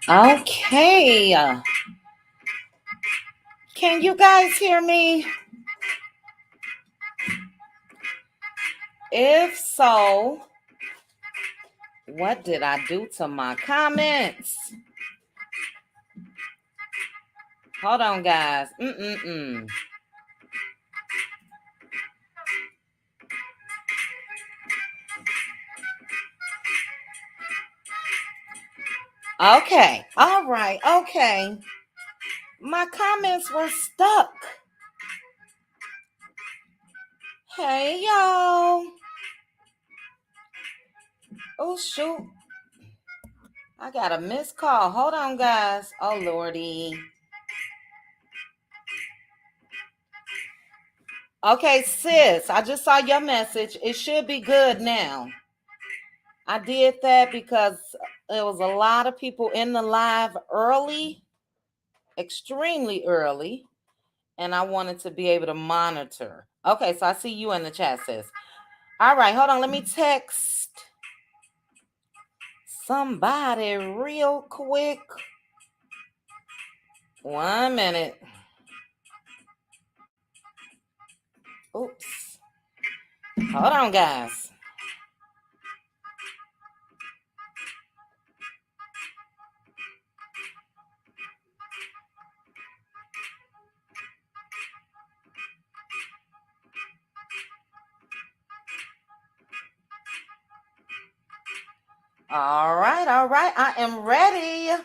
Okay. Can you guys hear me? If so, what did I do to my comments? Hold on, guys. Okay. All right. Okay. My comments were stuck. Hey, y'all. Oh, shoot. I got a missed call. Hold on, guys. Oh, Lordy. Okay, sis, I just saw your message. It should be good now. I did that because there was a lot of people in the live early, extremely early, and I wanted to be able to monitor. Okay, so I see you in the chat, sis. All right, hold on. Let me text somebody real quick. 1 minute. Oops. Hold on, guys. All right. I am ready.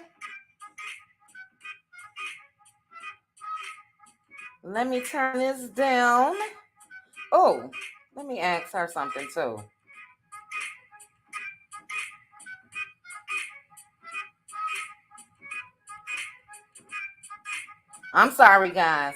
Let me turn this down. Oh, let me ask her something too. I'm sorry, guys.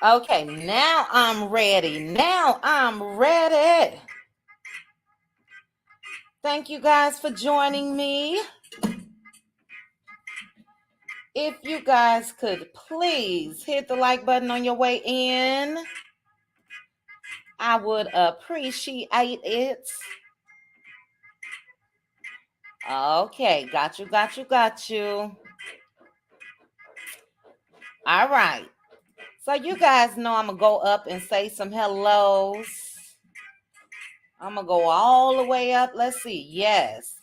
Okay, now I'm ready. Thank you guys for joining me. If you guys could please hit the like button on your way in, I would appreciate it. Okay, got you. All right. So you guys know I'm going to go up and say some hellos. I'm going to go all the way up. Let's see. Yes.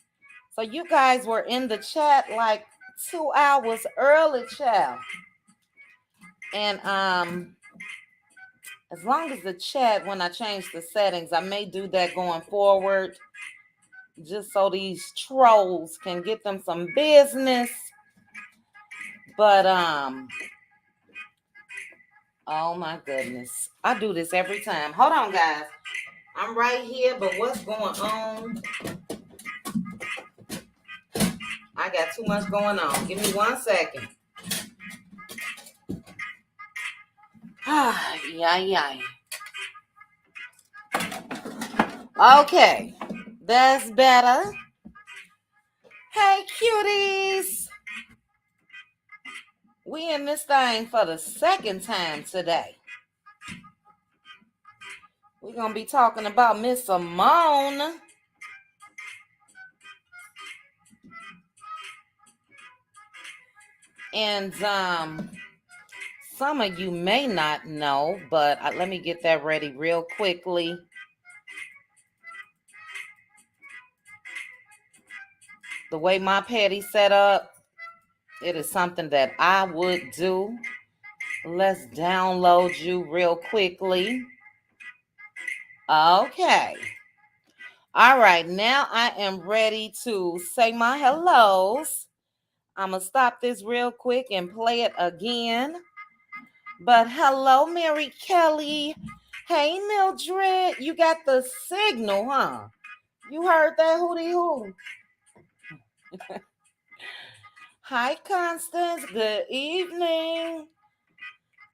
So you guys were in the chat like 2 hours early, child. And as long as the chat, when I change the settings, I may do that going forward, just so these trolls can get them some business. But oh my goodness, I do this every time. Hold on, guys. I'm right here, but what's going on? I got too much going on. Give me 1 second. Yeah. Okay, that's better. Hey, cuties. We in this thing for the second time today. We're going to be talking about Miss Simone. And some of you may not know, but let me get that ready real quickly. The way my petty's set up, it is something that I would do. Let's download you real quickly. Okay. All right, now I am ready to say my hellos. I'm going to stop this real quick and play it again. But hello, Mary Kelly. Hey, Mildred. You got the signal, huh? You heard that, Whoo-Dee-Whoooo? Hi, Constance. Good evening.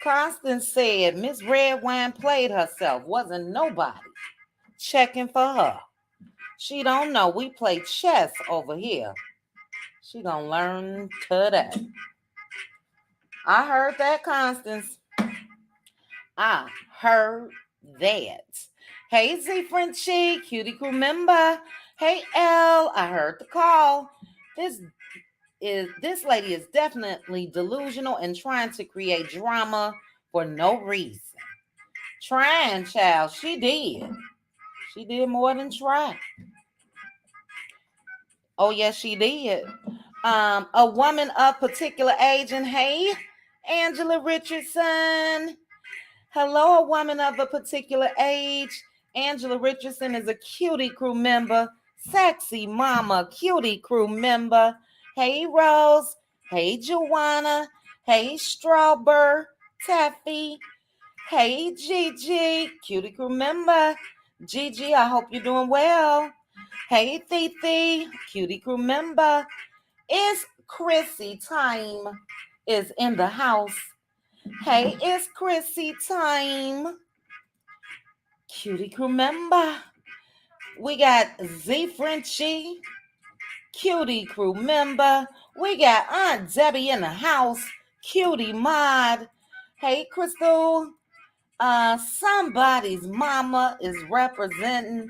Constance said Miss Redwine played herself. Wasn't nobody. checking for her. She don't know we play chess over here. She gonna learn today. I heard that, Constance. I heard that. Hey, Z Frenchie, cutie crew member. Hey, L, I heard the call. This lady is definitely delusional and trying to create drama for no reason. Trying, child. She did. She did more than try. Oh, yes, she did. A woman of particular age, and hey, Angela Richardson. Hello, a woman of a particular age. Angela Richardson is a cutie crew member. Sexy mama, cutie crew member. Hey, Rose. Hey, Joanna. Hey, Strawberry. Taffy. Hey, Gigi, cutie crew member. Gigi, I hope you're doing well. Hey, Fifi, cutie crew member. It's Chrissy time is in the house. Hey, it's Chrissy time. Cutie crew member. We got Z Frenchie, cutie crew member. We got Aunt Debbie in the house, cutie mod. Hey, Crystal. Somebody's mama is representing,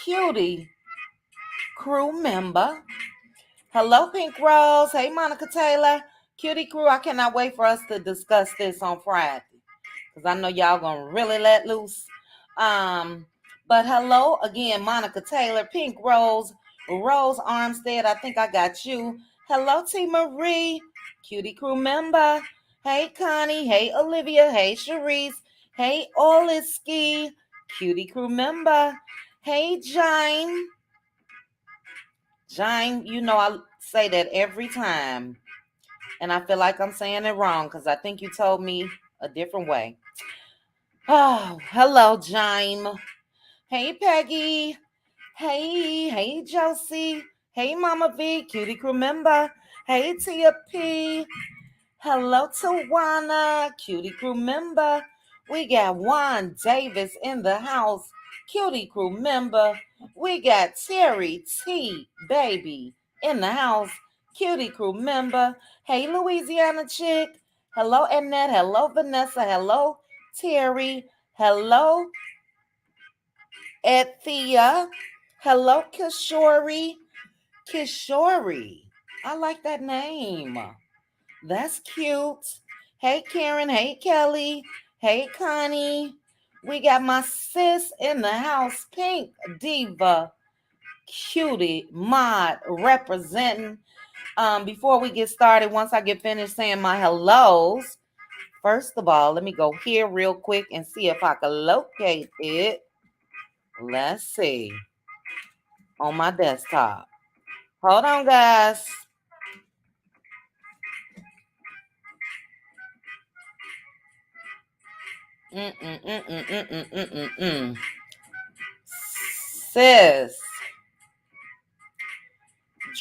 cutie crew member. Hello, Pink Rose. Hey, Monica Taylor. Cutie crew, I cannot wait for us to discuss this on Friday, because I know y'all gonna really let loose. But hello again, Monica Taylor, Pink Rose, Rose Armstead. I think I got you. Hello, T Marie, cutie crew member. Hey, Connie. Hey, Olivia. Hey, Sharice. Hey, Oliski, cutie crew member. Hey, Jane. Jane, you know I say that every time, and I feel like I'm saying it wrong because I think you told me a different way. Oh, hello, Jane. Hey, Peggy. Hey, Josie. Hey, Mama V, cutie crew member. Hey, Tia P. Hello, Tawana, cutie crew member. We got Juan Davis in the house, cutie crew member. We got Terry T, baby, in the house, cutie crew member. Hey, Louisiana chick. Hello, Annette. Hello, Vanessa. Hello, Terry. Hello, Ethia. Hello, Kishori. Kishori. I like that name. That's cute. Hey, Karen. Hey, Kelly. Hey, Connie. We got my sis in the house, Pink Diva, cutie mod representing. Before we get started, once I get finished saying my hellos, first of all, let me go here real quick and see if I can locate it. Let's see. On my desktop. Hold on, guys. Sis,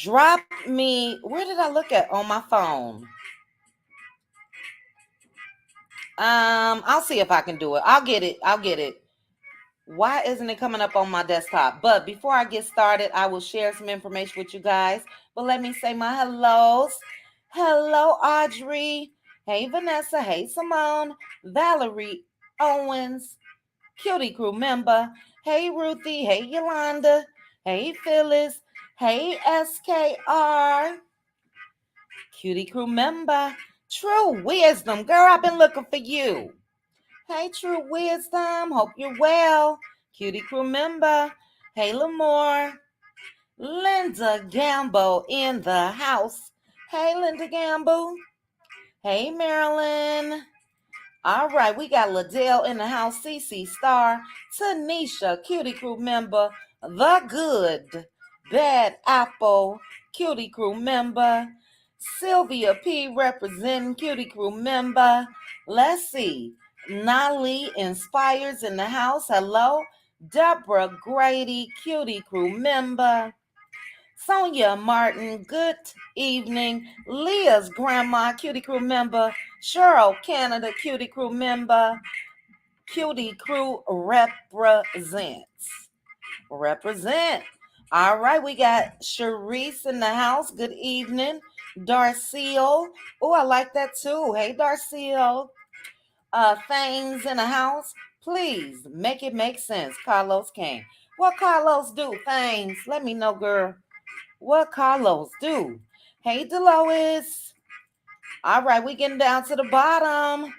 drop me. Where did I look at on my phone? I'll see if I can do it. I'll get it. Why isn't it coming up on my desktop? But before I get started, I will share some information with you guys. But let me say my hellos. Hello, Audrey. Hey, Vanessa. Hey, Simone. Valerie Owens, cutie crew member. Hey, Ruthie. Hey, Yolanda. Hey, Phyllis. Hey, SKR, cutie crew member. True Wisdom. Girl, I've been looking for you. Hey, True Wisdom. Hope you're well. Cutie crew member. Hey, Lamore. Linda Gamble in the house. Hey, Linda Gamble. Hey, Marilyn. All right, we got Liddell in the house. CC Star. Tanisha, cutie crew member. The Good Bad Apple, cutie crew member. Sylvia P representing, cutie crew member. Let's see. Nali Inspires in the house. Hello. Deborah Grady, cutie crew member. Sonia Martin, good evening. Leah's grandma, cutie crew member. Cheryl Canada, cutie crew member. Cutie crew represents. Represent. All right, we got Sharice in the house. Good evening. Darcille. Oh, I like that too. Hey, Darcille. Things in the house. Please make it make sense. Carlos came. What Carlos do? Things. Let me know, girl. What Carlos do? Hey, Delois. All right, we getting down to the bottom.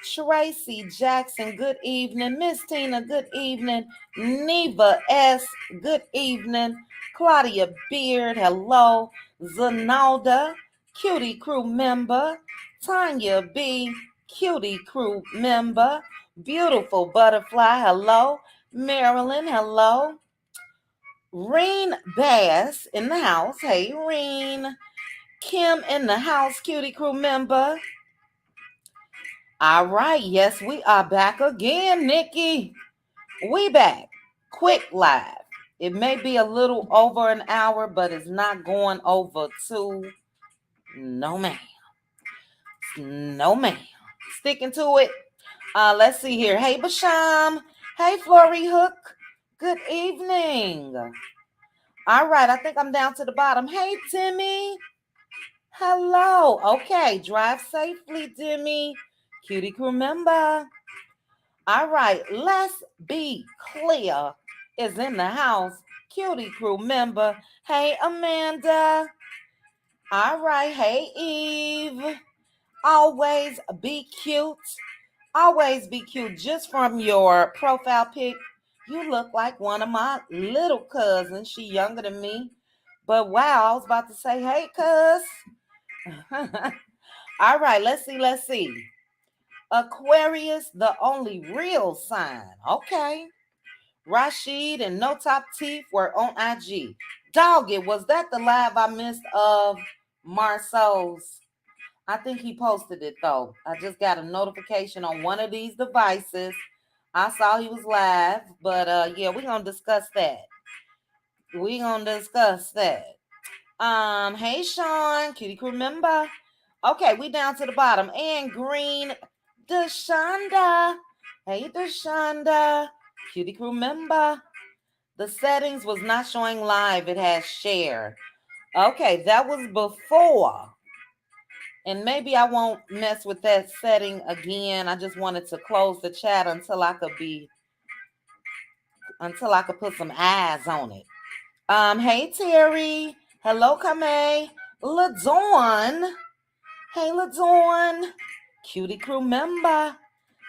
Tracy Jackson, good evening. Miss Tina, good evening. Neva S, good evening. Claudia Beard, hello. Zanalda, Cutie Crew member. Tanya B, Cutie Crew member. Beautiful Butterfly, hello. Marilyn, hello. Reen Bass in the house. Hey, Reen. Kim in the house, Cutie Crew member. All right, yes, we are back again, Nikki. We back. Quick live. It may be a little over an hour, but it's not going over 2. No, ma'am. No, ma'am. Sticking to it. Let's see here. Hey, Basham. Hey, Flory Hook. Good evening. All right, I think I'm down to the bottom. Hey, Timmy. Hello. Okay, drive safely, Timmy. Cutie Crew member. All right, let's be clear is in the house. Cutie Crew member. Hey, Amanda. All right, hey, Eve. Always be cute. Always be cute. Just from your profile pic, you look like one of my little cousins. She younger than me. But wow, I was about to say, hey, cuz. All right, let's see. Aquarius, the only real sign. Okay. Rashid and No Top Teeth were on IG. Dog, it was that the live I missed of Marceau's? I think he posted it though. I just got a notification on one of these devices. I saw he was live, but yeah, we're gonna discuss that. Hey Sean, Cutie Crew member. Okay, we down to the bottom. And Green Deshonda. Hey Deshonda, Cutie Crew member. The settings was not showing live. It has share. Okay, that was before. And maybe I won't mess with that setting again. I just wanted to close the chat until I could put some eyes on it. Hey Terry. Hello, Kame. LaDawn. Hey LaDawn. Cutie Crew member.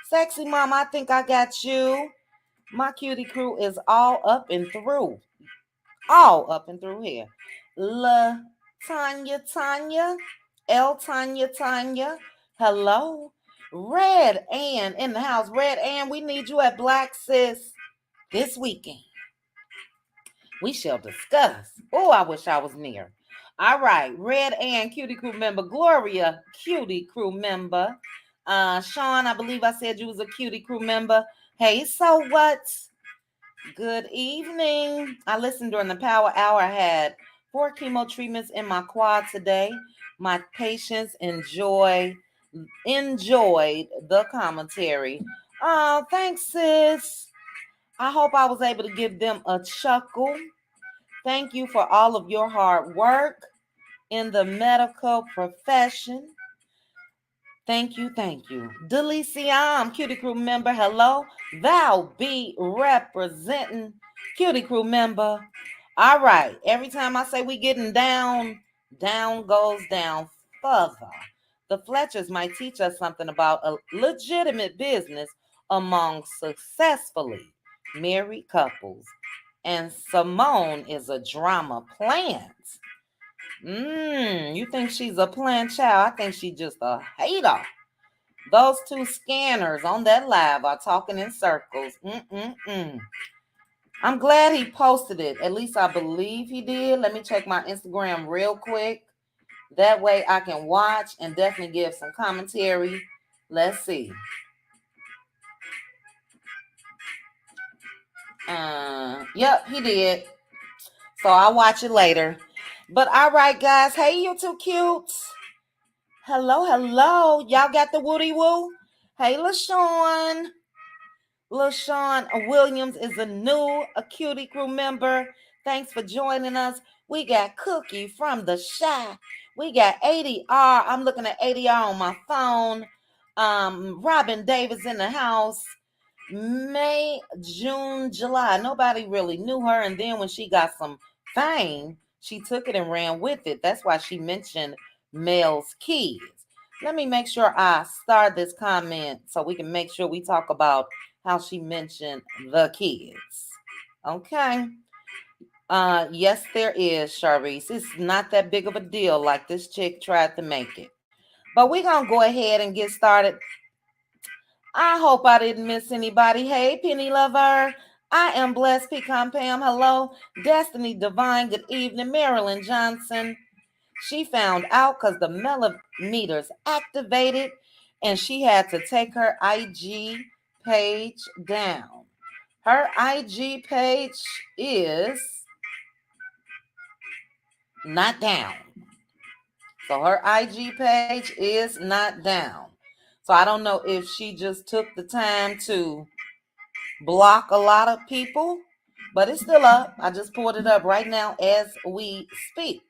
Sexy Mom, I think I got you. My Cutie Crew is all up and through. All up and through here. Tanya. Tanya. Hello. Red Ann in the house. Red Ann, we need you at Black Sis this weekend. We shall discuss. Oh, I wish I was near. All right. Red Ann, Cutie Crew member. Gloria, Cutie Crew member. Sean, I believe I said you was a Cutie Crew member. Hey, so what? Good evening. I listened during the power hour. I had 4 chemo treatments in my quad today. My patients enjoyed the commentary. Oh, thanks, sis. I hope I was able to give them a chuckle. Thank you for all of your hard work in the medical profession. Thank you. Deliciam, Cutie Crew member. Hello. Val B representing Cutie Crew member. All right. Every time I say we getting down goes down further. The Fletchers might teach us something about a legitimate business among successfully married couples. And Simone is a drama plant. You think she's a plant child? I think she's just a hater. Those 2 scanners on that live are talking in circles. I'm glad he posted it. At least I believe he did. Let me check my Instagram real quick. That way I can watch and definitely give some commentary. Let's see. Yep, he did. So I'll watch it later. But all right, guys. Hey, you 2 cutes. Hello. Y'all got the Whoo-Dee-Whoooo? Hey, LaShawn. LaShawn Williams is a new Acuity crew member. Thanks for joining us. We got Cookie from the Shy. We got ADR. I'm looking at ADR on my phone. Robin Davis in the house. May, June, July. Nobody really knew her. And then when she got some fame, she took it and ran with it. That's why she mentioned Mel's kids. Let me make sure I start this comment so we can make sure we talk about how she mentioned the kids. Okay. Yes, there is, Sharice. It's not that big of a deal like this chick tried to make it. But we're going to go ahead and get started. I hope I didn't miss anybody. Hey, Penny Lover. I am Blessed Pecan Pam. Hello. Destiny Divine. Good evening. Marilyn Johnson. She found out because the millimeters activated and she had to take her IG page down. Her IG page is not down. So her IG page is not down. So I don't know if she just took the time to block a lot of people, but it's still up. I just pulled it up right now as we speak.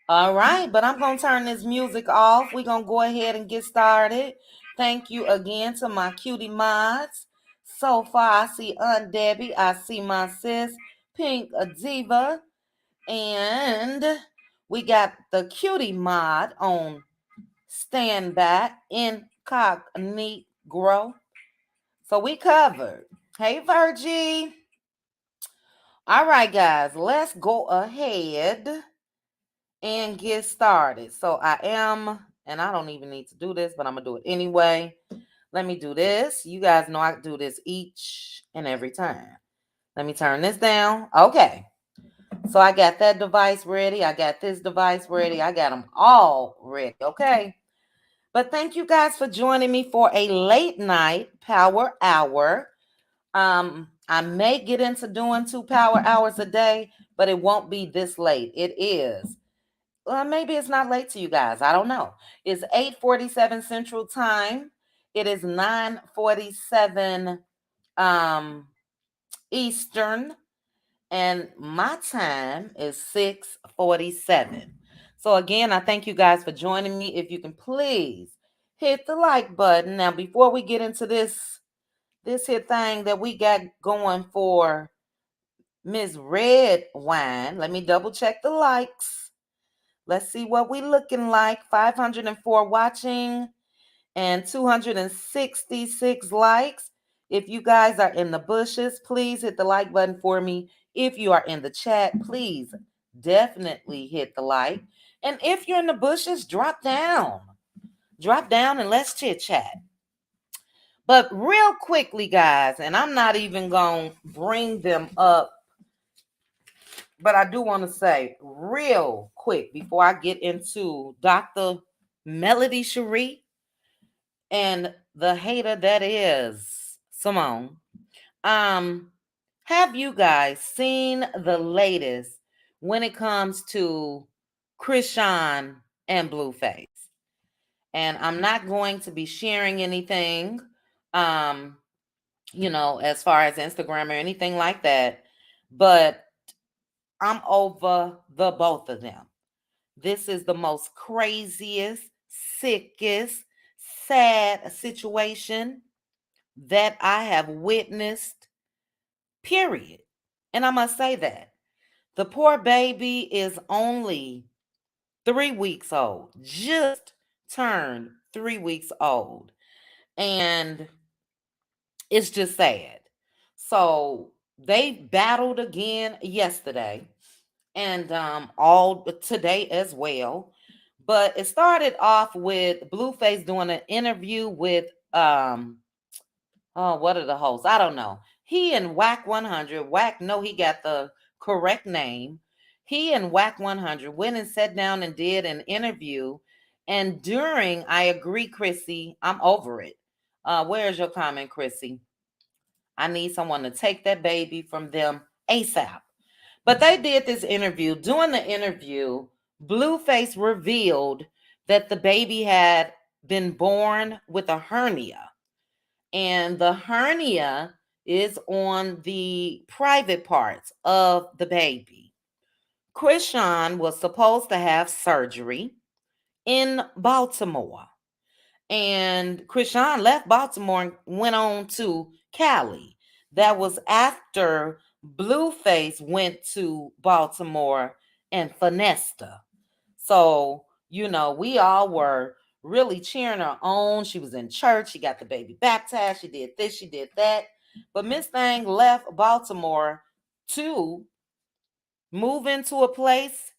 All right, but I'm going to turn this music off. We're going to go ahead and get started. Thank you again to my cutie mods. So far, I see Aunt Debbie. I see my sis, Pink Diva. And we got the cutie mod on standby, incognito. So we covered. Hey, Virgie. All right, guys, let's go ahead and get started. So I am, and I don't even need to do this, but I'm going to do it anyway. Let me do this. You guys know I do this each and every time. Let me turn this down. Okay. So I got that device ready. I got this device ready. I got them all ready. Okay. But thank you guys for joining me for a late night power hour. I may get into doing 2 power hours a day, but it won't be this late. It is. Well, maybe it's not late to you guys. I don't know. It's 8:47 Central Time. It is 9:47 Eastern. And my time is 6:47. So again, I thank you guys for joining me. If you can please hit the like button. Now, before we get into this here thing that we got going for Miss Redwine, let me double check the likes. Let's see what we looking like. 504 watching and 266 likes. If you guys are in the bushes, please hit the like button for me. If you are in the chat, please definitely hit the like. And if you're in the bushes, drop down. Drop down and let's chit chat. But real quickly, guys, and I'm not even going to bring them up, but I do want to say real quick before I get into Dr. Melody Shari and the hater that is Simone. Have you guys seen the latest when it comes to Krishan and Blueface? And I'm not going to be sharing anything, as far as Instagram or anything like that, but I'm over the both of them. This is the most craziest, sickest, sad situation that I have witnessed, period. And I must say that the poor baby is only 3 weeks old, just turned 3 weeks old. And it's just sad. So they battled again yesterday and all today as well. But it started off with Blueface doing an interview with what are the hosts? I don't know. He and Whack 100. Whack, no, he got the correct name. He and Whack 100 went and sat down and did an interview. And during, I agree, Chrissy, I'm over it. Where's your comment, Chrissy? I need someone to take that baby from them ASAP. But they did this interview. During the interview, Blueface revealed that the baby had been born with a hernia. and the hernia is on the private parts of the baby. Krishan was supposed to have surgery in Baltimore. And Krishan left Baltimore and went on to Cali. That was after Blueface went to Baltimore and finessed her. So, we all were really cheering her on. She was in church. She got the baby baptized. She did this, she did that. But Miss Thing left Baltimore to move into a place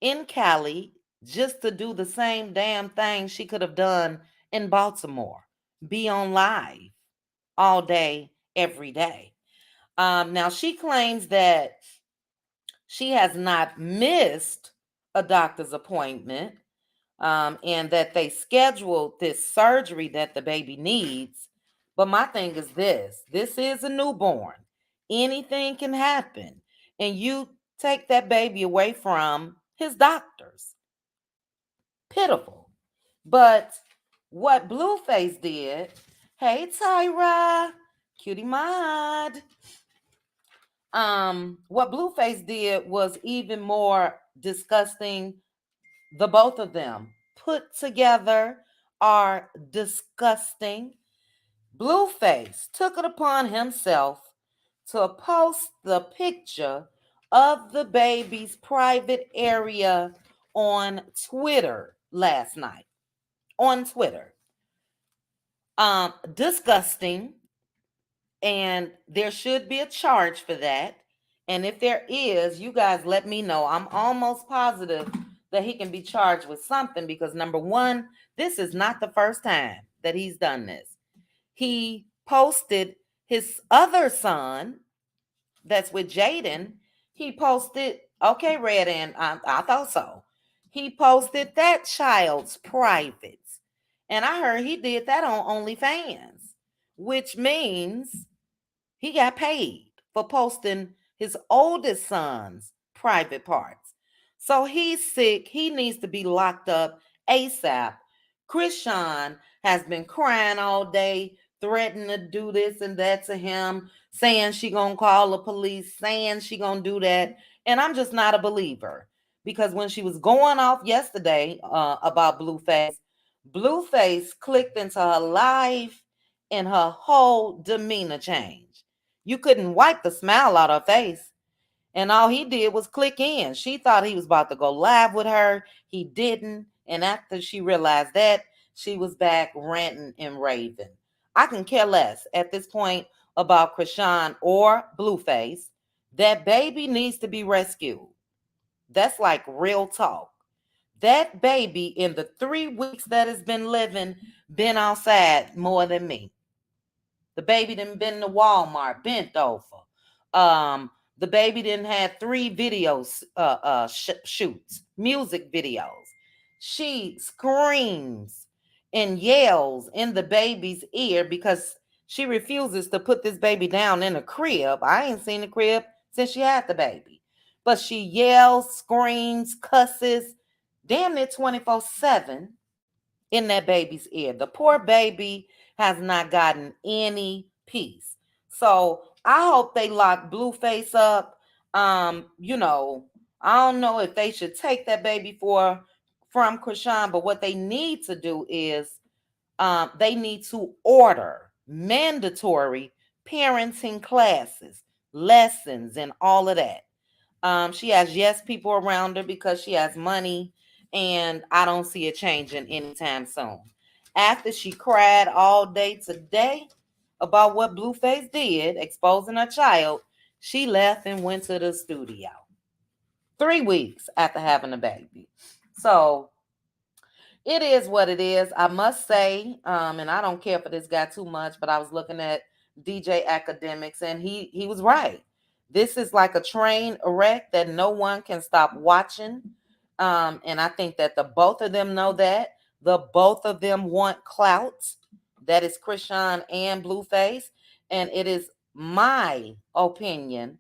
in Cali just to do the same damn thing she could have done in Baltimore. Be on live all day, every day. Now, she claims that she has not missed a doctor's appointment, and that they scheduled this surgery that the baby needs. But my thing is this is a newborn. Anything can happen. And you take that baby away from his doctors. Pitiful. But what Blueface did, hey Tyra, cutie mod. What Blueface did was even more disgusting. The both of them put together are disgusting. Blueface took it upon himself to post the picture of the baby's private area on Twitter last night. On Twitter. Disgusting. And there should be a charge for that. And if there is, you guys let me know. I'm almost positive that he can be charged with something because, number one, this is not the first time that he's done this. He posted his other son that's with Jaden. He posted, okay, Red, and I thought so. He posted that child's privates. And I heard he did that on OnlyFans, which means he got paid for posting his oldest son's private parts. So he's sick. He needs to be locked up ASAP. Krishan has been crying all day, threatening to do this and that to him, saying she gonna call the police, saying she gonna do that. And I'm just not a believer. Because when she was going off yesterday about Blueface, Blueface clicked into her live and her whole demeanor changed. You couldn't wipe the smile out of her face. And all he did was click in. She thought he was about to go live with her. He didn't. And after she realized that, she was back ranting and raving. I can care less at this point about Krishan or Blueface. That baby needs to be rescued. That's like real talk. That baby in the 3 weeks that it's been living, been outside more than me. The baby done been to Walmart, bent over. The baby didn't have 3 videos shoots, music videos. She screams and yells in the baby's ear because she refuses to put this baby down in a crib. I ain't seen the crib since she had the baby. But she yells, screams, cusses, damn near 24/7 in that baby's ear. The poor baby has not gotten any peace. So I hope they lock Blueface up. I don't know if they should take that baby from Krishan, but what they need to do is they need to order mandatory parenting classes, lessons, and all of that. She has yes people around her because she has money, and I don't see it changing anytime soon. After she cried all day today about what Blueface did, exposing her child, she left and went to the studio. 3 weeks after having a baby. So it is what it is. I must say, and I don't care for this guy too much, but I was looking at DJ Academics, and he was right. This is like a train wreck that no one can stop watching. And I think that the both of them know that. The both of them want clout. That is Krishan and Blueface. And it is my opinion.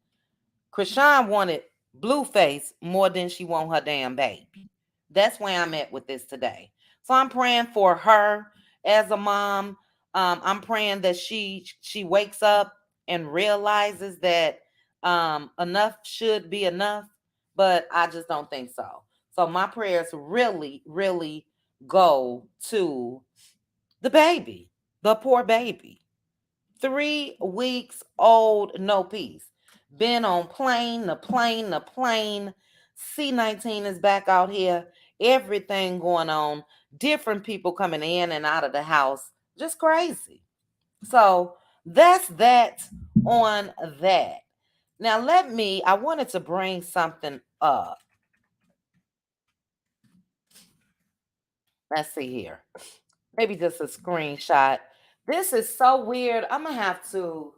Krishan wanted Blueface more than she want her damn baby. That's where I'm at with this today. So I'm praying for her as a mom. I'm praying that she wakes up and realizes that enough should be enough, but I just don't think so. So my prayers really, really go to the baby, the poor baby. 3 weeks old, no peace. Been on plane. C-19 is back out here. Everything going on. Different people coming in and out of the house. Just crazy. So that's that on that. Now I wanted to bring something up. Let's see here. Maybe just a screenshot. This is so weird. I'm gonna have to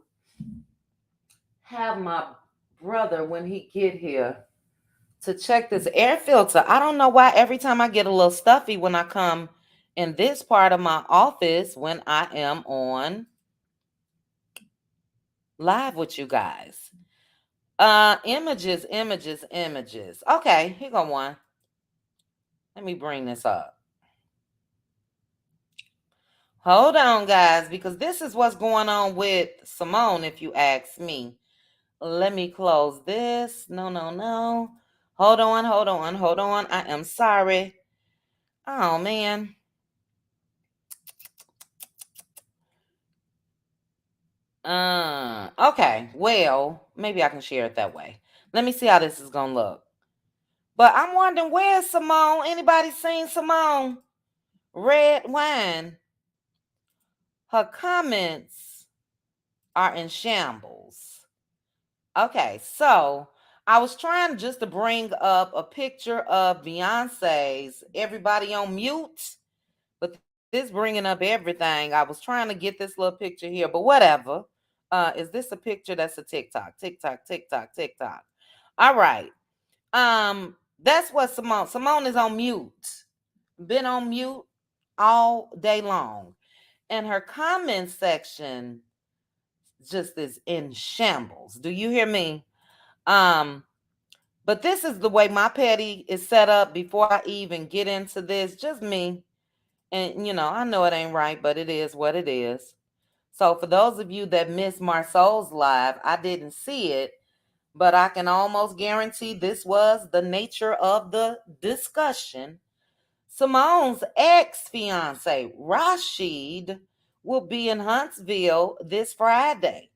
have my brother when he get here to check this air filter. I don't know why every time I get a little stuffy when I come in this part of my office when I am on live with you guys. Images. Okay, here go one. Let me bring this up. Hold on, guys, because this is what's going on with Simone, if you ask me. Let me close this. No. Hold on. I am sorry. Oh, man. Okay. Well, maybe I can share it that way. Let me see how this is going to look. But I'm wondering, where's Simone? Anybody seen Simone? Redwine. Her comments are in shambles. Okay, so I was trying just to bring up a picture of Beyonce's Everybody on Mute, but this bringing up everything. I was trying to get this little picture here, but whatever. Is this a picture that's a TikTok? TikTok. All right. That's what Simone is on mute. Been on mute all day long. And her comment section just is in shambles. Do you hear me? Um, but this is the way my petty is set up before I even get into this. Just me. And I know it ain't right, but it is what it is. So for those of you that missed Marceau's live, I didn't see it, but I can almost guarantee this was the nature of the discussion. Simone's ex-fiance, Rashid, will be in Huntsville this Friday,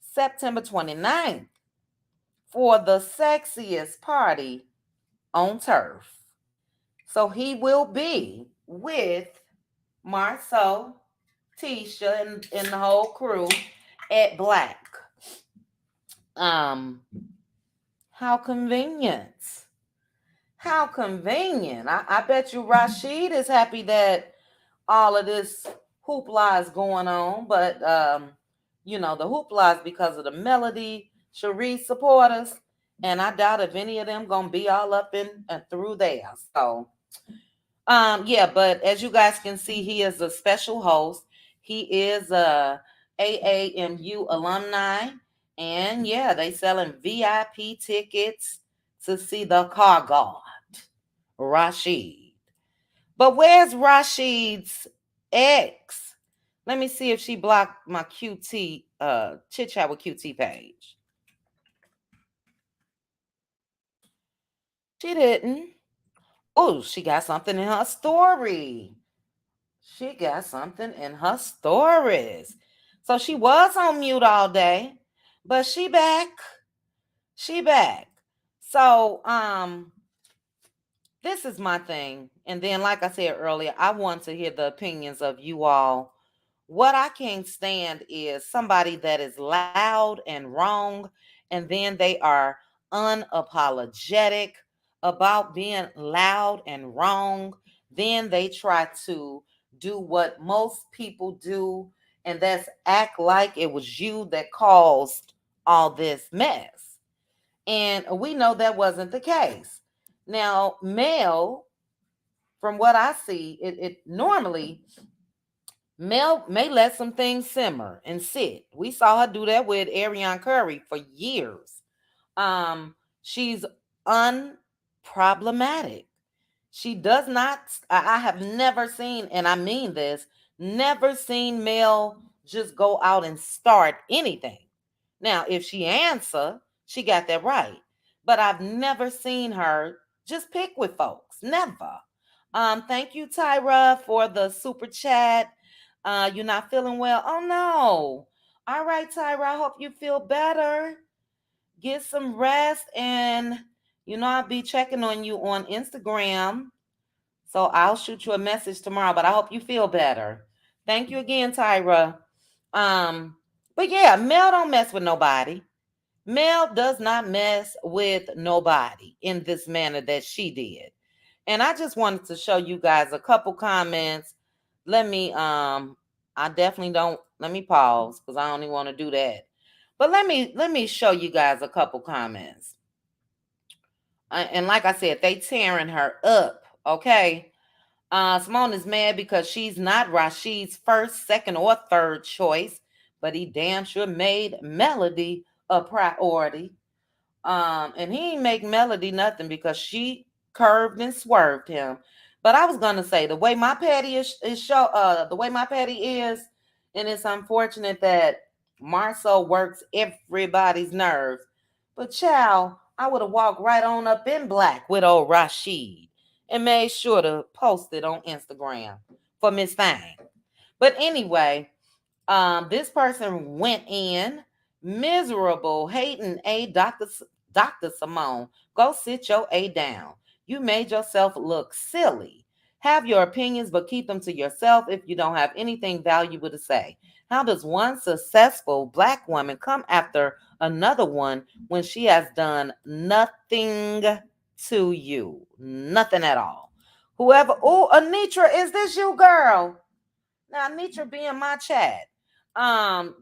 September 29th, for the sexiest party on turf. So he will be with Marceau, Tisha, and the whole crew at Black. Um, how convenient. How convenient. I bet you Rashid is happy that all of this hoopla is going on, but the hoopla is because of the Melody Shari supporters, and I doubt if any of them gonna be all up in and through there. So yeah, but as you guys can see, he is a special host. He is a AAMU alumni, and yeah, they selling VIP tickets to see the car god, Rashid. But where's Rashid's ex? Let me see if she blocked my QT chit chat with QT page. She didn't. Oh, she got something in her story. She got something in her stories. So she was on mute all day, but she back. She back. So this is my thing. And then like I said earlier, I want to hear the opinions of you all. What I can't stand is somebody that is loud and wrong, and then they are unapologetic about being loud and wrong. Then they try to do what most people do, and that's act like it was you that caused all this mess. And we know that wasn't the case. Now, Mel, from what I see, it normally Mel may let some things simmer and sit. We saw her do that with Ariane Curry for years. She's unproblematic. She does not, I have never seen, and I mean this, Never seen Mel just go out and start anything. Now, if she answer, she got that right. But I've never seen her just pick with folks. Never. Thank you, Tyra, for the super chat. You're not feeling well. Oh no. All right, Tyra. I hope you feel better. Get some rest, and I'll be checking on you on Instagram. So I'll shoot you a message tomorrow, but I hope you feel better. Thank you again, Tyra. Um, but yeah, Mel don't mess with nobody. Mel does not mess with nobody in this manner that she did. And I just wanted to show you guys a couple comments. Let me I definitely don't let me pause because I don't even want to do that. But let me show you guys a couple comments. And like I said, they tearing her up, okay? Simone is mad because she's not Rashid's first, second, or third choice, but he damn sure made Melody a priority. And he ain't make Melody nothing because she curved and swerved him. But I was gonna say the way my patty is show the way my patty is, and it's unfortunate that Marceau works everybody's nerves. But child, I would have walked right on up in black with old Rashid and made sure to post it on Instagram for Miss Thang. But anyway, this person went in miserable, hating a Dr. Simone. Go sit your A down. You made yourself look silly. Have your opinions, but keep them to yourself if you don't have anything valuable to say. How does one successful black woman come after another one when she has done nothing to you? Nothing at all. Whoever, oh, Anitra, is this you, girl? Now, Anitra be in my chat. Um,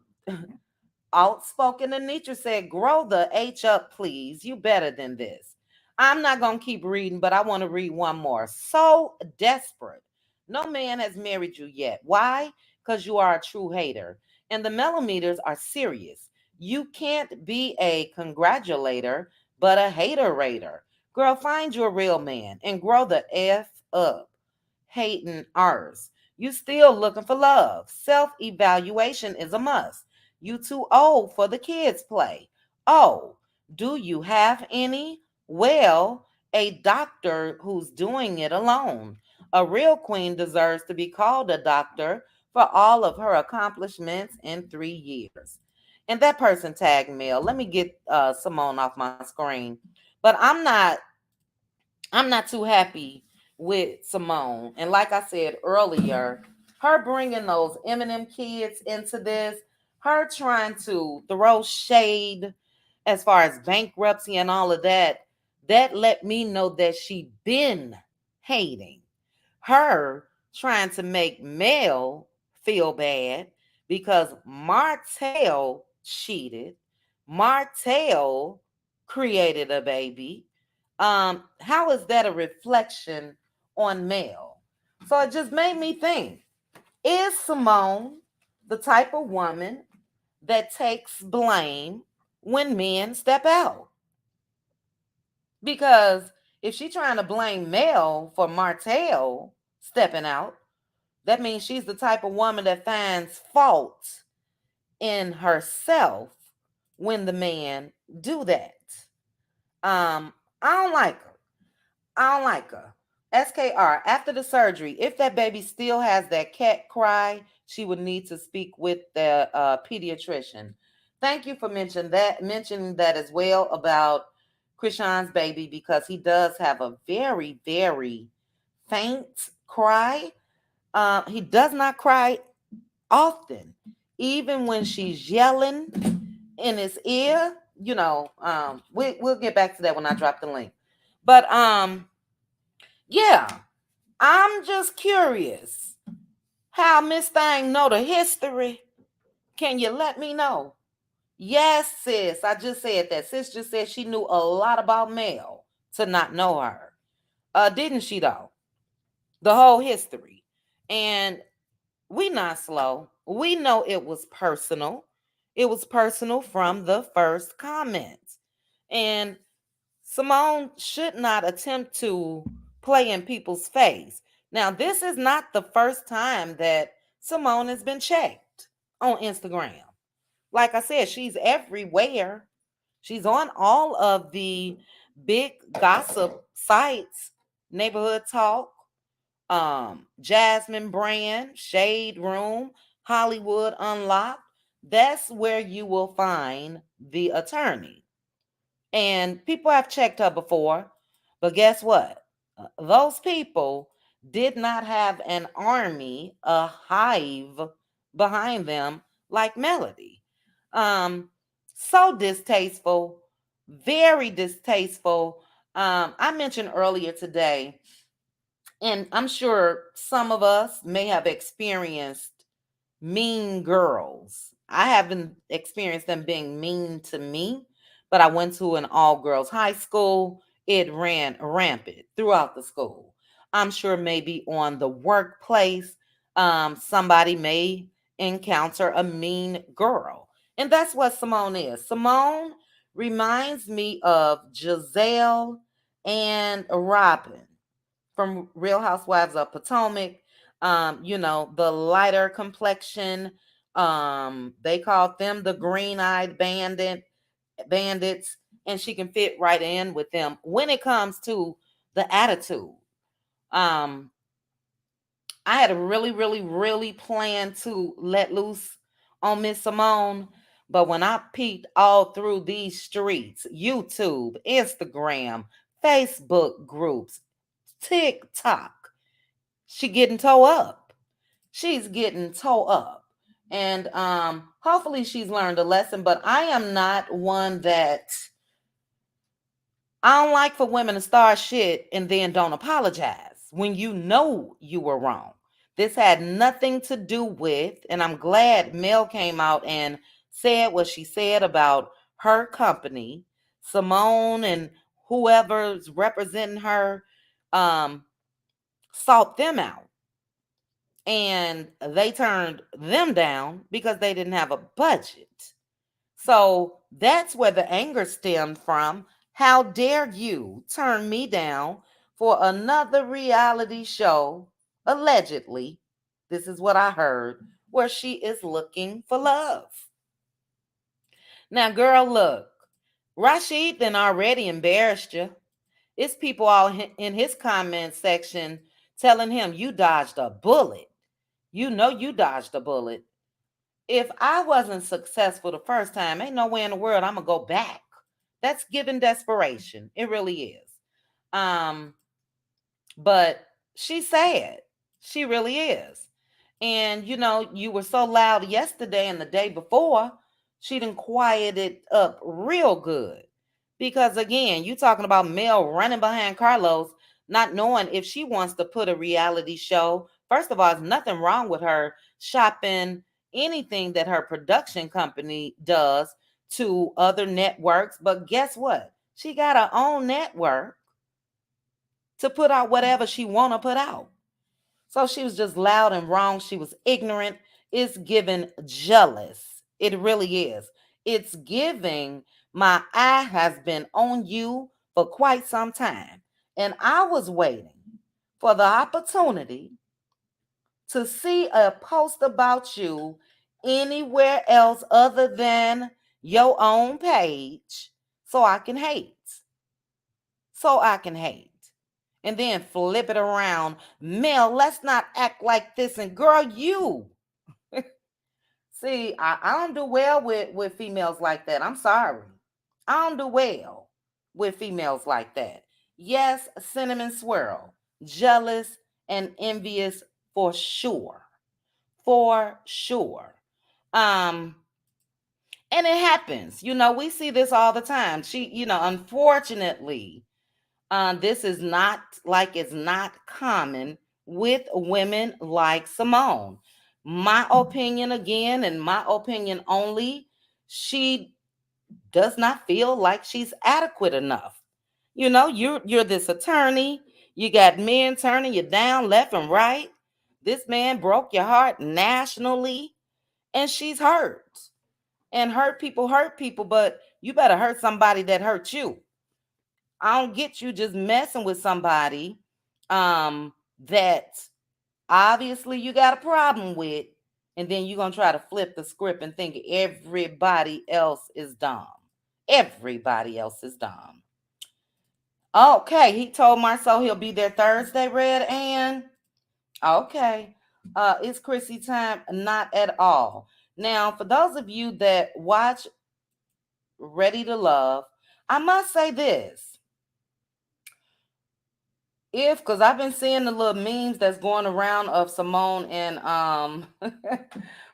Outspoken Anitra said, grow the H up, please. You better than this. I'm not going to keep reading, but I want to read one more. So desperate. No man has married you yet. Why? Because you are a true hater. And the millimeters are serious. You can't be a congratulator, but a hater-rater. Girl, find your real man and grow the F up. Hating ours. You still looking for love. Self-evaluation is a must. You too old for the kids' play. Oh, do you have any? Well, a doctor who's doing it alone. A real queen deserves to be called a doctor for all of her accomplishments in 3 years. And that person tagged Mel. Let me get Simone off my screen. But I'm not too happy with Simone. And like I said earlier, her bringing those Eminem kids into this, her trying to throw shade as far as bankruptcy and all of that, that let me know that she been hating. Her trying to make Mel feel bad because Martell cheated. Martell created a baby. How is that a reflection on Mel? So it just made me think, is Simone the type of woman that takes blame when men step out? Because if she's trying to blame Mel for Martell stepping out, that means she's the type of woman that finds fault in herself when the man do that. I don't like her. I don't like her. SKR, after the surgery, if that baby still has that cat cry, she would need to speak with the pediatrician. Thank you for mentioning that as well about Krishan's baby, because he does have a very, very faint cry. He does not cry often, even when she's yelling in his ear. We'll get back to that when I drop the link. But yeah, I'm just curious how Miss Thang know the history. Can you let me know? Yes, sis. I just said that. Sis just said she knew a lot about Mel to not know her. Didn't she though? The whole history. And we not slow. We know it was personal. It was personal from the first comment. And Simone should not attempt to play in people's face. Now, this is not the first time that Simone has been checked on Instagram. Like I said, she's everywhere. She's on all of the big gossip sites, Neighborhood Talk, Jasmine Brand, Shade Room, Hollywood Unlocked. That's where you will find the attorney. And people have checked her before, but guess what? Those people did not have an army, a hive behind them like Melody. Um, so distasteful, very distasteful. I mentioned earlier today, and I'm sure some of us may have experienced mean girls. I haven't experienced them being mean to me, but I went to an all girls high school. It ran rampant throughout the school. I'm sure maybe on the workplace, somebody may encounter a mean girl. And that's what Simone is. Simone reminds me of Giselle and Robin from Real Housewives of Potomac. The lighter complexion. They called them the green-eyed bandits, and she can fit right in with them when it comes to the attitude. Um, I had a really, really, really planned to let loose on Miss Simone, but when I peeked all through these streets, YouTube, Instagram, Facebook groups, TikTok, she getting toe up. She's getting toe up. And hopefully she's learned a lesson, but I am not one that I don't like for women to start shit and then don't apologize when you know you were wrong. This had nothing to do with, and I'm glad Mel came out and said what she said about her company, Simone and whoever's representing her, um, sought them out and they turned them down because they didn't have a budget. So that's where the anger stemmed from. How dare you turn me down for another reality show, allegedly? This is what I heard, where she is looking for love. Now, girl, look, Rashid then already embarrassed you. It's people all in his comment section telling him you dodged a bullet. You know you dodged a bullet. If I wasn't successful the first time, ain't no way in the world I'm gonna go back. That's giving desperation. It really is. Um, but she's sad. She really is. And you were so loud yesterday and the day before, she done quieted up real good. Because again, you talking about Mel running behind Carlos, not knowing if she wants to put a reality show. First of all, there's nothing wrong with her shopping anything that her production company does to other networks. But guess what? She got her own network to put out whatever she want to put out. So she was just loud and wrong. She was ignorant. It's giving jealous. It really is. It's giving my eye has been on you for quite some time. And I was waiting for the opportunity to see a post about you anywhere else other than your own page so I can hate. So I can hate. And then flip it around. Mel, let's not act like this. And girl, you. See, I don't do well with females like that. I'm sorry. I don't do well with females like that. Yes, cinnamon swirl. Jealous and envious for sure. For sure. Um, and it happens. We see this all the time. Unfortunately, this is not like it's not common with women like Simone. My opinion again, and my opinion only, she does not feel like she's adequate enough. You're this attorney. You got men turning you down left and right. This man broke your heart nationally, and she's hurt. And hurt people, but you better hurt somebody that hurt you. I don't get you just messing with somebody that obviously you got a problem with And then you're going to try to flip the script and think everybody else is dumb. Everybody else is dumb. Okay, he told Marceau he'll be there Thursday, Red Ann. Okay. It's Chrissy time? Not at all. Now, for those of you that watch Ready to Love, I must say this. Because I've been seeing the little memes that's going around of Simone and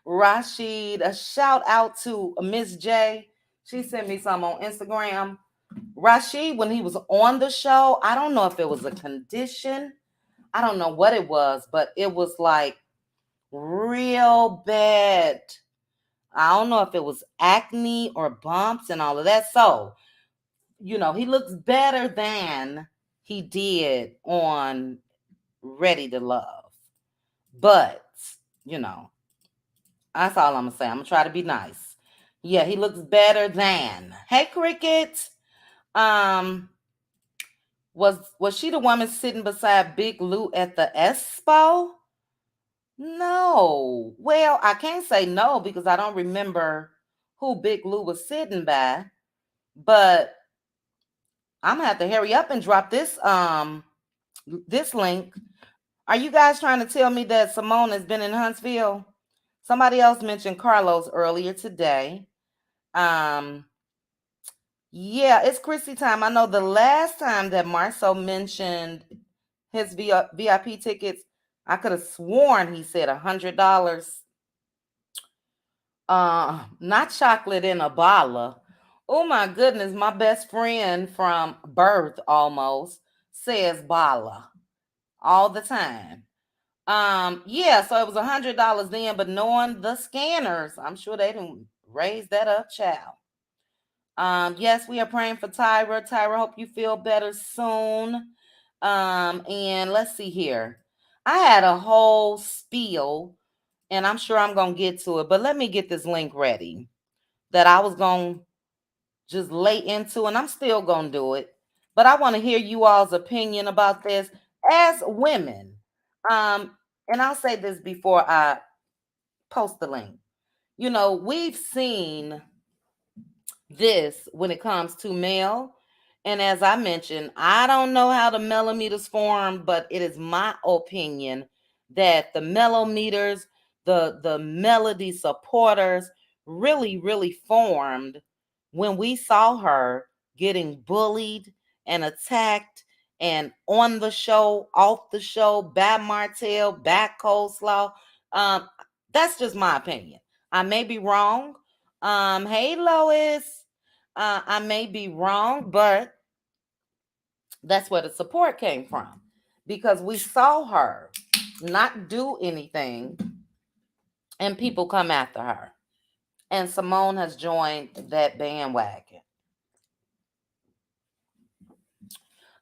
Rashid. A shout out to Miss J. She sent me some on Instagram. Rashid, when he was on the show, I don't know if it was a condition. I don't know what it was, but it was like real bad. I don't know if it was acne or bumps and all of that. So, he looks better than he did on Ready to Love. But, that's all I'm going to say. I'm going to try to be nice. Yeah, he looks better than. Hey, Cricket. Was she the woman sitting beside Big Lou at the Expo? No. Well, I can't say no because I don't remember who Big Lou was sitting by. But I'm gonna have to hurry up and drop this link. Are you guys trying to tell me that Simone has been in Huntsville? Somebody else mentioned Carlos earlier today. Yeah, it's Chrissy time. I know the last time that Marceau mentioned his VIP tickets, I could have sworn he said $100. Not chocolate in a bottle. Oh my goodness, my best friend from birth almost says bala all the time. Yeah, so it was $100 then, but knowing the scanners, I'm sure they didn't raise that up, child. Yes, we are praying for Tyra. Tyra, hope you feel better soon. And let's see here. I had a whole spiel, and I'm sure I'm gonna get to it, but let me get this link ready that I was gonna just lay into, and I'm still gonna do it. But I want to hear you all's opinion about this as women. And I'll say this before I post the link. We've seen this when it comes to male. And as I mentioned, I don't know how the millimeters form, but it is my opinion that the millimeters, the melody supporters really, really formed when we saw her getting bullied and attacked and on the show, off the show, by Martell, back coleslaw. That's just my opinion. I may be wrong. Hey Lois. I may be wrong, but that's where the support came from because we saw her not do anything and people come after her. And Simone has joined that bandwagon.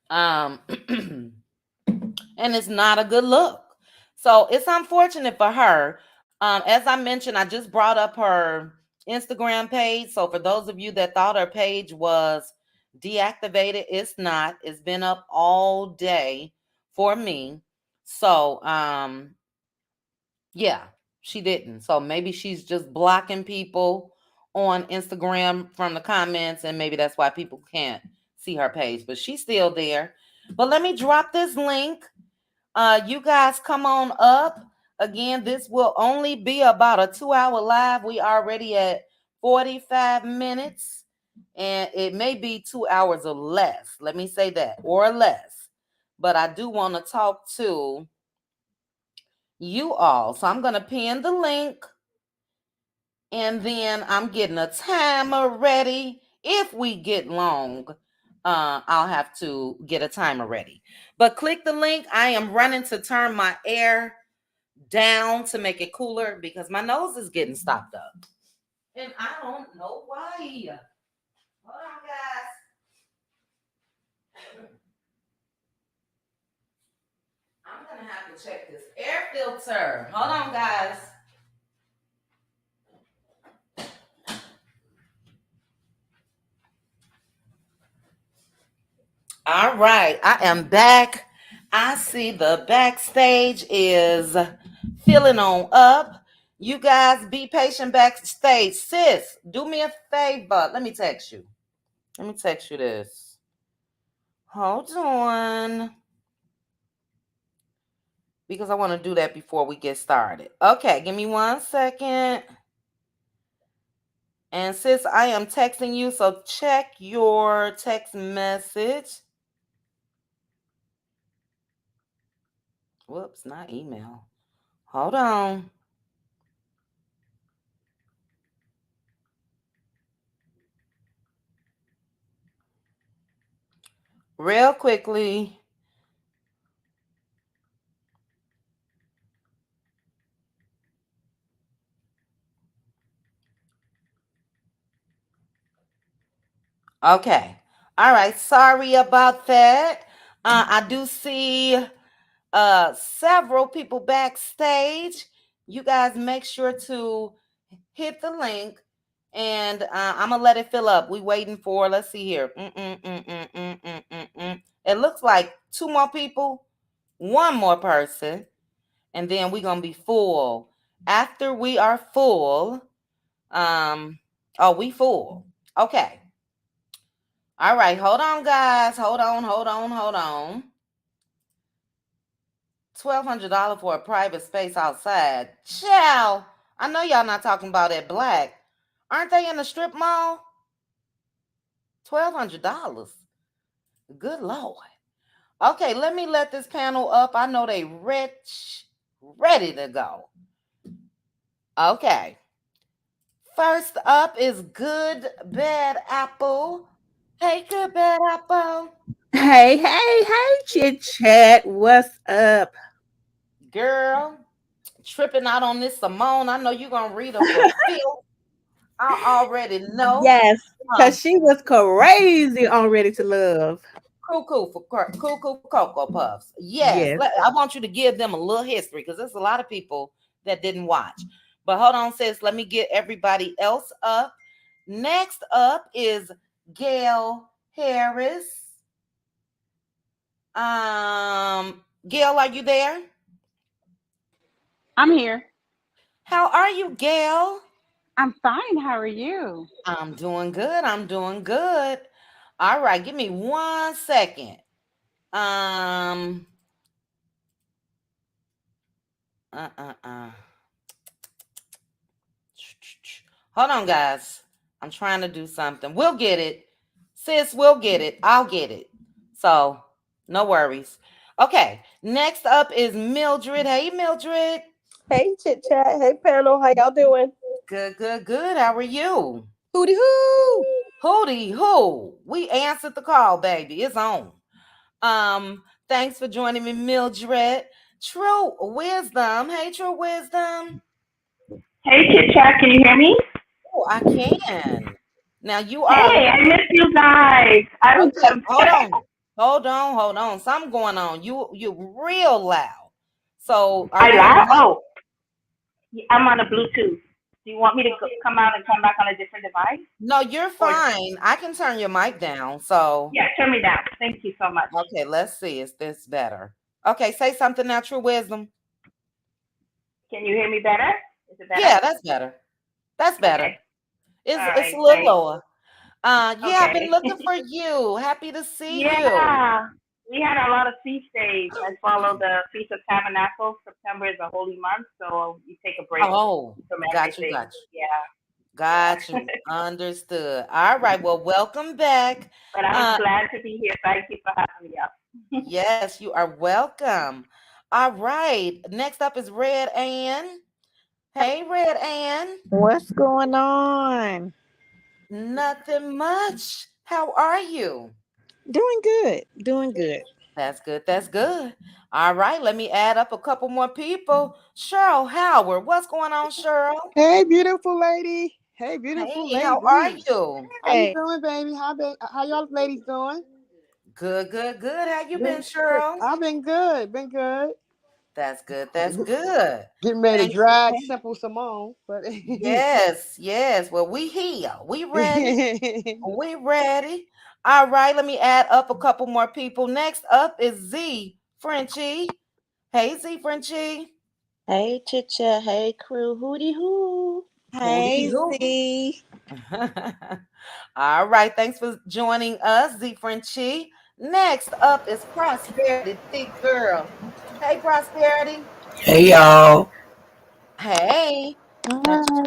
And it's not a good look. So it's unfortunate for her. As I mentioned, I just brought up her Instagram page. So for those of you that thought her page was deactivated, it's not. It's been up all day for me. So yeah, she didn't. So maybe she's just blocking people on Instagram from the comments, and maybe that's why people can't see her page. But she's still there. But let me drop this link. You guys come on up. Again, this will only be about a 2-hour live. We already at 45 minutes, and it may be 2 hours or less. Let me say that, or less. But I do want to talk to you all. So I'm going to pin the link, and then I'm getting a timer ready. If we get long, I'll have to get a timer ready. But click the link. I am running to turn my air down to make it cooler because my nose is getting stopped up. And I don't know why. Hold on, guys. I'm going to have to check this air filter. Hold on, guys. All right, I am back. I see the backstage is filling on up. You guys be patient backstage. Sis, do me a favor. Let me text you. Let me text you this. Hold on. Because I want to do that before we get started. Okay, give me 1 second. And sis, I am texting you, so check your text message. Whoops, not email. Hold on. Real quickly. Okay. All right. Sorry about that. I do see several people backstage. You guys make sure to hit the link and I'm gonna let it fill up. We waiting for, let's see here. It looks like 2 more people, 1 more person, and then we're gonna be full. After we are full, we full. Okay. All right, hold on, guys. Hold on. $1,200 for a private space outside. Chow. I know y'all not talking about that black. Aren't they in the strip mall? $1,200. Good Lord. Okay, let me let this panel up. I know they ready to go. Okay. First up is Good Bad Apple. Hey, Good Bad Apple. Hey, chit chat. What's up? Girl, tripping out on this Simone. I know you're going to read her for Phil. I already know. Yes, because she was crazy on Ready to Love. Cuckoo for Cocoa Puffs. Yes, Yes. I want you to give them a little history because there's a lot of people that didn't watch. But hold on, sis. Let me get everybody else up. Next up is Gail Harris. Gail, are you there? I'm here. How are you, Gail? I'm fine. How are you? I'm doing good. All right, give me 1 second. Um, uh, uh, uh. Hold on, guys. I'm trying to do something. We'll get it. Sis, we'll get it. I'll get it. So, no worries. Okay, next up is Mildred. Hey, Mildred. Hey, chit chat. Hey, panel. How y'all doing? Good. How are you? Hoo-Dee-Whoooo. Whoo-Dee-Whoooo. We answered the call, baby. It's on. Thanks for joining me, Mildred. True Wisdom. Hey, True Wisdom. Hey, Chit Chat, can you hear me? Oh, I can. Now you are Hey, I miss you guys. okay. Hold on. Something going on. You real loud. So are I you on laugh. the Oh, I'm on a Bluetooth. Do you want me to come out and come back on a different device? No, you're Or fine. I can turn your mic down. So yeah, turn me down. Thank you so much. okay, let's see. Is this better? Okay, say something now, True Wisdom. Can you hear me better? Is it better? Yeah, that's better. That's better. Okay. All It's a right. little Thanks. lower. Yeah, I've been Okay. looking for you. Happy to see you. Yeah. We had a lot of feast days. I follow the Feast of Tabernacles. September is a holy month, so you take a break Oh, from got you, everything. got you. Yeah. Got Yeah. you. Understood. All right. Well, welcome back. But I'm Uh, glad to be here. Thank you for having me up. yes, you are welcome. All right. Next up is Red Ann. Hey, Red Ann. What's going on? Nothing much. How are you? Doing good. Doing good. That's good. That's good. All right. Let me add up a couple more people. Cheryl Howard. What's going on, Cheryl? Hey, beautiful lady. Hey, beautiful Hey, how are lady. you? How you Hey, doing, baby? How y'all ladies doing? Good. How you been, Good, good. Cheryl? I've been good. Been good. That's good. That's good. Getting ready to Thanks for drag coming. Simple Simone, but Yes. Well, we here. We ready. We ready. All right. Let me add up a couple more people. Next up is Z Frenchie. Hey, Z Frenchie. Hey, Chicha. Hey, crew. Whoo-Dee-Whoo. Hey, Whoo-Dee-Whoo. Z. All right, thanks for joining us, Z Frenchie. Next up is Prosperity, thick girl. Hey, Prosperity. Hey y'all. Hey. Now, Hi.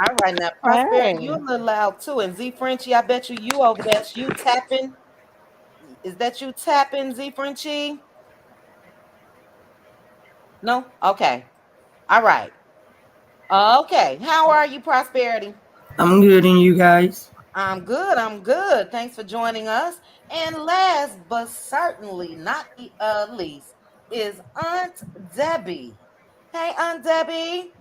all right, now Prosperity, you a Hey. little loud too. And Z Frenchie, I bet you over there. You tapping? Is that you tapping, Z Frenchie? No? Okay. All right. Okay. How are you, Prosperity? I'm good and you guys? I'm good. I'm good. Thanks for joining us. And last but certainly not least is Aunt Debbie. Hey, Aunt Debbie.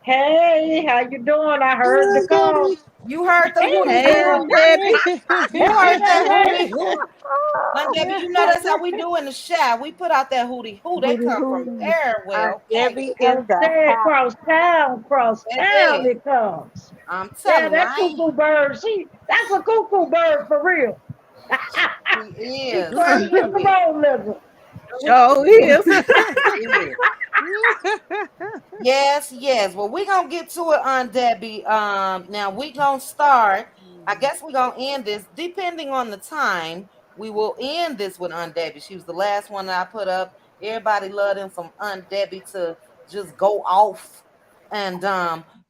Hey, how you doing? I heard the Good, call. Debbie. You heard the Hey, hootie Hey, hoo. Aunt Debbie. You heard that hootie hey, hoo. Aunt Debbie, you know that's how we do in the chat. We put out that hootie hoo. They come from Hootie-Hoo. everywhere. Aunt Okay. Debbie in I the said house. cross town Baby, it comes. I'm Yeah, telling you, that cuckoo bird, that's a cuckoo bird for real. she She is. crazy She as a is. road lizard. Show is. She is. Yes, yes. Well, we're gonna get to it on Debbie. Now we're gonna start. I guess we're gonna end this depending on the time. We will end this with Aunt Debbie. She was the last one that I put up. Everybody loved him from Aunt Debbie to just go off. And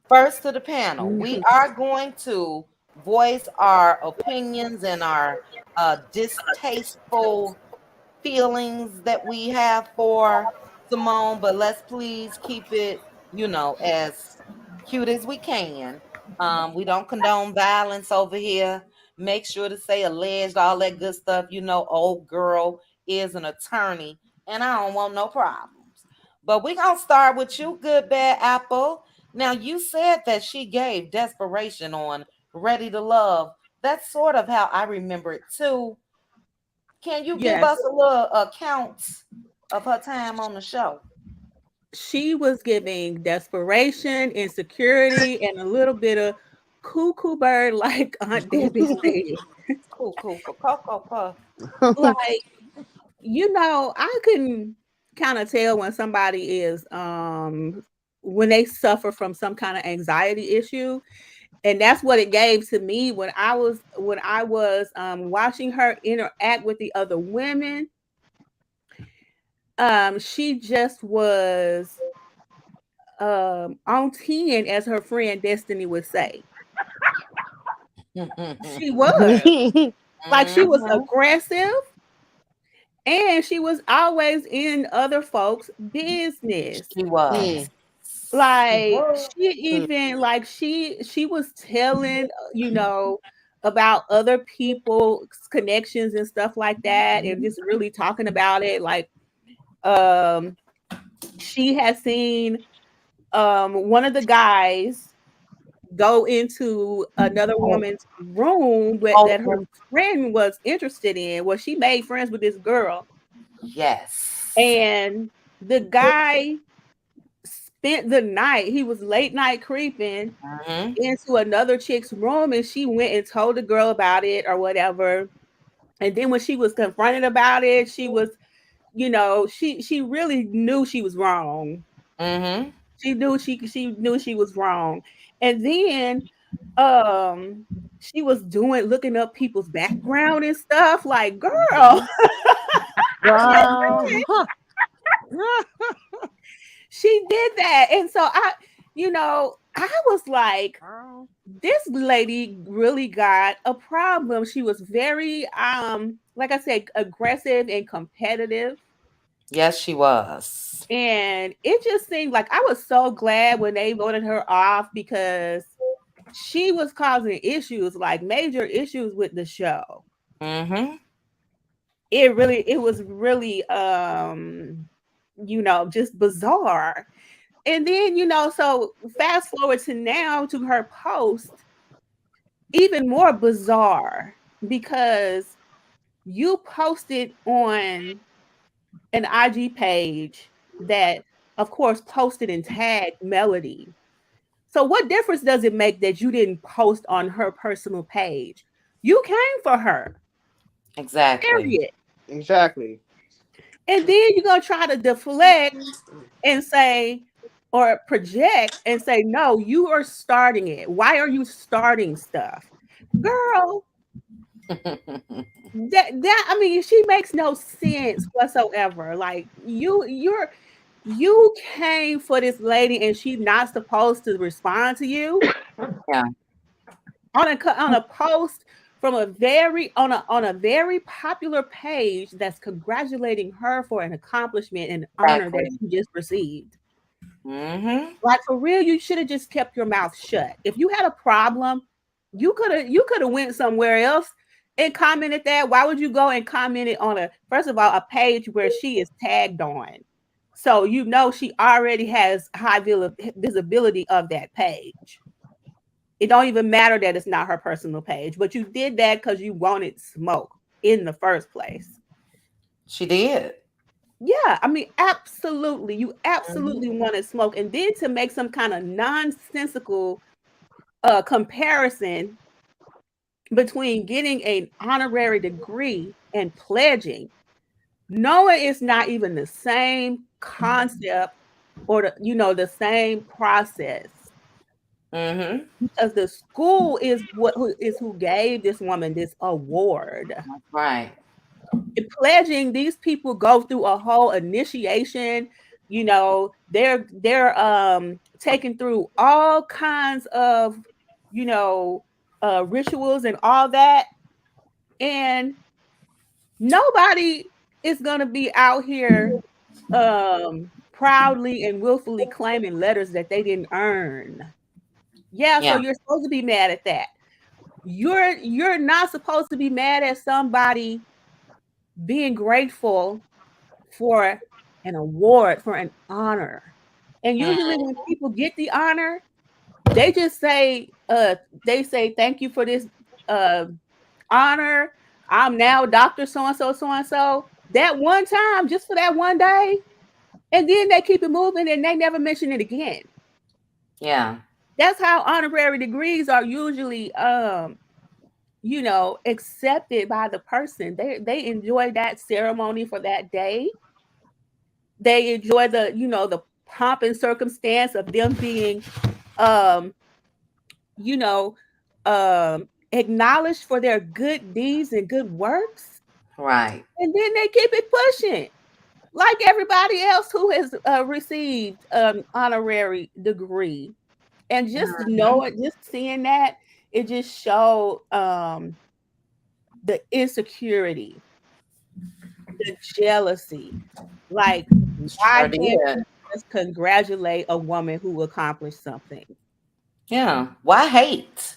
first to the panel, we are going to voice our opinions and our distasteful feelings that we have for Simone, but let's please keep it, as cute as we can. We don't condone violence over here. Make sure to say alleged, all that good stuff. Old girl is an attorney, and I don't want no problems. But we're going to start with you, Good Bad Apple. Now, you said that she gave desperation on Ready to Love. That's sort of how I remember it too. Can you give Yes. us a little account of her time on the show? She was giving desperation, insecurity, and a little bit of cuckoo bird, like Aunt Debbie said. Cool for Cocoa Puff. Like, I can kind of tell when somebody is when they suffer from some kind of anxiety issue. And that's what it gave to me when I was watching her interact with the other women. She just was on 10, as her friend Destiny would say. She was like, she was Mhm. aggressive, and she was always in other folks' business. She was. Like, Whoa. she even like she was telling, about other people's connections and stuff like that, and just really talking about it. Like, um, she has seen one of the guys go into another Oh, woman's room that her oh, friend was interested in. Well, she made friends with this girl, yes. and the guy spent the night. He was late night creeping Mhm. into another chick's room, and she went and told the girl about it or whatever. And then when she was confronted about it, she was, she really knew she was wrong. Mhm. She knew she was wrong. And then she was looking up people's background and stuff. Like, girl, Mhm. Girl. she did that. And so I was like, this lady really got a problem. She was very like I said, aggressive and competitive. Yes, she was. And it just seemed like I was so glad when they voted her off, because she was causing issues, like major issues with the show. Mhm. It was really just bizarre. And then, so fast forward to now, to her post, even more bizarre, because you posted on an IG page that, of course, posted and tagged Melody. So what difference does it make that you didn't post on her personal page? You came for her, Exactly. period. Exactly. And then you're gonna try to deflect and say, or project and say, no, you are starting it. Why are you starting stuff? Girl, that I mean, she makes no sense whatsoever. Like you came for this lady and she's not supposed to respond to you. Yeah. On a post from a very very popular page that's congratulating her for an accomplishment and honor that she just received. Mm-hmm. Like, for real, you should have just kept your mouth shut. If you had a problem, you could have went somewhere else and commented that. Why would you go and comment it on first of all, a page where she is tagged on? So you know she already has high visibility of that page. It don't even matter that it's not her personal page, but you did that because you wanted smoke in the first place. She did. Yeah, I mean, absolutely. You absolutely wanted smoke. And then to make some kind of nonsensical comparison between getting an honorary degree and pledging, knowing it's not even the same concept or the same process. Mm-hmm. Because the school is who gave this woman this award. Right. Pledging, these people go through a whole initiation. They're taken through all kinds of rituals and all that, and nobody is gonna be out here proudly and willfully claiming letters that they didn't earn. So you're supposed to be mad at that. You're not supposed to be mad at somebody being grateful for an award, for an honor. And usually when people get the honor, they just say, thank you for this honor. I'm now Dr. So-and-so, so-and-so. That one time, just for that one day. And then they keep it moving and they never mention it again. Yeah. That's how honorary degrees are usually accepted by the person. They enjoy that ceremony for that day. They enjoy the pomp and circumstance of them being acknowledged for their good deeds and good works. Right. And then they keep it pushing like everybody else who has received honorary degree. And just just seeing that, it just showed the insecurity, the jealousy. Like, why can't you just congratulate a woman who accomplished something? Yeah. Why hate?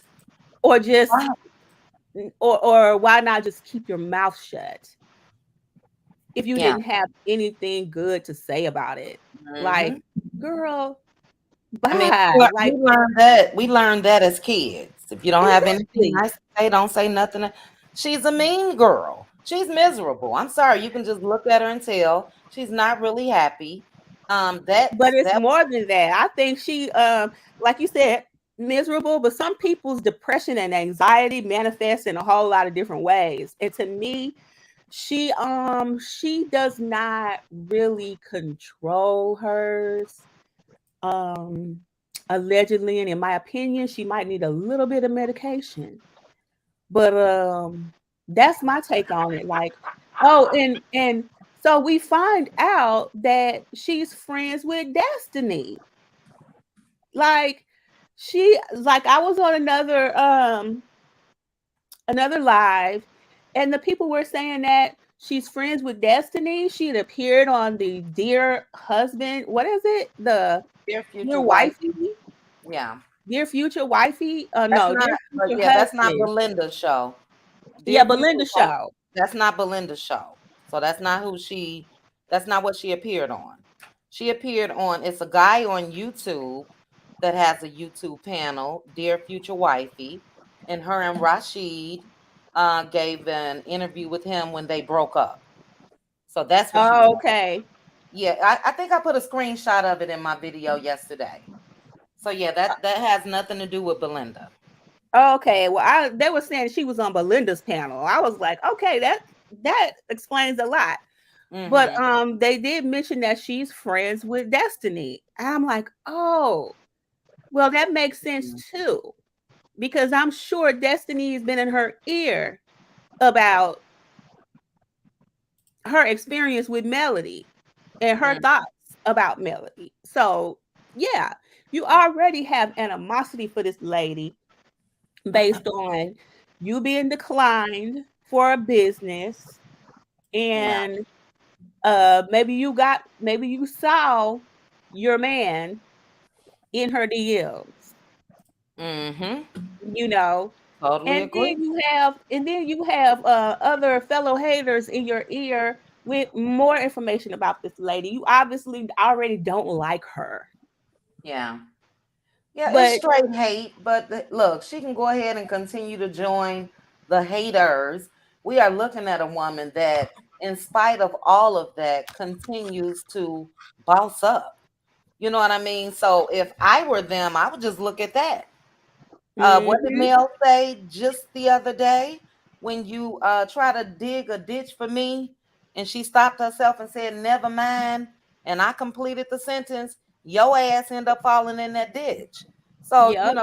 Or just or why not just keep your mouth shut if you didn't have anything good to say about it? Like, girl, bye. I mean, we learned that as kids. If you don't have anything nice to say, don't say nothing. She's a mean girl. She's miserable. I'm sorry. You can just look at her and tell she's not really happy. But it's more than that. I think she, like you said, miserable. But some people's depression and anxiety manifests in a whole lot of different ways. And to me, she does not really control hers. Allegedly, and in my opinion, she might need a little bit of medication. But that's my take on it. Like, and so we find out that she's friends with Destiny. Like, I was on another live, and the people were saying that she's friends with Destiny. She had appeared on the Dear Husband. What is it? The Dear Future Dear Wifey? Yeah. Dear Future Wifey? That's not Belinda's show. Belinda's show. That's not Belinda's show. So that's not what she appeared on. She appeared on, it's a guy on YouTube that has a YouTube panel, Dear Future Wifey, and her and Rashid gave an interview with him when they broke up. So that's what okay. Yeah, I think I put a screenshot of it in my video yesterday. So yeah, that has nothing to do with Belinda. Okay, well, they were saying she was on Belinda's panel. I was like, okay, that explains a lot. But Mhm. they did mention that she's friends with Destiny. And I'm like, oh, well, that makes sense too. Because I'm sure Destiny has been in her ear about her experience with Melody and her Mm. thoughts about Melody. So, yeah, you already have animosity for this lady based on you being declined for a business, Yeah. and maybe you saw your man in her DMs, Mhm. you know. Totally agree. And then you have other fellow haters in your ear with more information about this lady. You obviously already don't like her. Yeah. Yeah, it's But straight hate, but look, she can go ahead and continue to join the haters. We are looking at a woman that, in spite of all of that, continues to boss up. You know what I mean? So if I were them, I would just look at that. What did mhm, Mel say just the other day when you try to dig a ditch for me? And she stopped herself and said, "Never mind." And I completed the sentence. Your ass end up falling in that ditch. So yep.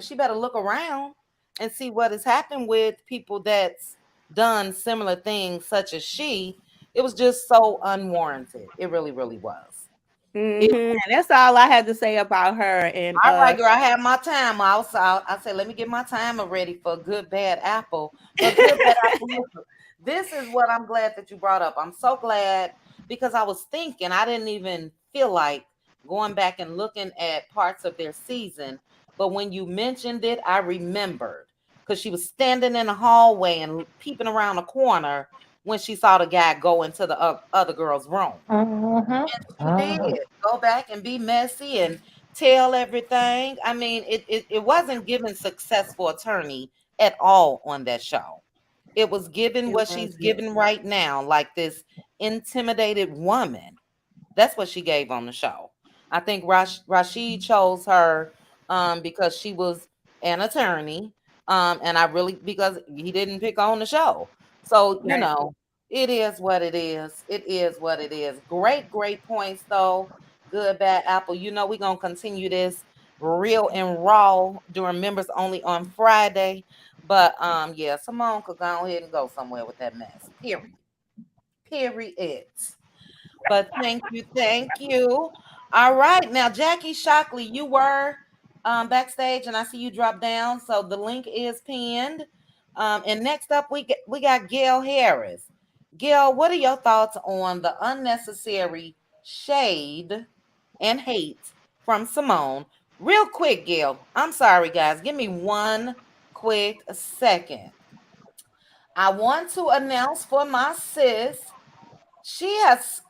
she better look around and see what has happened with people that's done similar things, such as she. It was just so unwarranted. It really, really was. And that's all I had to say about her. And All right, girl. I have my timer. I said, let me get my timer ready for good bad apple. But good bad apple. Listen, this is what I'm glad that you brought up. I'm so glad because I was thinking I didn't even feel like going back and looking at parts of their season. But when you mentioned it, I remembered because she was standing in the hallway and peeping around the corner when she saw the guy go into the other girl's room. Uh-huh. She did go back and be messy and tell everything. I mean, it wasn't given successful attorney at all on that show. It was given it what was she's given right now, like this intimidated woman. That's what she gave on the show. I think Rashid chose her because she was an attorney, and I really because he didn't pick on the show. So right. it is what it is. It is what it is. Great, great points though. Good, bad apple. We're gonna continue this real and raw during members only on Friday. But yeah, Simone could go ahead and go somewhere with that mess. Period. Period. But thank you, thank you. All right, now Jackie Shockley, you were backstage, and I see you drop down. So the link is pinned. And next up, we got Gail Harris. Gail, what are your thoughts on the unnecessary shade and hate from Simone? Real quick, Gail. I'm sorry, guys. Give me one quick second. I want to announce for my sis. She has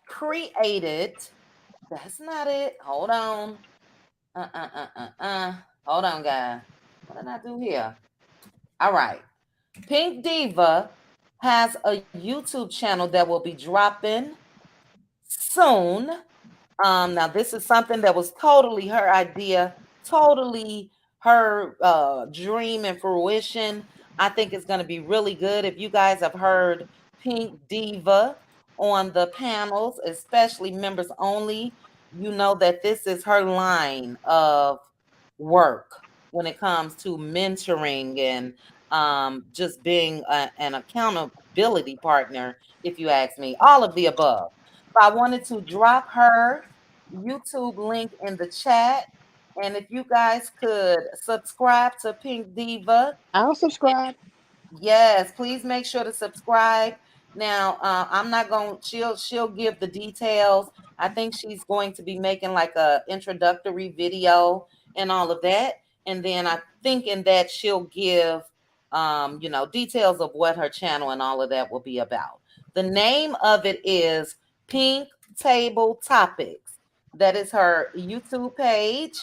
created. That's not it. Hold on. Hold on, guys. What did I do here? All right. Pink Diva has a YouTube channel that will be dropping soon. Now this is something that was totally her idea, totally her dream and fruition. I think it's going to be really good. If you guys have heard Pink Diva on the panels, especially members only, you know that this is her line of work when it comes to mentoring and just being an accountability partner, if you ask me, all of the above. So I wanted to drop her YouTube link in the chat. And if you guys could subscribe to Pink Diva. I'll subscribe. Yes, please make sure to subscribe. Now, I'm not going. She'll give the details. I think she's going to be making like a introductory video and all of that, and then I think in that she'll give, details of what her channel and all of that will be about. The name of it is Pink Table Topics. That is her YouTube page.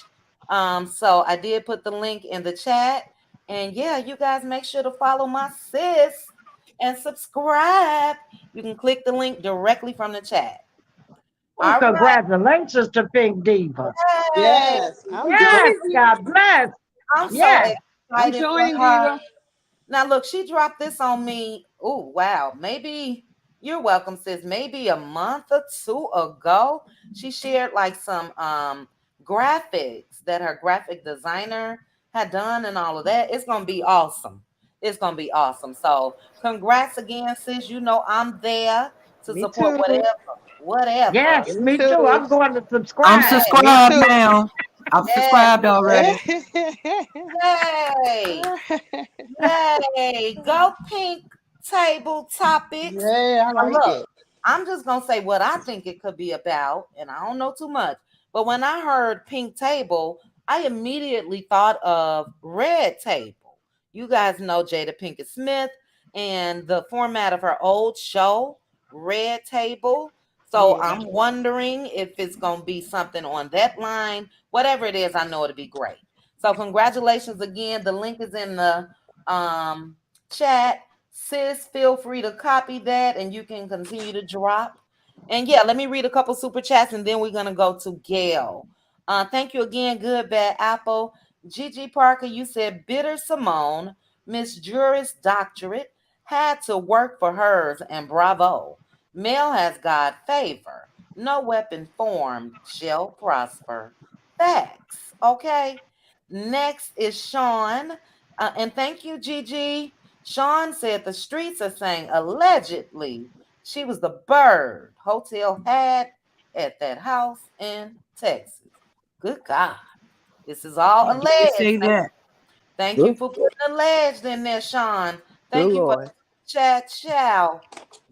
So I did put the link in the chat. And yeah, you guys make sure to follow my sis and subscribe. You can click the link directly from the chat. Oh, All right. congratulations to Pink Diva. Yay. Yes, I'm Yes, joining you. God bless. I'm so Yes. I'm excited for joining her. Diva. Now, look, she dropped this on me. Oh, wow. Maybe You're welcome, sis. Maybe a month or two ago, she shared like some graphics that her graphic designer had done and all of that. It's gonna be awesome. It's gonna be awesome. So congrats again, sis. You know I'm there to Me support too. whatever. Yes, Me me too. too. I'm going to I'm subscribe. Me subscribed too. now. I'm Yes. subscribed already. Yay. Yay. Go pink table topics. Yeah, I Now like look, it. I'm just gonna say what I think it could be about, and I don't know too much. But when I heard pink table, I immediately thought of red table. You guys know Jada Pinkett Smith and the format of her old show, Red Table. So Yeah. I'm wondering if it's gonna be something on that line. Whatever it is, I know it'll be great. So congratulations again. The link is in the chat. Sis, feel free to copy that and you can continue to drop. And yeah, let me read a couple super chats and then we're gonna go to Gail. Thank you again, Good Bad Apple. Gigi Parker, you said bitter Simone, Miss Juris Doctorate, had to work for hers and bravo. Male has God favor. No weapon formed shall prosper. Facts. Okay. Next is Sean. And thank you, Gigi. Sean said the streets are saying allegedly she was the bird hotel had at that house in Texas. Good God. This is all He did alleged. say that. Thank you Good, for putting alleged in there, Sean. good Thank you for Lord. chat chow.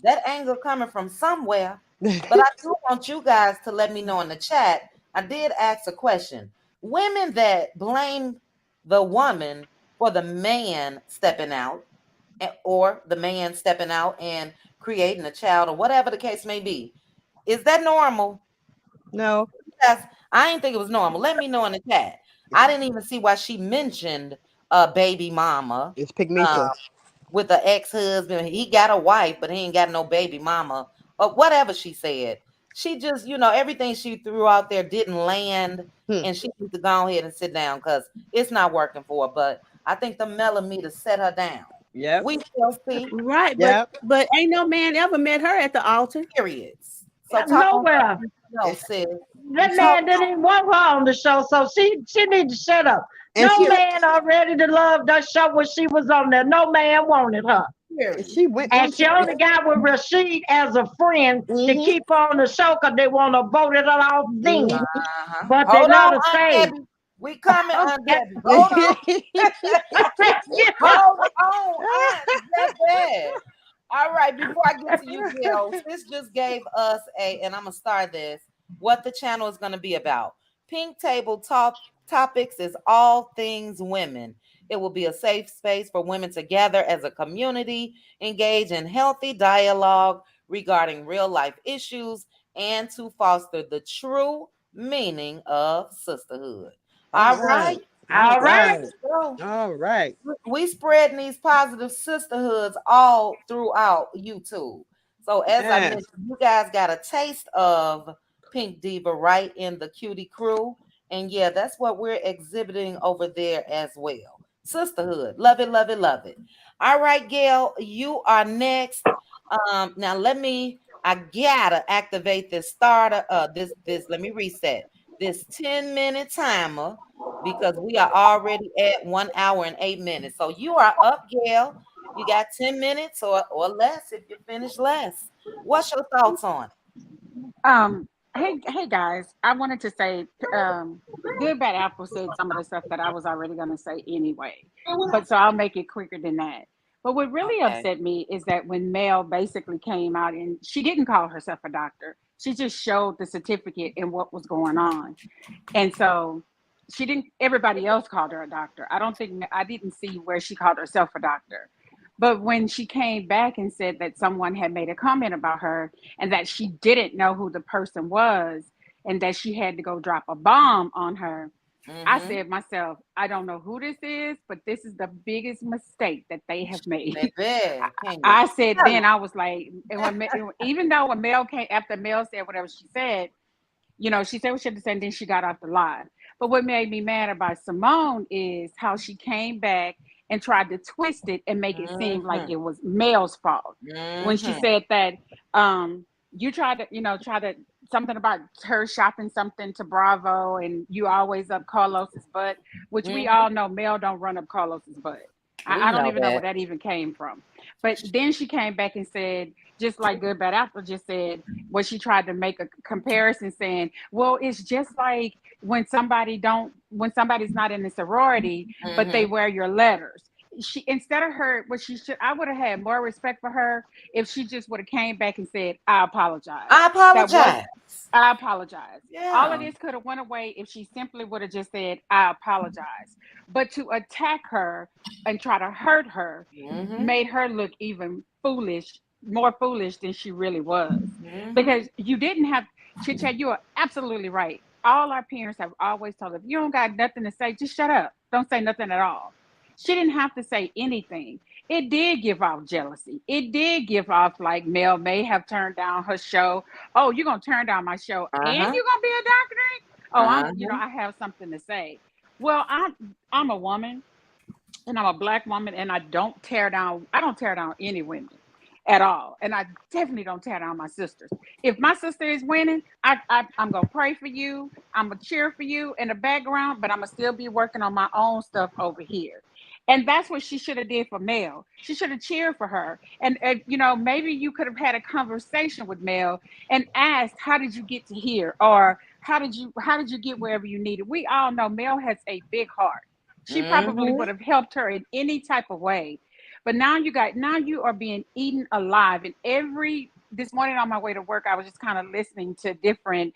That anger coming from somewhere. But I do want you guys to let me know in the chat. I did ask a question. Women that blame the woman for the man stepping out, or the man stepping out and creating a child, or whatever the case may be, is that normal? No, Yes, I didn't think it was normal. Let me know in the chat. I didn't even see why she mentioned a baby mama it's uh, Pygmisa. with the ex-husband. He got a wife, but he ain't got no baby mama or whatever she said. She just, everything she threw out there didn't land, Hmm. and she needs to go ahead and sit down because it's not working for her. But I think the millimeter set her down. Yep. We shall see. Right, Yep. but ain't no man ever met her at the altar. Periods. So talk on Nowhere. something else, sis. That Talk man didn't even want her on the show, so she need to shut up. And No she man already to love that show when she was on there. No man wanted her. period. she went through. And she only got with Rashid as a friend to Mm-hmm. keep her on the show because they want to vote it off then. Mm-hmm. But they Hold let on, her Aunt stay. Debbie. We coming, Aunt Okay. Debbie. Hold on. Yeah. Hold on, Aunt Debbie. All right, before I get to you, Gail, this just gave us and I'm gonna start this. What the channel is gonna be about. Pink Table Topics is all things women. It will be a safe space for women to gather as a community, engage in healthy dialogue regarding real life issues, and to foster the true meaning of sisterhood. All All right, right. All All right. right. so All right. we spreading these positive sisterhoods all throughout YouTube. So as I Yes. mentioned, you guys got a taste of Pink Diva right in the Cutie Crew. And yeah, that's what we're exhibiting over there as well. Sisterhood. Love it, love it, love it. All right, Gail, you are next. Now I gotta activate this starter. Let me reset this 10-minute timer because we are already at 1 hour and 8 minutes. So you are up, Gail. You got 10 minutes or less if you finish less. What's your thoughts on it? Um, hey guys, I wanted to say, Good Bad Apple said some of the stuff that I was already gonna say anyway, but so I'll make it quicker than that. But what really Okay. upset me is that when Mel basically came out and she didn't call herself a doctor, she just showed the certificate and what was going on, and so she didn't. Everybody else called her a doctor. I didn't see where she called herself a doctor. But when she came back and said that someone had made a comment about her and that she didn't know who the person was and that she had to go drop a bomb on her, I Mm-hmm. said myself, I don't know who this is, but this is the biggest mistake that they have made. Baby, can you I said tell then I was like, and even though when Mel came after Mel said whatever she said, she said what she had to say, and then she got off the live. But what made me mad about Simone is how she came back and tried to twist it and make it seem like Mm-hmm. it was Mel's fault. When she Mm-hmm. said that You try to something about her shopping something to Bravo, and you always up Carlos's butt, which we all know Mel don't run up Carlos's butt. We I don't know even know where that. that even came from. But then she came back and said, just like Good Bad Apple just said, when she tried to make a comparison, saying, "Well, it's just like when somebody's not in the sorority, but they wear your letters." She instead of her, what she should, I would have had more respect for her if she just would have came back and said, "I apologize." I That was apologize. I apologize. All Yeah. of this could have went away if she simply would have just said, "I apologize." But to attack her and try to hurt her made her look even more foolish than she really was. Because you didn't have, Chit Chat, you are absolutely right. All our parents have always told us, if you don't got nothing to say, just shut up. Don't say nothing at all. She didn't have to say anything. It did give off jealousy. It did give off like Mel may have turned down her show. Oh, you're gonna turn down my show and you're gonna be a doctor? Oh, I have something to say. Well, I'm a woman and I'm a Black woman, and I don't tear down any women at all. And I definitely don't tear down my sisters. If my sister is winning, I'm gonna pray for you. I'm gonna cheer for you in the background, but I'm gonna still be working on my own stuff over here. And that's what she should have did for Mel. She should have cheered for her. And maybe you could have had a conversation with Mel and asked, "How did you get to here?" Or how did you get wherever you needed? We all know Mel has a big heart. She probably would have helped her in any type of way. But now you are being eaten alive. And this morning on my way to work, I was just kind of listening to different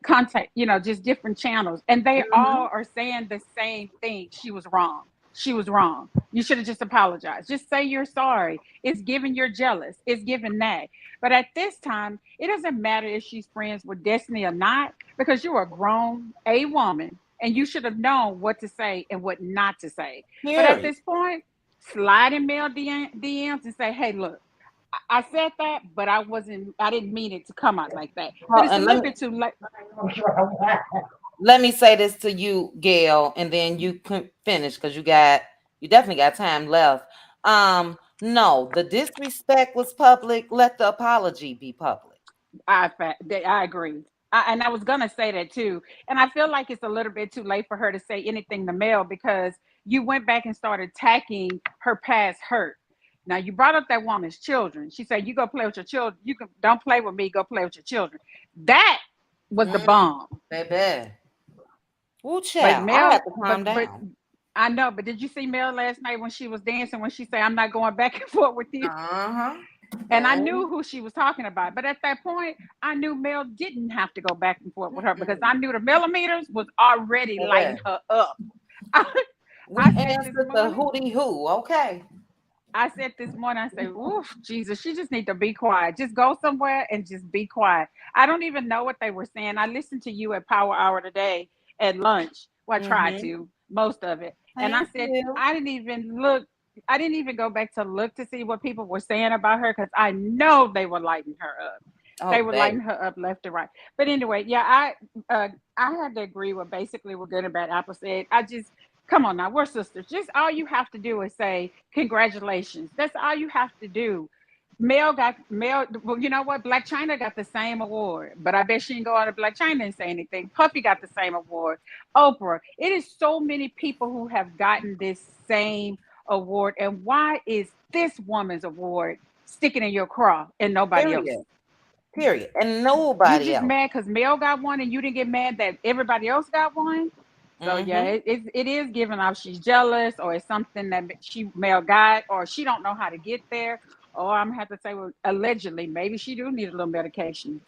content, just different channels. And they all are saying the same thing. She was wrong. She was wrong. You should have just apologized. Just say you're sorry. It's given you're jealous. It's given that. But at this time, it doesn't matter if she's friends with Destiny or not, because you're a grown woman and you should have known what to say and what not to say. But at this point, slide in Mel DMs and say, "Hey, look, I said that, but I didn't mean it to come out like that." But it's a And little bit too late. let me say this to you, Gail, and then you can finish because you definitely got time left. No, the disrespect was public. Let the apology be public. I agree. And I was gonna say that too. And I feel like it's a little bit too late for her to say anything to Mel, because you went back and started attacking her past hurt. Now you brought up that woman's children. She said, "You go play with your children. Don't play with me. Go play with your children." That was the bomb. Baby. Ooh, But child. I Mel, had to calm but down. I know. But did you see Mel last night when she was dancing? When she said, "I'm not going back and forth with you." And I knew who she was talking about. But at that point, I knew Mel didn't have to go back and forth with her, because I knew the millimeters was already lighting her up. We I said this answered the morning, Whoo-Dee-Whoooo. Okay. I said, "Oof, Jesus, she just need to be quiet. Just go somewhere and just be quiet." I don't even know what they were saying. I listened to you at Power Hour today at lunch. Well, I tried to, most of it. And I Thank said, you. I didn't even look. I didn't even go back to look to see what people were saying about her, because I know they were lighting her up. They Oh, were baby. lighting her up left and right. But anyway, yeah, I had to agree with basically what Good and Bad Apple said. I just Come on now, we're sisters. Just all you have to do is say congratulations. That's all you have to do. Well, you know what? Black China got the same award, but I bet she didn't go out to Black China and say anything. Puffy got the same award. Oprah. It is so many people who have gotten this same award. And why is this woman's award sticking in your craw and nobody else? Period. And You nobody just else. mad because Mel got one and you didn't get mad that everybody else got one? So yeah, it is giving off she's jealous, or it's something that Mel got, or she don't know how to get there. Or I'm gonna have to say, well, allegedly, maybe she do need a little medication.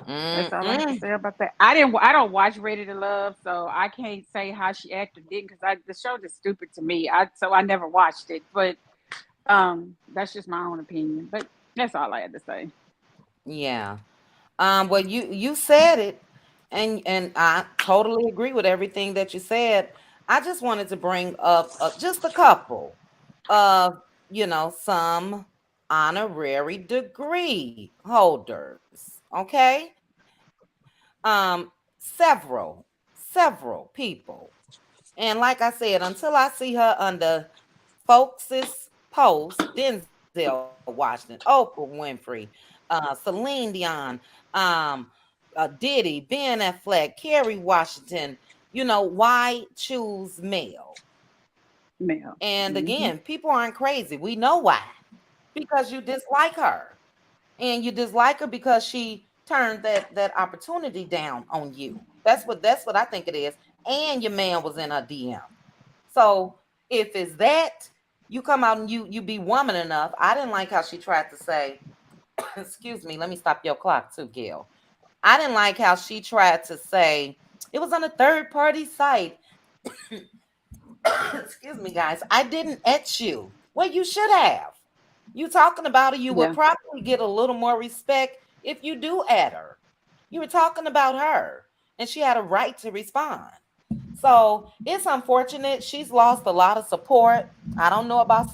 That's all I have to say about that. I don't watch Ready to Love, so I can't say how she acted didn't, because the show is stupid to me. So I never watched it. But that's just my own opinion. But that's all I had to say. Yeah. Well, you said it, and I totally agree with everything that you said. I just wanted to bring up just a couple of some honorary degree holders. Okay. Several people, and like I said, until I see her under folks's post, Denzel, Washington, Oprah Winfrey, Celine Dion, Diddy, Ben Affleck, Kerry Washington. Why choose male? Male. And Mm-hmm. again, people aren't crazy. We know why. Because you dislike her. And you dislike her because she turned that opportunity down on you. That's what I think it is. And your man was in her DM. So if it's that, you come out and you be woman enough. I didn't like how she tried to say, excuse me, let me stop your clock too, Gail. I didn't like how she tried to say it was on a third party site. Excuse me, guys. I didn't etch you. Well, you should have. You talking about her, you would Yeah. probably get a little more respect if you do add her. You were talking about her, and she had a right to respond. So it's unfortunate. She's lost a lot of support. I don't know about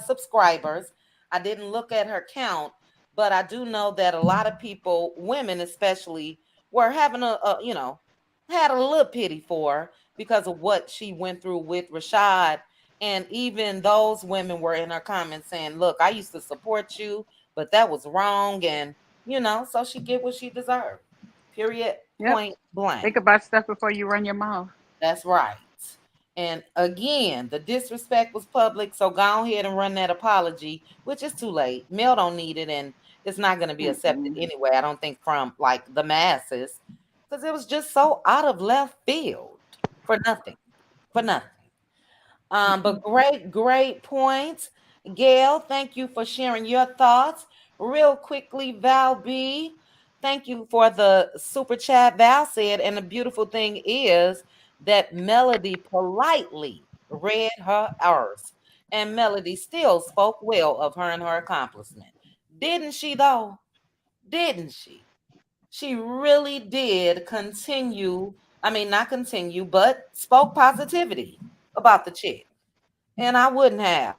subscribers. I didn't look at her count, but I do know that a lot of people, women especially, were having had a little pity for her because of what she went through with Rashad. And even those women were in her comments saying, look, I used to support you, but that was wrong. And, so she get what she deserved. Period. Yep. Point blank. Think about stuff before you run your mouth. That's right. And again, the disrespect was public. So go ahead and run that apology, which is too late. Mel don't need it. And it's not going to be accepted anyway. I don't think from like the masses, because it was just so out of left field for nothing. For nothing. But great points. Gail, thank you for sharing your thoughts. Real quickly, Val B, thank you for the super chat. Val said, and the beautiful thing is that Melody politely read her hours, and Melody still spoke well of her and her accomplishment. Didn't she, though? Didn't she? She really did continue. I mean, not continue, but spoke positivity about the chick. And I wouldn't have.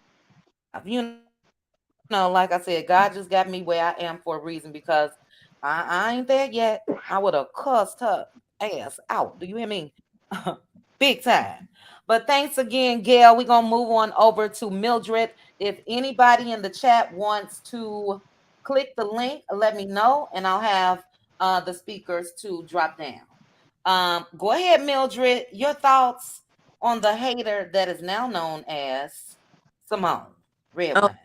Like I said, God just got me where I am for a reason because I ain't there yet. I would have cussed her ass out. Do you hear me? Big time. But thanks again, Gail. We're going to move on over to Mildred. If anybody in the chat wants to click the link, let me know, and I'll have the speakers to drop down. Go ahead, Mildred. Your thoughts on the hater that is now known as Simone Redwine.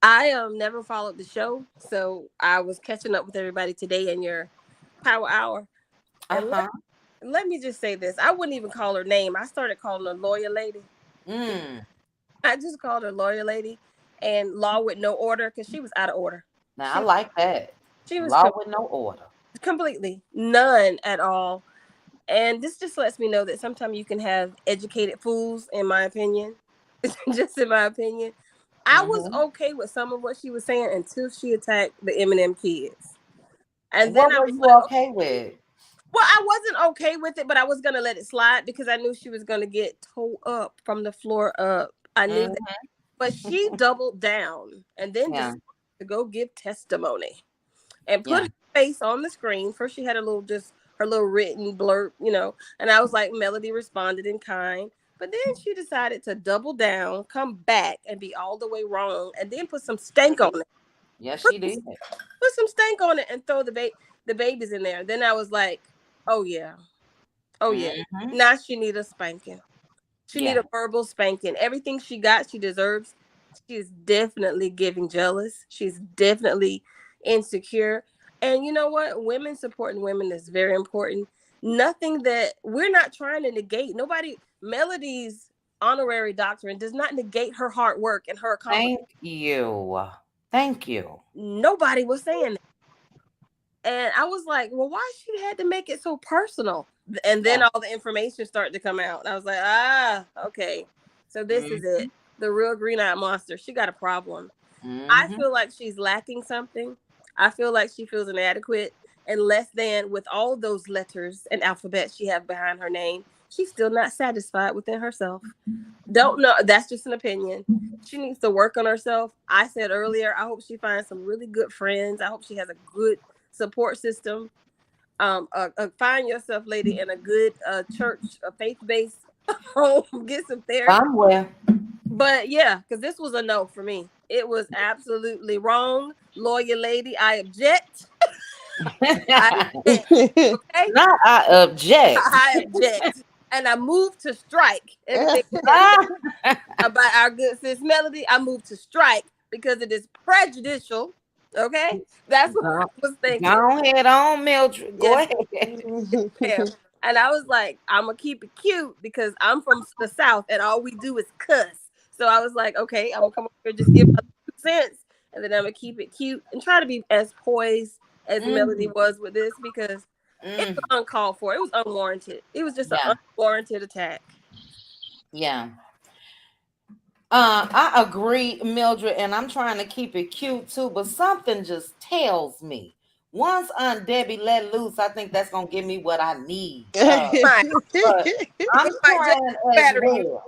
I never followed the show, so I was catching up with everybody today in your Power Hour. And let me just say this: I wouldn't even call her name. I started calling her Lawyer Lady. I just called her Lawyer Lady and Law with No Order because she was out of order. Now I like that. She was Law with no order. Completely none at all. And this just lets me know that sometimes you can have educated fools, in my opinion. Just in my opinion. I was okay with some of what she was saying until she attacked the Eminem kids. And then what were you okay with? Well, I wasn't okay with it, but I was going to let it slide because I knew she was going to get towed up from the floor up. I knew that. But she doubled down and then just to go give testimony and put her face on the screen. First, she had her little written blurb, and I was like, Melody responded in kind. But then she decided to double down, come back, and be all the way wrong, and then put some stank on it. Yes, she did. Put some stank on it and throw the babies in there. Then I was like, oh yeah. Now she need a spanking. She need a verbal spanking. Everything she got, she deserves. She's definitely giving jealous. She's definitely insecure. And you know what? Women supporting women is very important. Nothing that we're not trying to negate. Melody's honorary doctrine does not negate her hard work and her accomplishment. Thank you. Nobody was saying that. And I was like, well, why she had to make it so personal? And then all the information started to come out. And I was like, okay. So this is it. The real green-eyed monster. She got a problem. I feel like she's lacking something. I feel like she feels inadequate and less than with all those letters and alphabets she have behind her name. She's still not satisfied within herself. Don't know. That's just an opinion. She needs to work on herself. I said earlier, I hope she finds some really good friends. I hope she has a good support system. Find yourself, lady, in a good church, a faith-based home. Get some therapy. Somewhere. But yeah, because this was a no for me. It was absolutely wrong. Lawyer lady, I object. Okay? Not I object. I object. And I moved to strike everything about our good sis Melody. I moved to strike because it is prejudicial. Okay? That's what I was thinking. Go ahead on, Mildred. Go ahead. Yeah. And I was like, I'm gonna keep it cute because I'm from the South and all we do is cuss. So I was like, okay, I'm gonna come over here and just give my 2 cents, and then I'm gonna keep it cute and try to be as poised as Melody was with this because it was uncalled for. It was unwarranted. It was just an unwarranted attack. Yeah. I agree, Mildred, and I'm trying to keep it cute too, but something just tells me once Aunt Debbie let loose, I think that's gonna give me what I need. But I'm trying as well.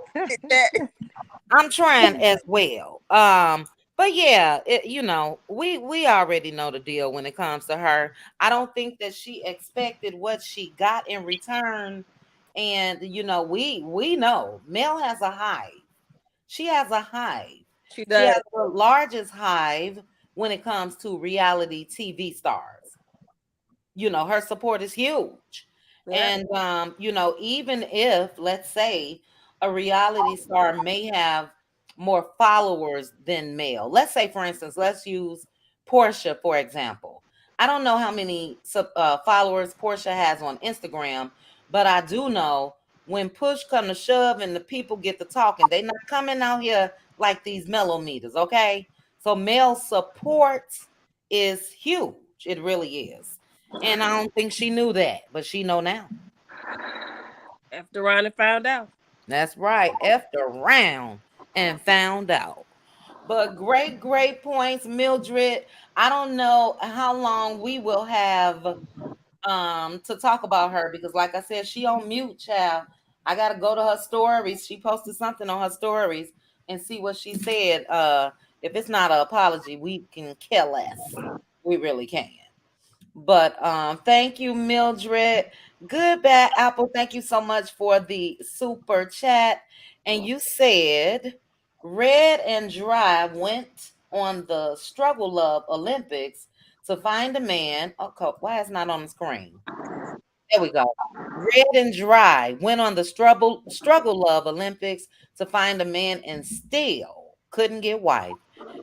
I'm trying as well. But yeah, we already know the deal when it comes to her. I don't think that she expected what she got in return. And we know Mel has a hive. She has a hive. She She has does. the largest hive when it comes to reality TV stars. Her support is huge. Yeah. And even if, let's say, a reality star may have more followers than Mel. Let's say, for instance, let's use Portia, for example. I don't know how many followers Portia has on Instagram, but I do know when push come to shove and the people get to talking, they not coming out here like these mellow meters, okay? So Mel support is huge. It really is. And I don't think she knew that, but she know now. After around and found out. That's right. After around and found out. But great points, Mildred. I don't know how long we will have to talk about her because like I said, she on mute, child. I gotta go to her stories. She posted something on her stories and see what she said. If it's not an apology, we can care less. We really can. But thank you, Mildred. Good bad apple. Thank you so much for the super chat. And you said Red and Dry went on the Struggle Love Olympics to find a man. Okay, why is it not on the screen? There we go. Red and Dry went on the Struggle Love Olympics to find a man and still couldn't get wife.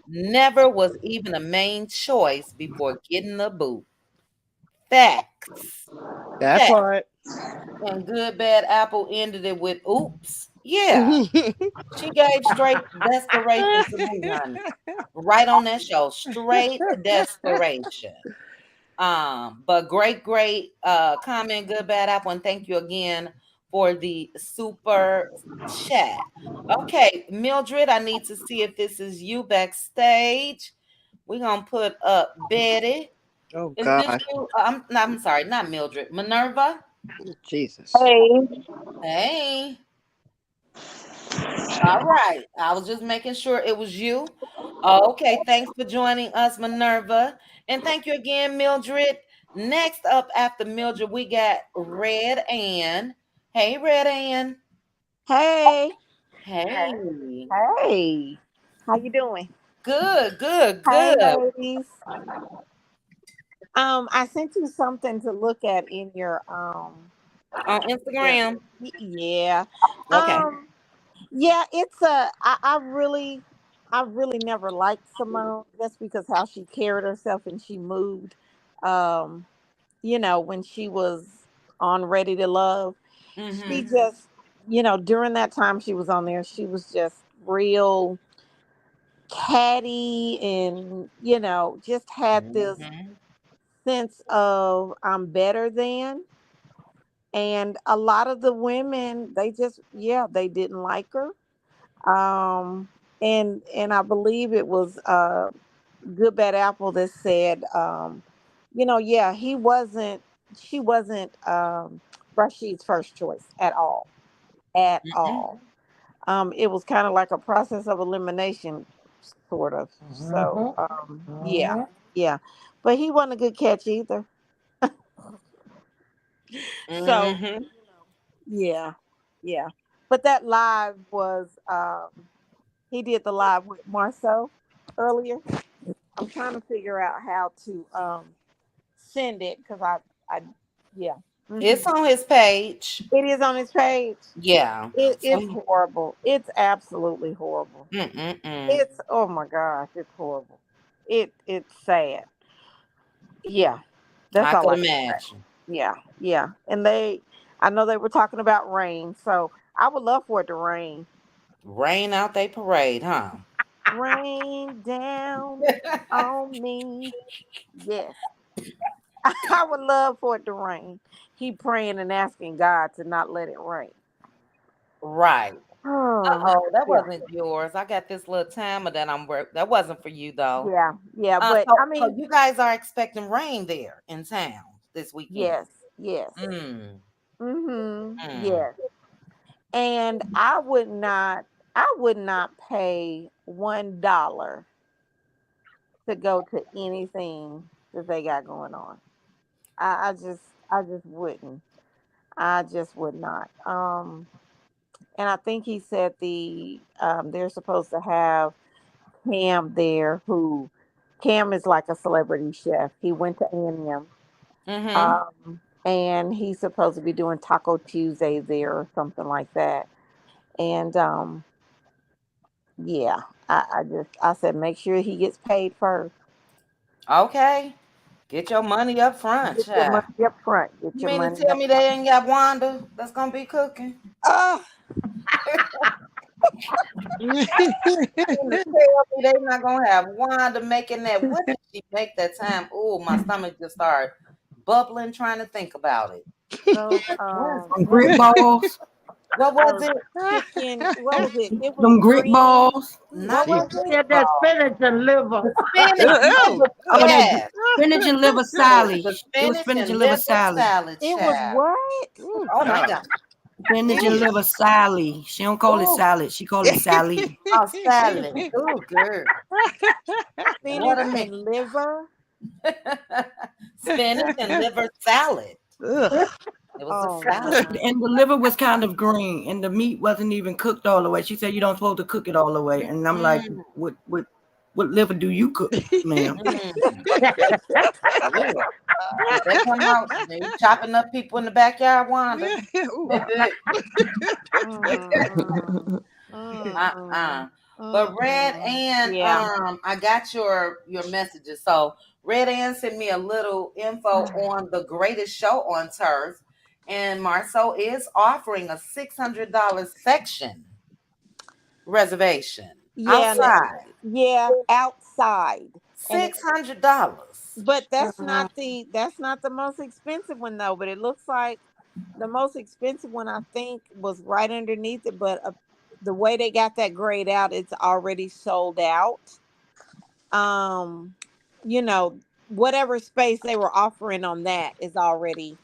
Never was even a main choice before getting the boot. Facts. That Facts. part. And Good Bad Apple ended it with oops. Yeah. She gave straight desperation to me, honey. Right on that show. Straight desperation. But great comment, Good Bad Apple, and thank you again for the super chat. Okay, Mildred, I need to see if this is you backstage. We're gonna put up Betty. Oh Is this God. you? I'm sorry, not Mildred. Minerva. Jesus. Hey. All right. I was just making sure it was you. Okay. Thanks for joining us, Minerva. And thank you again, Mildred. Next up after Mildred, we got Red Ann. Hey, Red Ann. Hey, Hey. hey, how you doing? Good. Hey, ladies. I sent you something to look at in your On Instagram. yeah. Okay. Yeah, I really never liked Simone just because how she carried herself and she moved. Um, when she was on Ready to Love, she just, during that time she was on there, she was just real catty and just had this sense of I'm better than. And a lot of the women, they just, they didn't like her. And I believe it was Good Bad Apple that said, she wasn't Rashid's first choice at all. At all. It was kind of like a process of elimination, sort of. So yeah. But he wasn't a good catch either. So yeah. But that live was he did the live with Marceau. earlier. I'm trying to figure out how to send it because yeah. It's on his page. It is on his page. Yeah. It's horrible. It's absolutely horrible. It's oh my gosh, it's horrible. It's sad. Yeah, that's I all could I can say. imagine. Yeah, and I know they were talking about rain, so I would love for it to rain. Rain out they parade, huh? Rain down on me. Yes, I would love for it to rain. Keep praying and asking God to not let it rain. Right. Oh, That yeah. wasn't yours. I got this little timer that I'm working. That wasn't for you though. Yeah, but So, I mean, you guys are expecting rain there in town this weekend. yes. Mm. Yes. And I would not pay $1 to go to anything that they got going on. I just wouldn't. I just would not. And I think he said they're supposed to have Cam there, who Cam is like a celebrity chef. He went to A&M. And he's supposed to be doing Taco Tuesday there or something like that. And yeah, I said make sure he gets paid first. Okay. Get your money up front, Get your child. money up front. Get You your mean to money tell up me front. they ain't got Wanda that's gonna be cooking? Oh, You mean to tell me they not gonna have Wanda making that? What did she make that time? Oh, my stomach just started bubbling trying to think about it. those Some grit balls. What was it? chicken. What was it? It was Them grit green. balls. Not What the was Yeah, it? that spinach and liver. spinach. Ooh. Oh, that Yes. spinach and liver salad. The It was spinach spinach and and liver liver salad. salad, It was child. what? Oh my God. Spinach and liver salad. She don't call it Ooh. salad. She call it salad. Oh, salad. Oh, girl. What Spinach a mix. and liver. Spinach and liver salad. Ugh. It was Oh a salad. my. And the liver was kind of green, and the meat wasn't even cooked all the way. She said you don't supposed to cook it all the way, and I'm like, what liver do you cook, ma'am? They come out, they chopping up people in the backyard, Wanda. But Red Ann, Yeah. I got your messages. So Red Ann sent me a little info on the greatest show on turf, and Marceau is offering a $600 section reservation outside. Yeah, outside. $600. But that's not the most expensive one though. But it looks like the most expensive one I think was right underneath it. But the way they got that grayed out, it's already sold out. You know, whatever space they were offering on that is already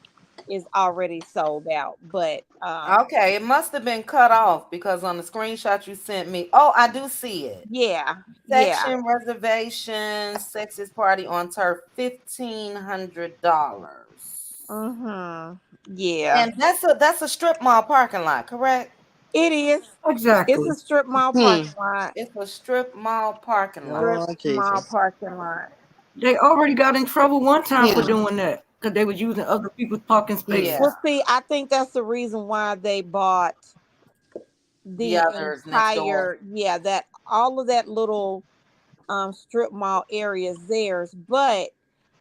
sold out. But Okay, it must have been cut off because on the screenshot you sent me, oh, I do see it. yeah. Section reservation, sexist party on turf, $1,500. Yeah. And that's a strip mall parking lot, correct? It is. Exactly. It's a strip mall parking lot. It's a strip mall parking lot. Strip mall parking lot. They already got in trouble one time for doing that because they was using other people's parking spaces. Yeah. Well, see, I think that's the reason why they bought the others next door. entire, that all of that little strip mall area is theirs. But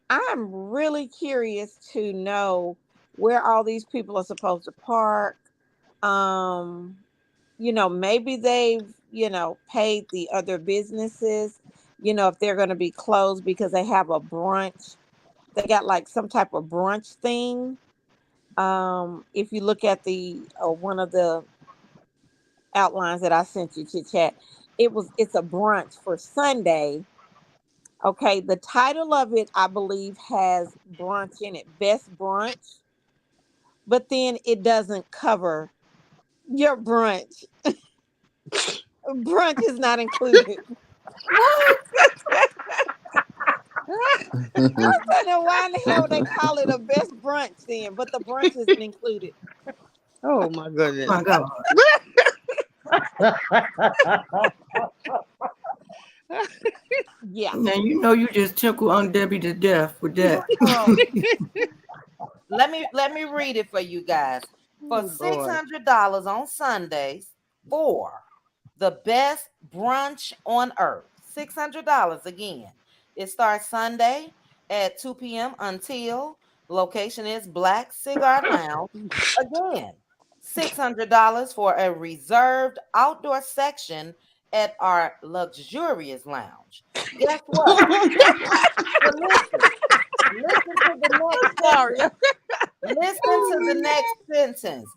I'm really curious to know where all these people are supposed to park. Maybe they've, paid the other businesses, if they're going to be closed because they have a brunch. They got like some type of brunch thing. If you look at the one of the outlines that I sent you to chat, it's a brunch for Sunday. Okay, the title of it, I believe, has brunch in it, best brunch, but then it doesn't cover your brunch. Brunch is not included. I don't know why in the hell they call it a best brunch then, but the brunch isn't included. Oh my goodness. My God. Yeah. Now you know you just tickle Aunt Debbie to death with that. Let me read it for you guys. For $600 on Sundays for the best brunch on earth. $600 again. It starts Sunday at 2 p.m. until location is Black Cigar Lounge. Again, $600 for a reserved outdoor section at our luxurious lounge. Guess what? But listen to the next sentence. Listen to the next sentence.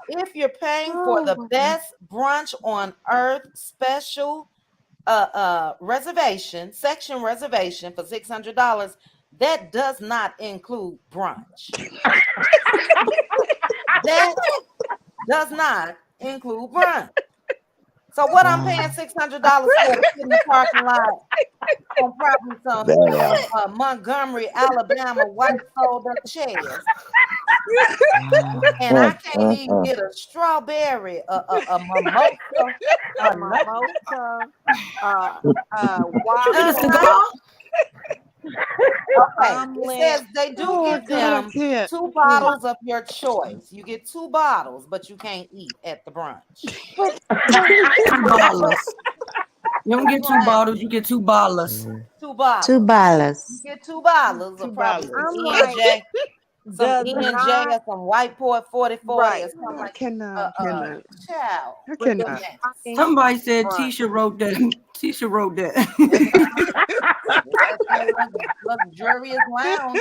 If you're paying for the best brunch on earth special section reservation for $600, that does not include brunch. That does not include brunch. So what I'm paying $600 for to sit in the parking lot on probably some Montgomery, Alabama white soda chairs. And I can't even get a strawberry, a mimosa, it says they do give them 2 bottles of your choice. You get 2 bottles, but you can't eat at the brunch. 2 bottles. You don't get 2 bottles, you get 2 bottlers. 2 bottles. 2 bottles. You get 2 bottles of probably some E&J. Some E&J or some White Port 44 or something like that. Child. Somebody said Tisha wrote that. Tisha wrote that. Luxurious lounge.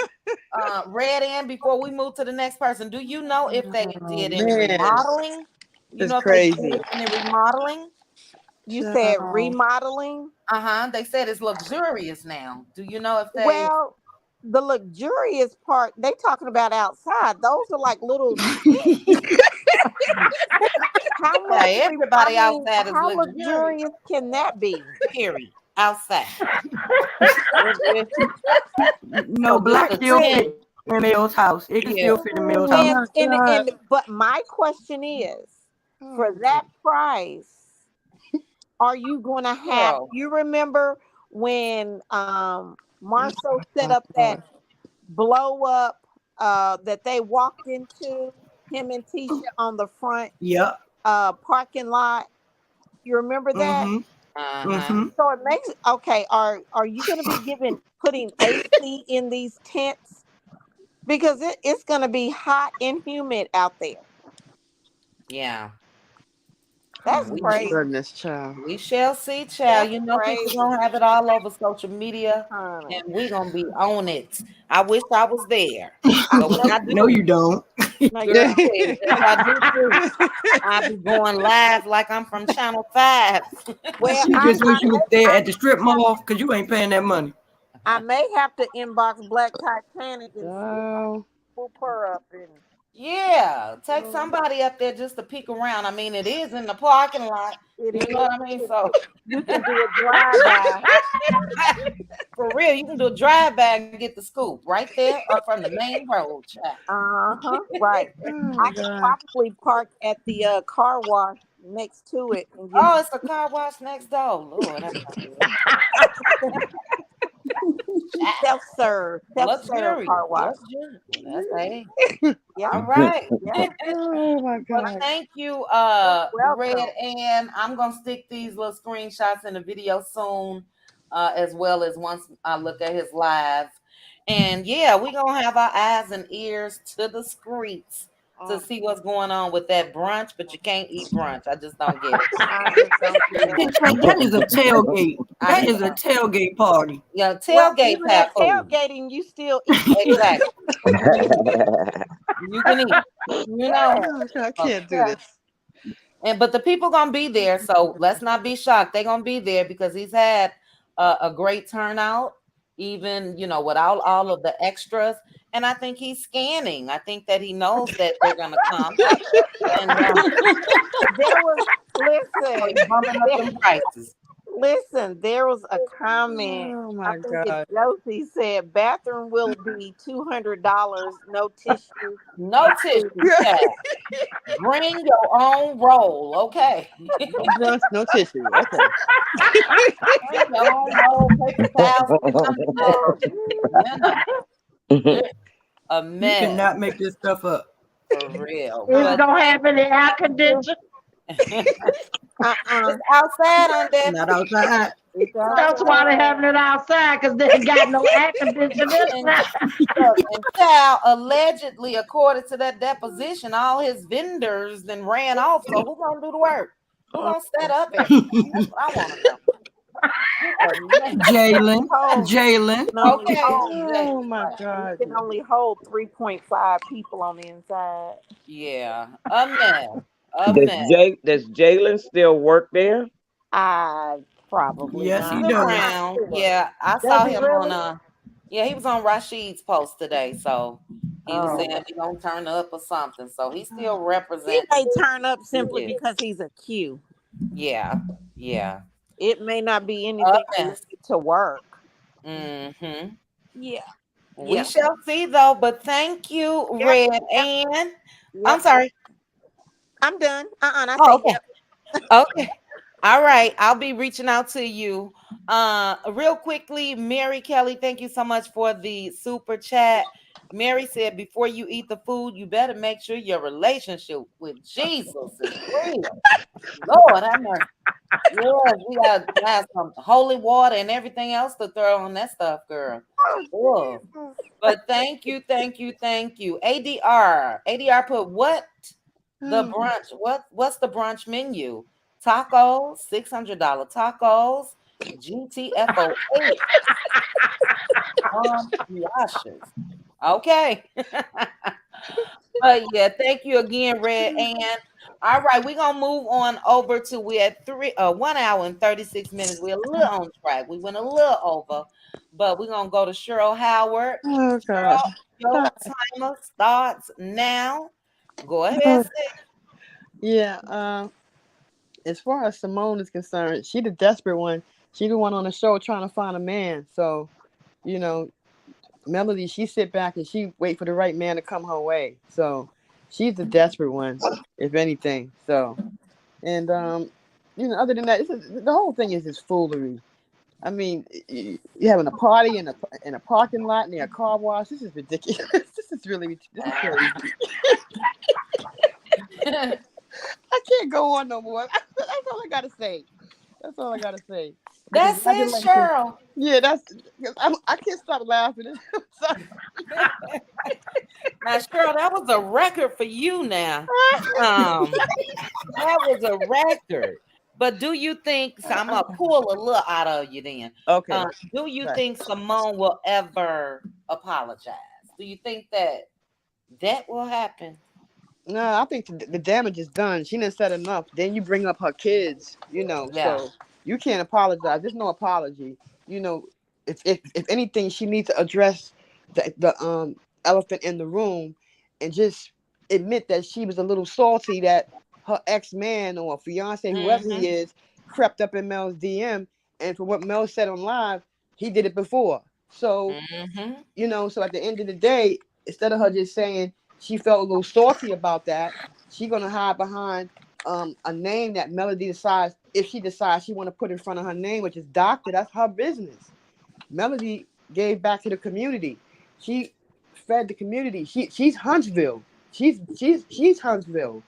Red in before we move to the next person. Do you know if they did any remodeling? You know if they did any remodeling? You said remodeling? They said it's luxurious now. Do you know if they? Well, the luxurious part they talking about outside. Those are like little. How much? Everybody outside is how luxurious. Can that be? Period. Outside. No, Black still fit in Mel's house. It can still fit in Mel's house. But my question is, for that price, are you going to have? You remember when Marceau set up that blow up that they walked into, him and Tisha on the front parking lot? You remember that? So it makes are you going to be putting AC in these tents, because it's going to be hot and humid out there? Yeah. That's crazy. Goodness, child. We shall see, child. You know, people gonna have it all over social media, and we gonna be on it. I wish I was there. But when I do, no, you don't. Girl, if I do too, I'll be going live like I'm from Channel 5. Well, you just wish you was there at the strip mall, because you ain't paying that money. I may have to inbox Black Titanic and swoop her up and. Yeah, take somebody up there just to peek around. I mean, it is in the parking lot. You know what I mean? So you can do a drive-by. For real, you can do a drive-by and get the scoop right there or from the main road. Right. I can probably park at the car wash next to it. And it's a car wash next door. Lord, self-serve car wash. That's right. Yeah. All right. Yeah. Oh my God. Well, thank you, Red. And I'm gonna stick these little screenshots in the video soon, as well as once I look at his live. And yeah, we're gonna have our eyes and ears to the streets to see what's going on with that brunch, but you can't eat brunch. I just don't get it. That is a tailgate. That is a tailgate party. Yeah, tailgate tailgating, you still eat. Exactly. You can eat. You know, I can't do this. But the people gonna be there, so let's not be shocked. They're gonna be there because he's had a great turnout, even without all of the extras. And I think he's scanning. I think that he knows that they're gonna come. And There was bumping up them prices. Listen, there was a comment. Oh I my think it's God. Josie said bathroom will be $200, no tissue. No tissue, chat. Bring your own roll, okay? No brush, no tissue. Okay. Bring your own roll, paper towels, something that, you know, a You mess cannot make this stuff up. for real. It's But gonna have any air conditioner. Uh-uh. it's outside on that. Not outside. It's That's why they outside. having it outside, because they ain't got no air conditioner. And, look, and child, allegedly, according to that deposition, all his vendors then ran off. So who gonna do the work? Who gonna set up everything? That's what I want to know. Jalen. Oh, Jalen. Okay. Oh my God. you can only hold 3.5 people on the inside. Yeah, a mess. A Does mess. Does Jalen still work there? Probably Yes, not. he He's does. around. Yeah, I Does saw he him really? on yeah, he was on Rashid's post today. So he was Oh. saying he gonna turn up or something. So he's still He representing. may turn up simply Yeah. because he's a Q. Yeah, yeah. It may not be A anything mess. related to work. Mm-hmm. Yeah. We Yeah. shall see though, but thank you, Yep. Red Yep. Ann. Yep. I'm sorry. I'm done. I Oh, say okay. Okay. All right. I'll be reaching out to you. Real quickly, Mary Kelly, thank you so much for the super chat. Mary said, before you eat the food, you better make sure your relationship with Jesus is real. Lord, have mercy. Yes, we got to have some holy water and everything else to throw on that stuff, girl. Ugh. But thank you, thank you, thank you. ADR put what the brunch? What's the brunch menu? Tacos, $600 tacos, GTFO 8 fiashes. Okay. But yeah, thank you again, Red Ann. All right, we're gonna move on over to we had 1 hour and 36 minutes. We're a little on track. We went a little over, but we're gonna go to Cheryl Howard. Oh Cheryl, God. your timer starts now. Go ahead, sis. Yeah. As far as Simone is concerned, she the desperate one. She the one on the show trying to find a man. So, you know, Melody, she sit back and she wait for the right man to come her way. So she's the desperate one, if anything. So, and other than that, the whole thing is just foolery. I mean, you having a party in a parking lot near a car wash. This is ridiculous. This is crazy. I can't go on no more. That's all I gotta say. That's all I gotta say. That's it, Cheryl. Yeah, I can't stop laughing. I'm sorry. Now, Cheryl, that was a record for you now. That was a record. But do you think, so I'm going to pull a little out of you then. Okay. Do you Right. think Simone will ever apologize? Do you think that will happen? No, I think the damage is done. She didn't said enough. Then you bring up her kids, Yeah. so you can't apologize. There's no apology. If anything, she needs to address the elephant in the room and just admit that she was a little salty that her ex-man or fiance, whoever he is, crept up in Mel's DM. And for what Mel said on live, he did it before. So, so at the end of the day, instead of her just saying she felt a little salty about that, she's gonna hide behind a name that Melody decides, if she decides she want to put in front of her name, which is Doctor. That's her business. Melody gave back to the community. She fed the community. She's Huntsville. She's Huntsville.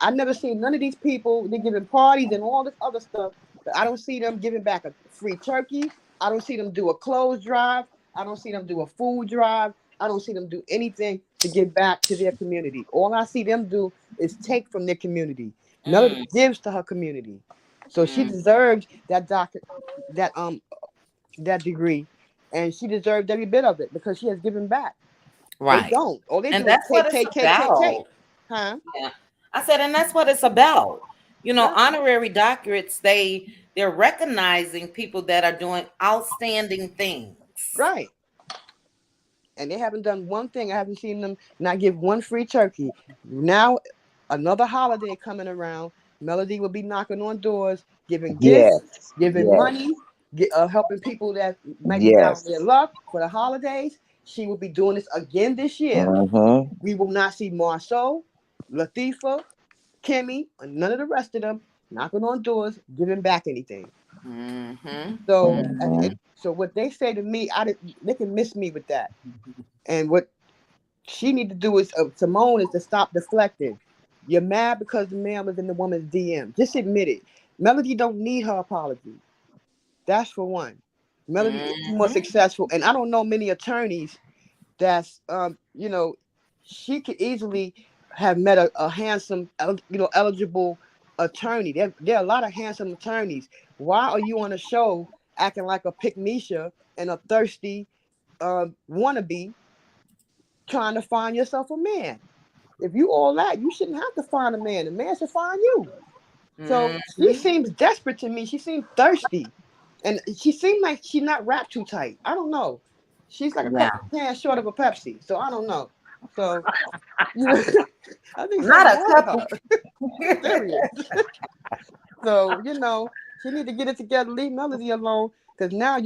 I never seen none of these people. They're giving parties and all this other stuff, but I don't see them giving back a free turkey. I don't see them do a clothes drive. I don't see them do a food drive. I don't see them do anything to give back to their community. All I see them do is take from their community. Melody gives to her community. So she deserves that that degree, and she deserved every bit of it because she has given back. Right. They don't. All they And do is that's what it's about. Huh? Yeah. I said, and that's what it's about. Honorary doctorates, they're recognizing people that are doing outstanding things. Right. And they haven't done one thing. I haven't seen them not give one free turkey. Now, another holiday coming around. Melody will be knocking on doors, giving gifts, Yes. giving Yes. money, helping people that might be down Yes. their luck for the holidays. She will be doing this again this year. Mm-hmm. We will not see Marceau, Latifah, Kimmy, or none of the rest of them knocking on doors, giving back anything. Mm-hmm. So, Mm-hmm. so what they say to me, they can miss me with that. And what she need to do is, Simone, is to stop deflecting. You're mad because the man was in the woman's DM. Just admit it. Melody don't need her apology. That's for one. Melody is more Mm-hmm. successful, and I don't know many attorneys that's she could easily have met a handsome, eligible attorney. There are a lot of handsome attorneys. Why are you on a show acting like a pick-me-sha and a thirsty wannabe trying to find yourself a man? If you all that, you shouldn't have to find a man. The man should find you. So she Mm-hmm. seems desperate to me. She seems thirsty. And she seemed like she's not wrapped too tight. I don't know. She's like a Yeah. can short of a Pepsi. So I don't know. So I think Not something a wrong couple. with her. Serious. So she need to get it together. Leave Melody alone, because now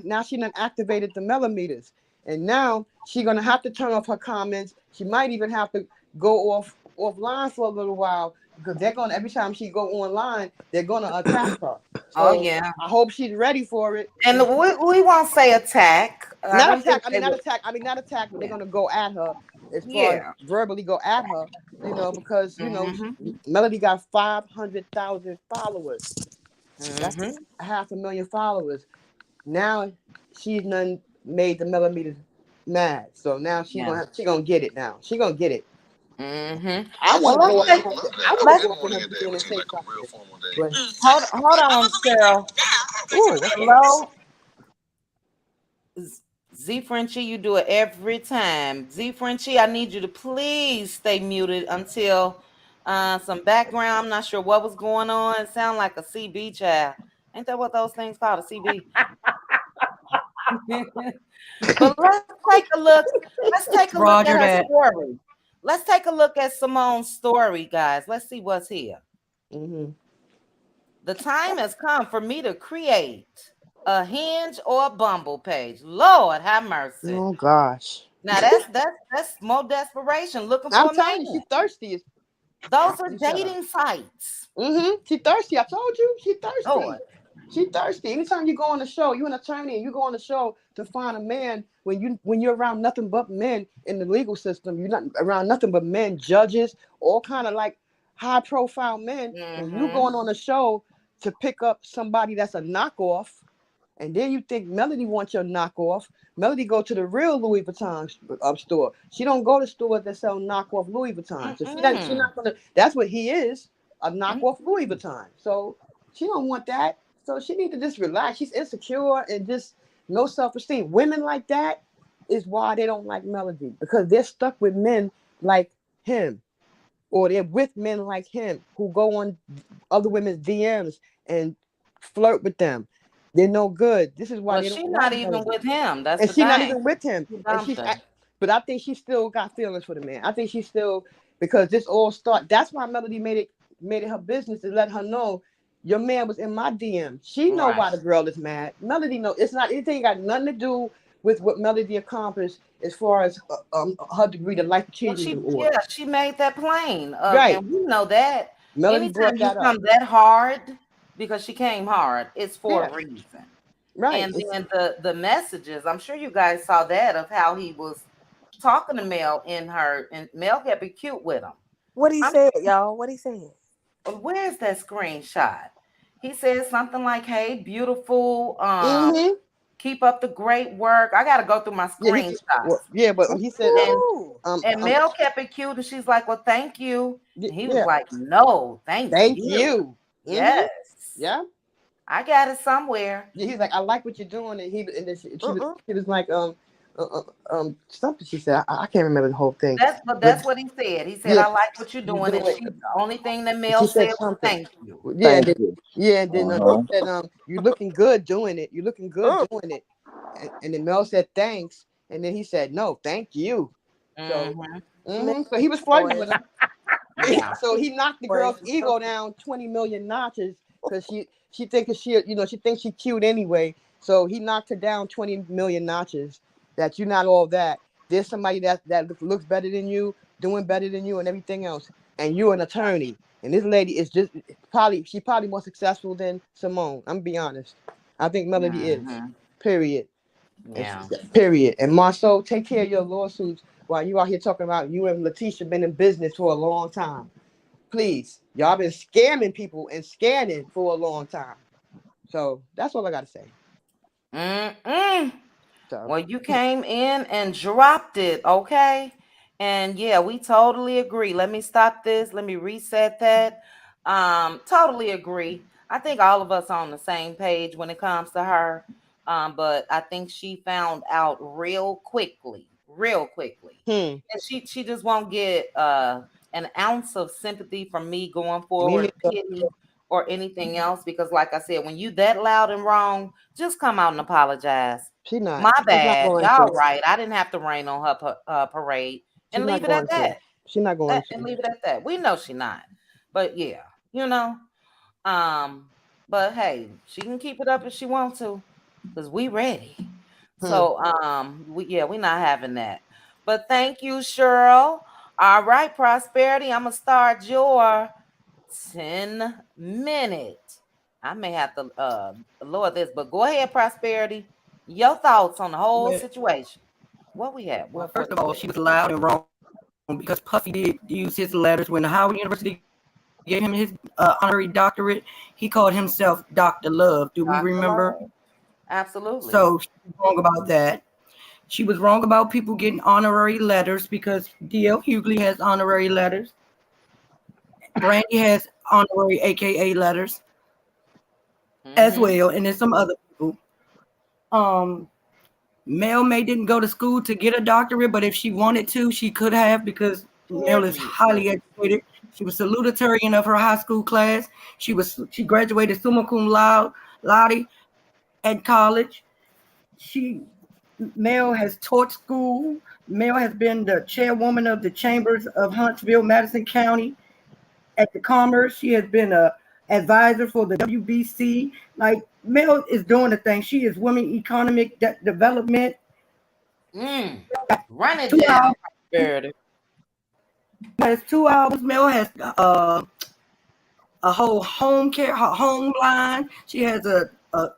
now she done activated the millimeters, and now she's gonna have to turn off her comments. She might even have to go offline for a little while, because they're gonna, every time she go online, they're gonna attack her. Oh So yeah. I hope she's ready for it. And we won't say attack. Not We attack. just say Not attack, but they're gonna go at her, as far as yeah. verbally go at her. Because Mm-hmm. Melody got 500,000 followers. That's Mm-hmm. 500,000 followers. Now she's done made the millimeters mad. So now she Yeah. gonna get it now. She gonna get it. Mm-hmm. I Well, want to go up in her. I want to let's go up in her DM and say something. But hold on, Cheryl. ooh, what's that? Hello, Z Frenchie. You do it every time. Z Frenchie, I need you to please stay muted until some background. I'm not sure what was going on. It sounded like a CB child. Ain't that what those things called, a CB? But let's take a look. Let's take a look Roger at her that. story. Let's take a look at Simone's story, guys. Let's see what's here. Mm-hmm. The time has come for me to create a Hinge or a Bumble page. Lord have mercy. Oh gosh. Now that's more desperation, looking I'm for a telling man. you, she's thirsty. Those are You shut up. dating sites. Mm-hmm. She thirsty. I told you, she thirsty. Lord. She thirsty. Anytime you go on the show, you're an attorney and you go on the show to find a man, when you're around nothing but men in the legal system, you're not around nothing but men, judges, all kind of like high profile men. And you Mm-hmm. going on a show to pick up somebody that's a knockoff, and then you think Melody wants your knockoff. Melody go to the real Louis Vuitton store. She don't go to stores that sell knockoff Louis Vuitton. So she not gonna. That's what he is, a knockoff Louis Vuitton. So she don't want that. So she need to just relax. She's insecure and just no self-esteem. Women like that is why they don't like Melody, because they're stuck with men like him, or they're with men like him who go on other women's DMs and flirt with them. They're no good. This is why Well, they she's don't not like even Melody. with him. That's And the she's not thing. even with him. She And dumped her. but I think she still got feelings for the man. I think she still, because this all start. That's why Melody made it her business to let her know your man was in my DM. She know why Right. the girl is mad. Melody know it's not anything, got nothing to do with what Melody accomplished as far as her degree to life Well, achievement award. she made that plain. Right. And we know that Melody anytime brought you that up. come that hard, because she came hard, it's for Yeah. a reason. Right. And then the messages, I'm sure you guys saw that, of how he was talking to Mel and Mel kept it cute with him. What he said, y'all? What he said? Where's that screenshot? He said something like, "Hey, beautiful, Mm-hmm. keep up the great work." I gotta go through my screenshots. But he said And Mel kept it cute, and she's like, "Well, thank you." And he was yeah. like, "No, thank Thank you." you. Mm-hmm. Yes. Yeah. I got it somewhere. Yeah, he's like, I like what you're doing, and then she was like, something she said. I can't remember the whole thing. That's what he said. He said, Yeah, "I like what you're doing," and the only thing that Mel she said said was, something. "Thank you." Yeah, Thank you. yeah, and then he said, "You're looking good doing it. You're looking good doing it." And then Mel said, "Thanks," and then he said, "No, thank you." So, so he was flirting with her. Yeah. So he knocked the girl's ego down 20 million notches because she thinks she thinks she's cute anyway. So he knocked her down 20 million notches. That you're not all that. There's somebody that looks better than you, doing better than you, and everything else. And you're an attorney. And this lady is just probably more successful than Simone. I'm gonna be honest. I think Melody is. Period. Yeah. Period. And Marceau, take care of your lawsuits while you out here talking about you and Letitia been in business for a long time. Please. Y'all been scamming people and scanning for a long time. So that's all I gotta say. So. Well, you came in and dropped it, okay? And yeah, we totally agree. Let me stop this. Let me reset that. Totally agree. I think all of us are on the same page when it comes to her. But I think she found out real quickly. And she just won't get an ounce of sympathy from me going forward, pity or anything else. Because like I said, when you that loud and wrong, just come out and apologize. She's not. My She's bad. not going Y'all to. right. I didn't have to rain on her parade and She's leave not it at going to. that. She's not going to. And leave it at that. We know she not. But yeah, you know. But hey, she can keep it up if she wants to, because we ready. So we're not having that. But thank you, Cheryl. All right, Prosperity. I'm gonna start your 10-minute. I may have to lower this, but go ahead, Prosperity. Your thoughts on the whole situation. What we have? Well, first of all, she was loud and wrong because Puffy did use his letters when Howard University gave him his honorary doctorate. He called himself Dr. Love. Do we remember? Love. Absolutely. So she was wrong about that. She was wrong about people getting honorary letters because D.L. Hughley has honorary letters. Brandy has honorary AKA letters as well, and then some other people. Mel May didn't go to school to get a doctorate, but if she wanted to, she could have, because Mel is highly educated. She was salutatorian of her high school class. She graduated summa cum laude at college. Mel has taught school. Mel has been the chairwoman of the Chambers of Huntsville, Madison County at the Commerce. She has been a advisor for the WBC. Like, Mel is doing the thing. She is women economic development. Run it down. Has 2 albums. Mel has a whole home line. She has a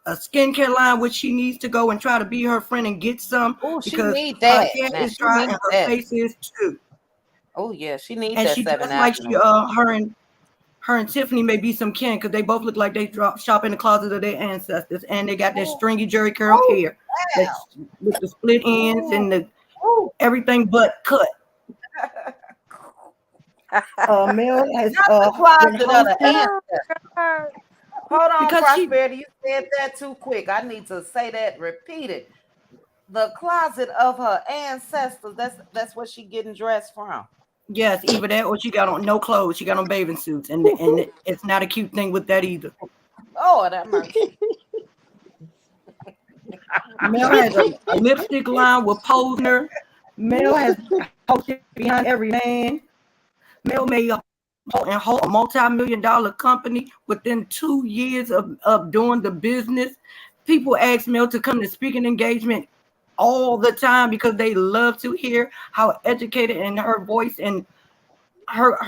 skincare line, which she needs to go and try to be her friend and get some. She because need that. her hair is dry and her face is too. Oh yeah, she needs and that. She 7 like she her and Tiffany may be some kin because they both look like they shop in the closet of their ancestors, and they got that stringy jerry curl hair with the split ends and the everything but cut. Mel has closet of the ancestors. Hold on, because Prosperity. You said that too quick. I need to say that. Repeat it. The closet of her ancestors. That's what she getting dressed from. Yes, either that or she got on no clothes. She got on bathing suits, and it's not a cute thing with that either. Oh, that mercy. Mel has a lipstick line with Posner. Mel has hosted Behind Every Man. Mel made a multi-million-dollar company within 2 years of doing the business. People ask Mel to come to speaking engagement all the time because they love to hear how educated and her voice and her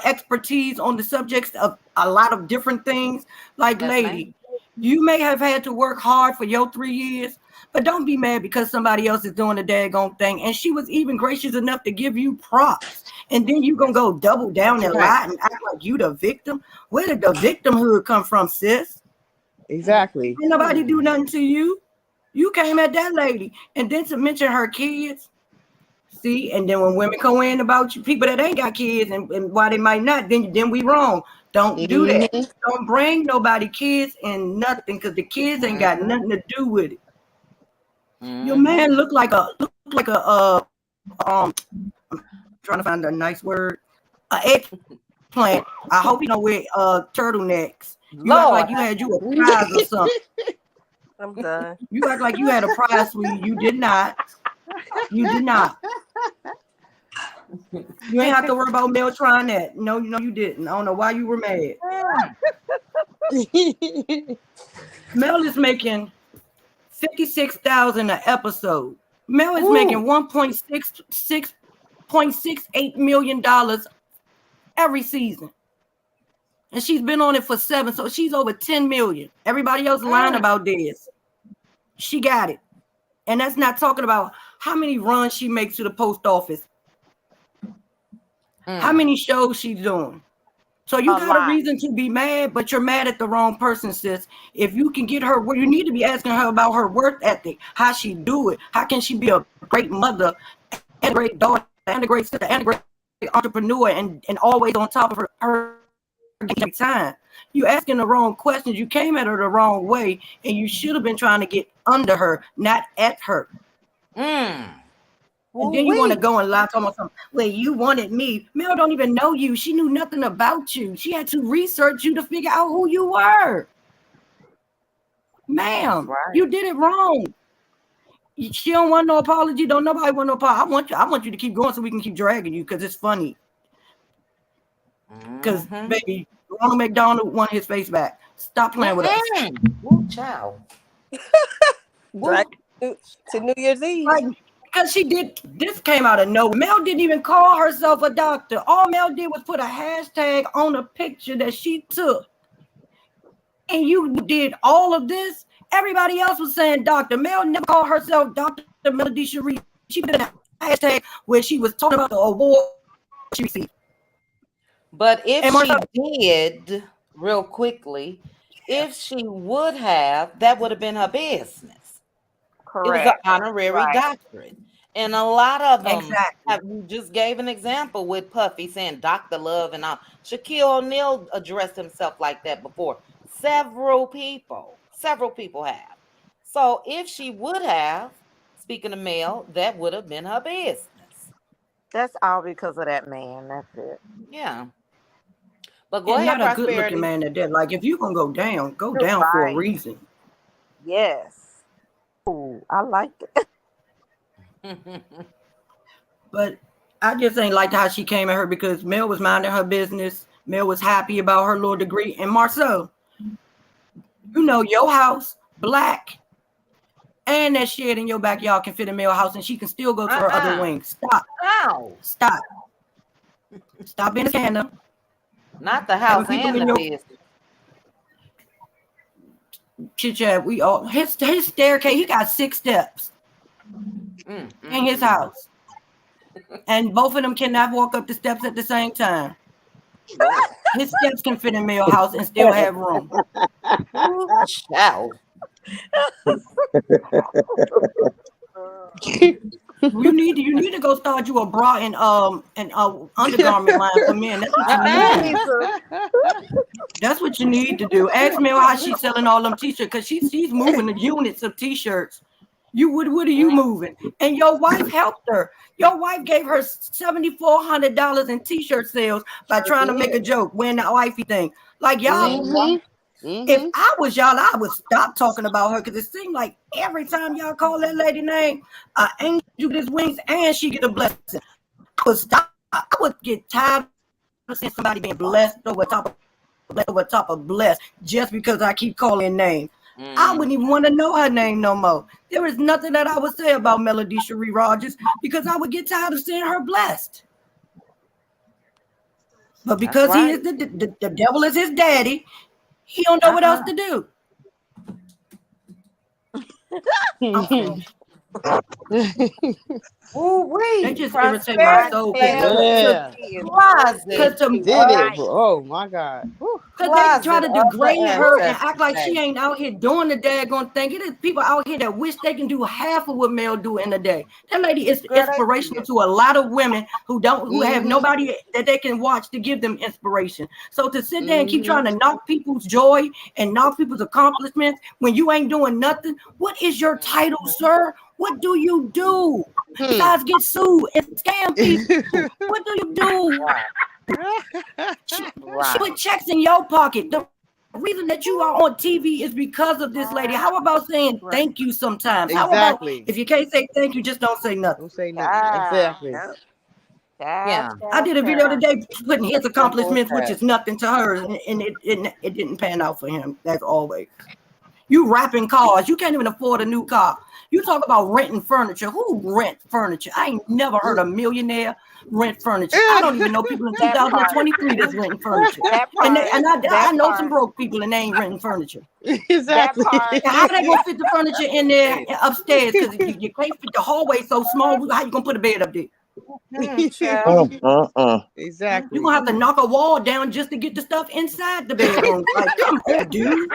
expertise on the subjects of a lot of different things. Like, lady, you may have had to work hard for your 3 years, but don't be mad because somebody else is doing the daggone thing. And she was even gracious enough to give you props. And then you gonna go double down and lie and act like you the victim. Where did the victimhood come from, sis? Exactly. Ain't nobody do nothing to you. You came at that lady. And then to mention her kids. See, and then when women come in about you, people that ain't got kids and why they might not, then we wrong. Don't do that. Don't bring nobody kids and nothing, because the kids ain't got nothing to do with it. Your man look like a I'm trying to find a nice word. An eggplant. I hope you don't wear turtlenecks. You act like you had a prize or something. I'm done. You act like you had a prize for you. You did not. You did not. You ain't have to worry about Mel trying that. No, you didn't. I don't know why you were mad. Mel is making $56,000 an episode. Mel is making $1.68 million every season. And she's been on it for 7, so she's over 10 million. Everybody else lying about this. She got it. And that's not talking about how many runs she makes to the post office. How many shows she's doing. So you got a reason to be mad, but you're mad at the wrong person, sis. If you can get her, well, you need to be asking her about her work ethic, how she do it. How can she be a great mother, and a great daughter, and a great sister, and a great entrepreneur, and always on top of her every time. You asking the wrong questions. You came at her the wrong way, and you should have been trying to get under her, not at her. And then you want to go and lie to them. Well, you wanted me. Mel don't even know you. She knew nothing about you. She had to research you to figure out who you were. Ma'am, you did it wrong. She don't want no apology. Don't nobody want no apology. I want you to keep going so we can keep dragging you because it's funny. Because, baby, Ronald McDonald want his face back. Stop playing with us. Woo, child. Right to New Year's Eve. Because she did, this came out of nowhere. Mel didn't even call herself a doctor. All Mel did was put a hashtag on a picture that she took. And you did all of this. Everybody else was saying doctor. Mel never called herself Dr. Melody Shari. She put a hashtag where she was talking about the award she received. But if she did, real quickly, if she would have, that would have been her business. Correct. It was an honorary doctorate. And a lot of them you just gave an example with Puffy saying Dr. Love and all. Shaquille O'Neal addressed himself like that before. Several people have. So if she would have, speaking of Mel, that would have been her business. That's all because of that man. That's it. Yeah. But go ahead, not Prosperity. A good looking man at that. Like if you're gonna go down for a reason. Yes. Ooh, I like it. But I just ain't liked how she came at her because Mel was minding her business. Mel was happy about her little degree. And Marcel, you know your house, black, and that shed in your backyard can fit in Mel house, and she can still go to her other wing. Stop. Stop. Stop being a scandal. Not the house and the business. Chit chat. We all his staircase. He got 6 steps in his house, and both of them cannot walk up the steps at the same time. His steps can fit in Mel house and still have room. Child. You need to go start you a bra and undergarment line for men. That's what you need. That's what you need to do. Ask Mel how she's selling all them t-shirts because she's moving the units of t-shirts. What are you moving? And your wife helped her. Your wife gave her $7,400 in t-shirt sales by trying to make a joke, wearing the wifey thing. Like y'all. If I was y'all, I would stop talking about her because it seemed like every time y'all call that lady name, angel get his wings and she get a blessing. I would get tired of seeing somebody being blessed over top of blessed just because I keep calling names. I wouldn't even want to know her name no more. There is nothing that I would say about Melody Shari Rogers because I would get tired of seeing her blessed. But because he is the devil is his daddy, he don't know what else to do. They just irritate my soul. Oh my God. Because they try to degrade her and act like she ain't out here doing the daggone thing. It is people out here that wish they can do half of what Mel do in a day. That lady is inspirational to a lot of women who have nobody that they can watch to give them inspiration. So to sit there and keep trying to knock people's joy and knock people's accomplishments when you ain't doing nothing, what is your title, sir? What do you do? Besides get sued and scam people. What do you do? She put checks in your pocket. The reason that you are on TV is because of this lady. How about saying thank you sometimes? How about if you can't say thank you, just don't say nothing. Don't say nothing. Exactly. Yeah. I did a video today putting his That's accomplishments, which bullshit. is nothing to hers, and it didn't pan out for him. That's always. You wrapping cars. You can't even afford a new car. You talk about renting furniture. Who rent furniture? I ain't never heard a millionaire rent furniture. I don't even know people in That part. 2023 that's renting furniture. That And part. I That know some part. broke people and they ain't renting furniture. That Exactly. part. Now, how they gonna fit the furniture in there upstairs? Because you can't fit the hallway so small. How you gonna put a bed up there? Child. Exactly. You gonna have to knock a wall down just to get the stuff inside the bedroom. Like, come on, dude.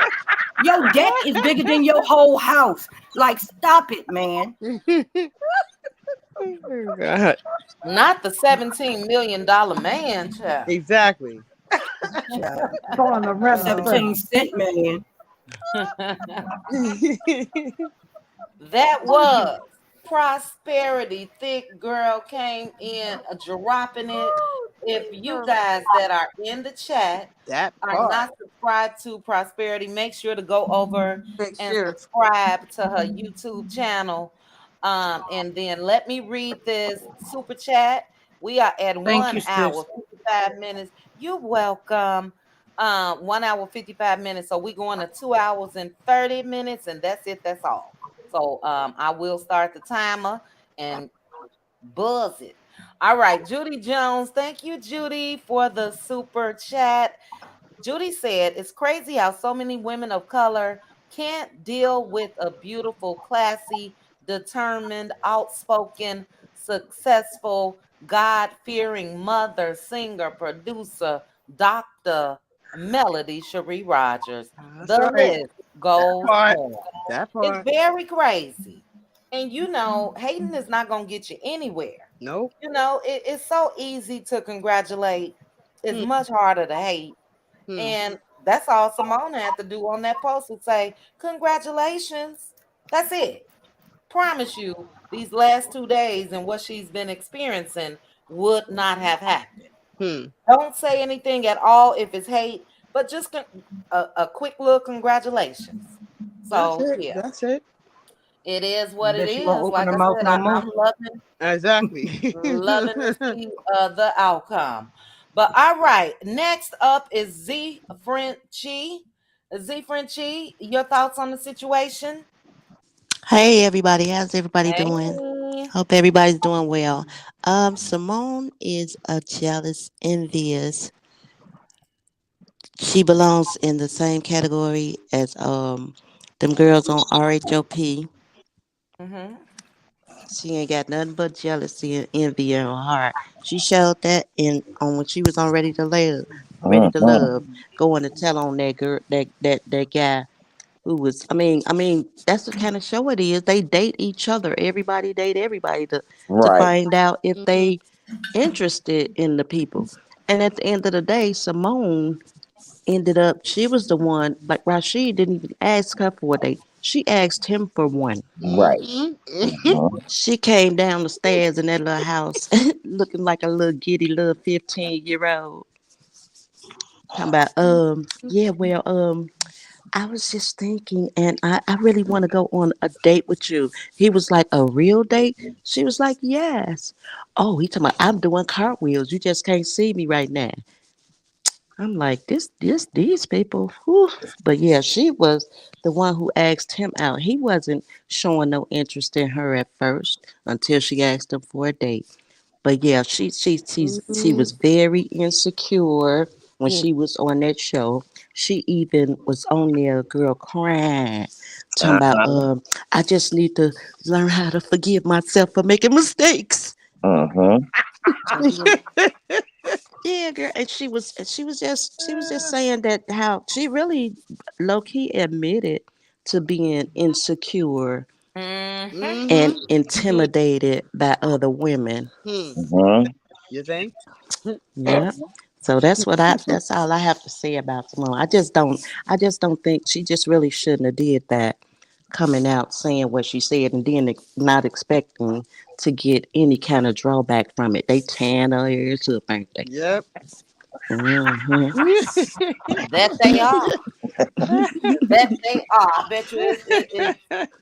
Your deck is bigger than your whole house. Like, stop it, man. Oh, God. Not the $17 million man, child. Exactly. Child. Going to rent a 17-cent man. That was Prosperity. Thick Girl came in dropping it. If you guys that are in the chat That are part. not subscribed to Prosperity, make sure to go over Make and sure. subscribe to her YouTube channel. And then let me read this super chat. We are at Thank 1 you, sis. hour 55 minutes. You're welcome. 1 hour 55 minutes. So we're going to 2 hours and 30 minutes, and that's it. That's all. So I will start the timer and buzz it. All right, Judy Jones. Thank you, Judy, for the super chat. Judy said, it's crazy how so many women of color can't deal with a beautiful, classy, determined, outspoken, successful, God-fearing mother, singer, producer, doctor, Melody Shari Rogers. That's The right. list goes part. on. That It's part. very crazy. And you know, hating is not going to get you anywhere. Nope. You know, it's so easy to congratulate. It's much harder to hate. And that's all Simone had to do on that post would say, congratulations. That's it. Promise you, these last 2 days and what she's been experiencing would not have happened. Don't say anything at all if it's hate, but just a quick little congratulations. So, That's it. yeah. That's it. It is what it Bet she won't is. open Like her I mouth said, no more. I'm loving Exactly. loving to see the outcome. But all right, next up is Z Frenchie. Z Frenchie, your thoughts on the situation? Hey everybody, how's everybody Hey. doing? Hope everybody's doing well. Simone is a jealous, envious. She belongs in the same category as them girls on RHOP. Mm-hmm. She ain't got nothing but jealousy and envy in her heart. She showed that in on when she was on Ready to Love, going to tell on that girl, that guy who was. I mean, that's the kind of show it is. They date each other. Everybody date everybody to Right. find out if they interested in the people. And at the end of the day, Simone ended up. She was the one. Like Rashid didn't even ask her for a date. She asked him for one. Right. She came down the stairs in that little house looking like a little giddy little 15-year-old. Talking about, yeah, well, I was just thinking, and I really want to go on a date with you. He was like, a real date? She was like, yes. Oh, he talking about, I'm doing cartwheels. You just can't see me right now. I'm like, these people. Whew. But yeah, she was the one who asked him out. He wasn't showing no interest in her at first until she asked him for a date. But yeah, she was very insecure when she was on that show. She even was on there, girl, crying, talking about, I just need to learn how to forgive myself for making mistakes. Yeah, girl, and she was just saying that how she really low key admitted to being insecure and intimidated by other women. You think? Yeah. So that's all I have to say about Simone. I just don't think she just really shouldn't have did that, coming out saying what she said and then not expecting to get any kind of drawback from it. They tan her ears up, ain't they? Yep. Mm-hmm. That they are. That they are. I bet you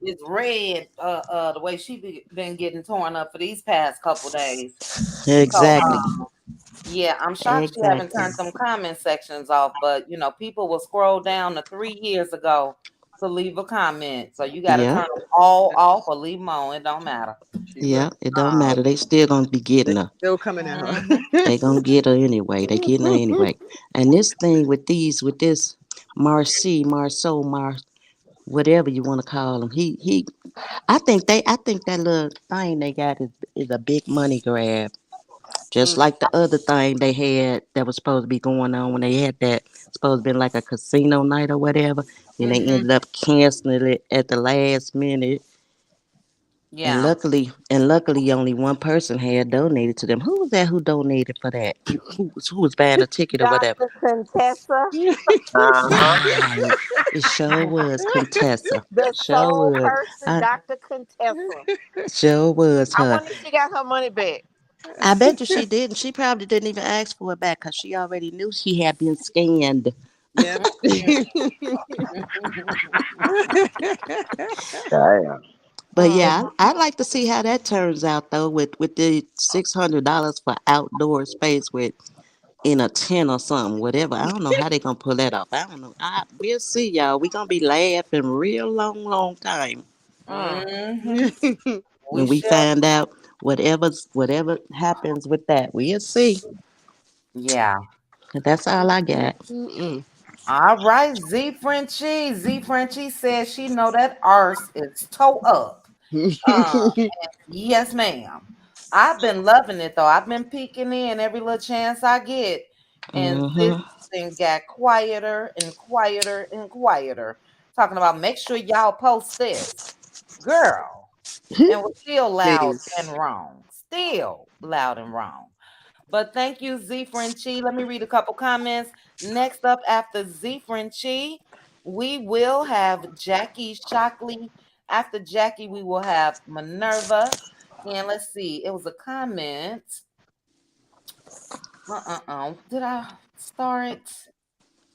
it's red. The way been getting torn up for these past couple days. So Exactly. yeah, I'm shocked she haven't Exactly. turned some comment sections off. But people will scroll down to 3 years ago to leave a comment. So you got to Yeah. turn them all off or leave them on. It don't matter. Yeah. It don't matter. They still gonna be They getting her. still coming at Mhm. her. They gonna get her anyway. They getting her anyway. And this thing with this Marceau, whatever you want to call him, he. I think that little thing they got is a big money grab. Just like the other thing they had that was supposed to be going on when they had that supposed to be like a casino night or whatever. Then they Mhm. ended up canceling it at the last minute. Yeah. And luckily, only one person had donated to them. Who was that? Who donated for that? Who was buying a ticket or whatever? Dr. Contessa, Uh-huh. Right. It sure was Contessa. the Sure sole was. person, I Dr. Contessa. sure was I her. wonder if she got her money back. I bet you she didn't. She probably didn't even ask for it back because she already knew she had been scanned. Yep. Damn. But yeah, I'd like to see how that turns out though, with the $600 for outdoor space with in a tent or something, whatever. I don't know how they gonna pull that off. I don't know. We'll see, y'all. We gonna be laughing real long time Mm. Mhm. We when we shall. find out whatever happens with that. We'll see. Yeah. That's all I got. Mm-mm. All right, Z Frenchie. Z Frenchie says she know that arse is toe up. Uh, yes, ma'am. I've been loving it though. I've been peeking in every little chance I get, and this Mm-hmm. thing got quieter and quieter and quieter. Talking about make sure y'all post this, girl, and we're still loud and Please. wrong. Still loud and wrong. But thank you, Z Frenchie. Let me read a couple comments. Next up after Z Frenchie, we will have Jackie Shockley. After Jackie, we will have Minerva. And let's see, it was a comment. Did I start?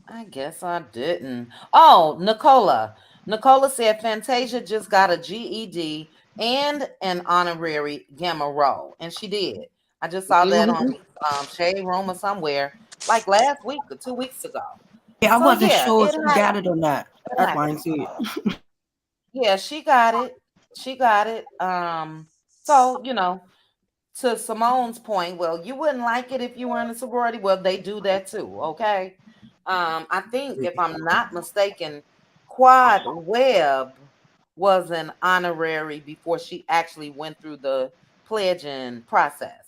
I guess I didn't. Oh, Nicola. Nicola said Fantasia just got a GED and an honorary Gamma Rho, and she did. I just saw that on Mhm. Shade Room or somewhere, like last week or 2 weeks ago. Yeah, I So wasn't yeah, sure if it she got it or not. That's why I happened. ain't see it. Yeah, she got it. She got it. So to Simone's point, well, you wouldn't like it if you were in a sorority. Well, they do that too. Okay. I think if I'm not mistaken, Quad Webb was an honorary before she actually went through the pledging process.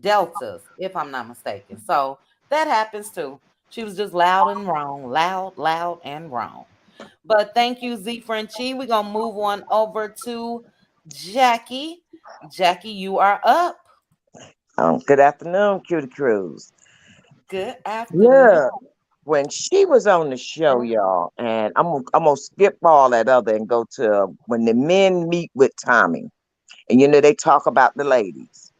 Deltas, if I'm not mistaken. So that happens too. She was just loud and wrong, loud and wrong. But thank you, Z Frenchie. We're gonna move on over to Jackie. Jackie, you are up. Good afternoon, Cutie Cruz. Good afternoon. Yeah, when she was on the show, y'all, and I'm gonna skip all that other and go to when the men meet with Tommy, and they talk about the ladies,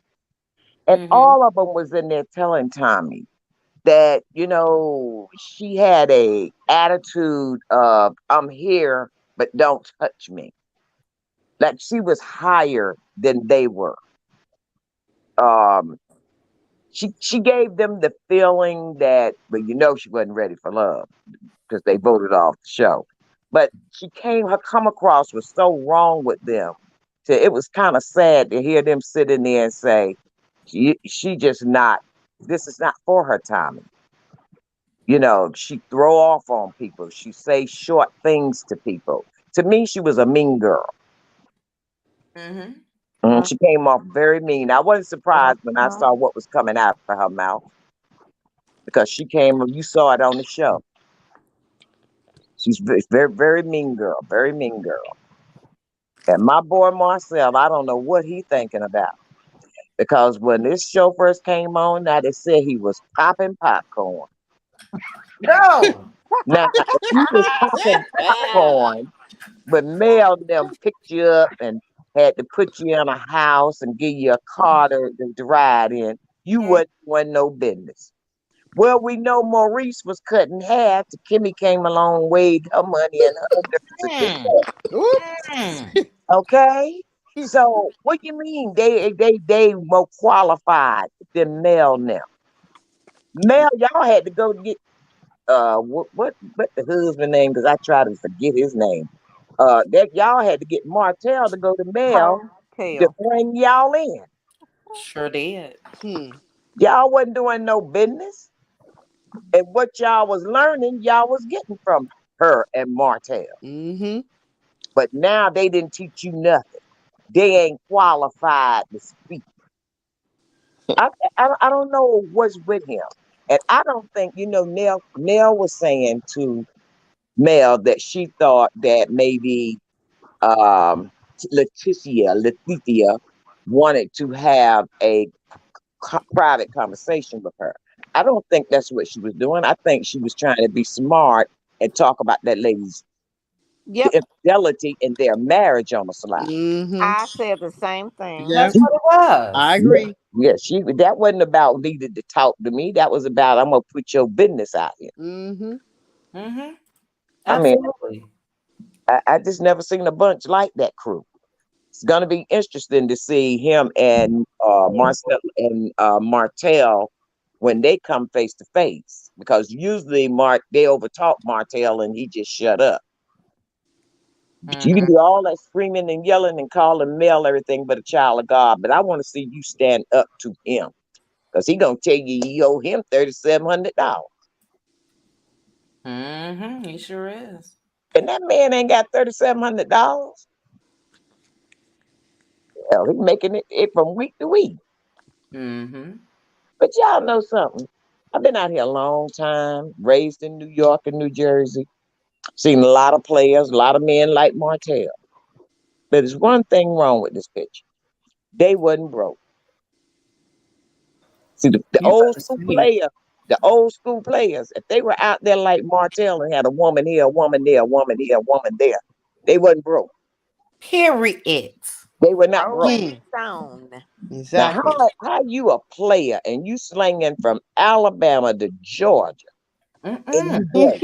and Mm-hmm. all of them was in there telling Tommy that she had a attitude of I'm here, but don't touch me. Like she was higher than they were. Um, she gave them the feeling that, but she wasn't ready for love because they voted off the show. But her come across was so wrong with them. It was kind of sad to hear them sit in there and say, she just not, this is not for her, Tommy. She throw off on people. She say short things to people. To me, she was a mean girl. Mm-hmm. She came off very mean. I wasn't surprised when I saw what was coming out of her mouth because you saw it on the show. She's very, very mean girl, very mean girl. And my boy Marcel, I don't know what he thinking about because when this show first came on, now they said he was popping popcorn. No. Now, if he was popping popcorn, but Mel and them picked you up and had to put you in a house and give you a car to ride in, you wasn't doing no business. Well, we know Maurice was cut in half. Kimmy came along, weighed her money and her differences. Okay. So what you mean? They more qualified than Mel now. Mel, y'all had to go get what the husband name? Because I try to forget his name. That y'all had to get Martell to go to Mel to bring y'all in. Sure did. Y'all wasn't doing no business. And what y'all was learning, y'all was getting from her and Martell. But now they didn't teach you nothing. They ain't qualified to speak. I don't know what's with him. And I don't think, Nell was saying to Mel that she thought that maybe Leticia wanted to have a private conversation with her. I don't think that's what she was doing. I think she was trying to be smart and talk about that lady's infidelity in their marriage on the slide. I said the same thing. That's what it was. I agree. Yeah, that wasn't about needed to talk to me. That was about I'm gonna put your business out here. Absolutely. I just never seen a bunch like that crew. It's gonna be interesting to see him and Marcel and Martell when they come face to face, because usually they overtalk Martell and he just shut up. But you can do all that screaming and yelling and calling Mel everything but a child of God. But I want to see you stand up to him, because he gonna tell you owe him $3,700. He sure is. And that man ain't got $3,700. Hell, he's making it from week to week. But y'all know something. I've been out here a long time, raised in New York and New Jersey. Seen a lot of players, a lot of men like Martell. But there's one thing wrong with this picture. They wasn't broke. See, the old school players, if they were out there like Martell and had a woman here, a woman there, a woman here, a woman there, they wasn't broke. Period. They were not broke. Exactly. Now, how you a player and you slinging from Alabama to Georgia? And you broke?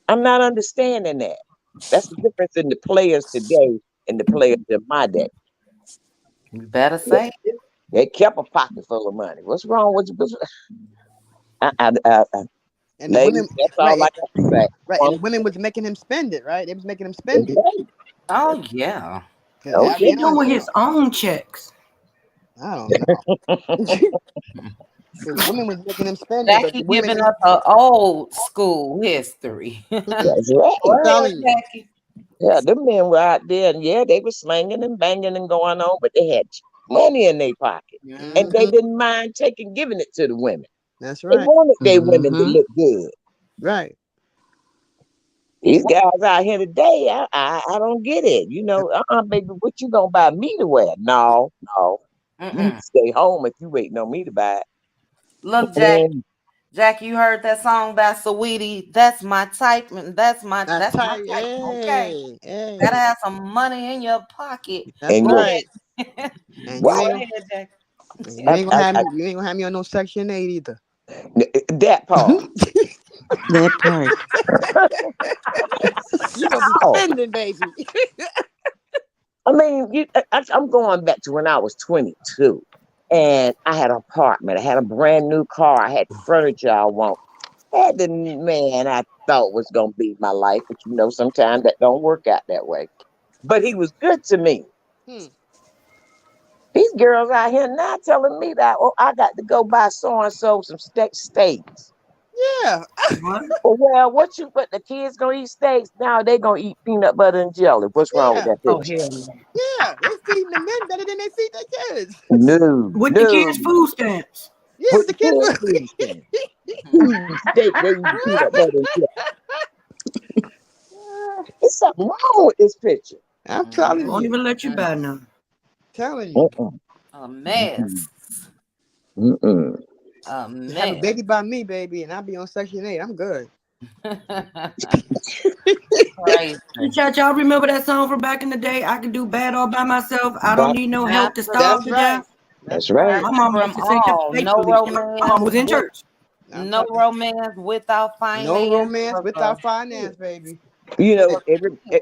I'm not understanding that. That's the difference in the players today and the players in my day. You better say it. They kept a pocket full of money. What's wrong with you? And the Ladies, women, that's all I got to say. Right, and the women was making him spend it, right? They was making him spend it. Oh yeah. What he doing with his own checks? I don't know. The women was making him spend it, but Jackie the women giving us an old school history. That's right. Go ahead, Jackie. Yeah, them men were out there, and yeah, they were slanging and banging and going on, but they had money in their pocket, and they didn't mind giving it to the women. That's right. They wanted their women to look good. Right. These guys out here today, I don't get it. Baby, what you gonna buy me to wear? No. You stay home if you waiting on me to buy it. Look, Jack, you heard that song by Saweetie? That's my type, and that's my type. Okay, gotta have some money in your pocket. That's right. And Go ahead, Jack. you ain't gonna have me on no Section 8 either. That part. That part. You gonna be spending, baby. I mean, I'm going back to when I was 22, and I had an apartment. I had a brand new car. I had the furniture I want. I had the man I thought was gonna be my life, but sometimes that don't work out that way. But he was good to me. These girls out here now telling me that, I got to go buy so and so some steaks. Yeah. Well, what the kids gonna eat steaks? Now they gonna eat peanut butter and jelly. What's wrong with that picture? Yeah, they feeding the men better than they feed their kids. No. With the kids' food stamps. Yeah, with the kids' food stamps. Steak, they eat peanut butter and jelly. There's something wrong with this picture. I'm telling you. Won't even let you buy none. Telling you. A mess. A mess. Have a baby by me, baby, and I'll be on Section 8. I'm good. Right. Y'all remember that song from back in the day? I can do bad all by myself. I don't need no help to starve to death. That's right. My mama used to say, no romance. my mama was in church. I'm No telling romance without you, no finance. romance without finance, baby. You know,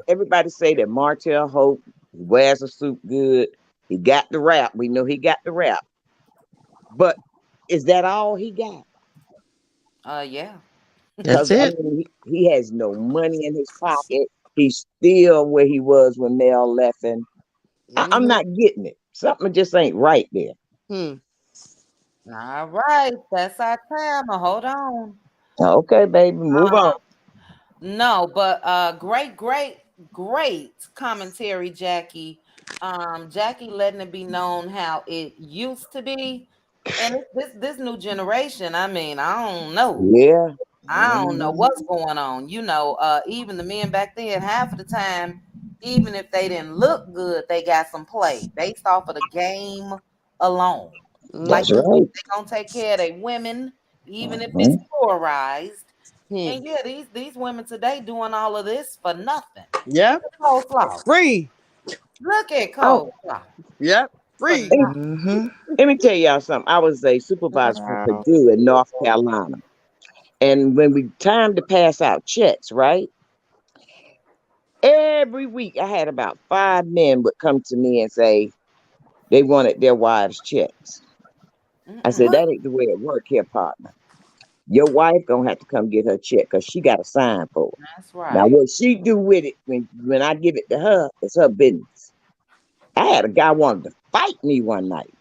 everybody say that Martell Hope wears a suit good. He got the rap. We know he got the rap. But is that all he got? Yeah. That's Because I it. mean, he has no money in his pocket. He's still where he was when Mel left, and I'm not getting it. Something just ain't right there. All right, that's our time. Hold on. Okay, baby, move on. No, but great commentary, Jackie. Jackie letting it be known how it used to be. And this new generation, I mean, I don't know. Yeah. I don't know what's going on. Even the men back then, half of the time, even if they didn't look good, they got some play based off of the game alone. Like That's right. they gonna take care of their women, even if it's Mhm. polarized. And yeah, these women today doing all of this for nothing. Yep. Coleslaw. Free. Look at Oh, coleslaw. Yep. Free. let me tell y'all something. I was a supervisor for Purdue in North Carolina. And when we time to pass out checks, right? Every week I had about 5 men would come to me and say they wanted their wives' checks. I said, that ain't the way it work here, partner. Your wife gonna have to come get her check because she got to sign for it. That's Now right. what she do with it when I give it to her, it's her business. I had a guy wanted to fight me one night.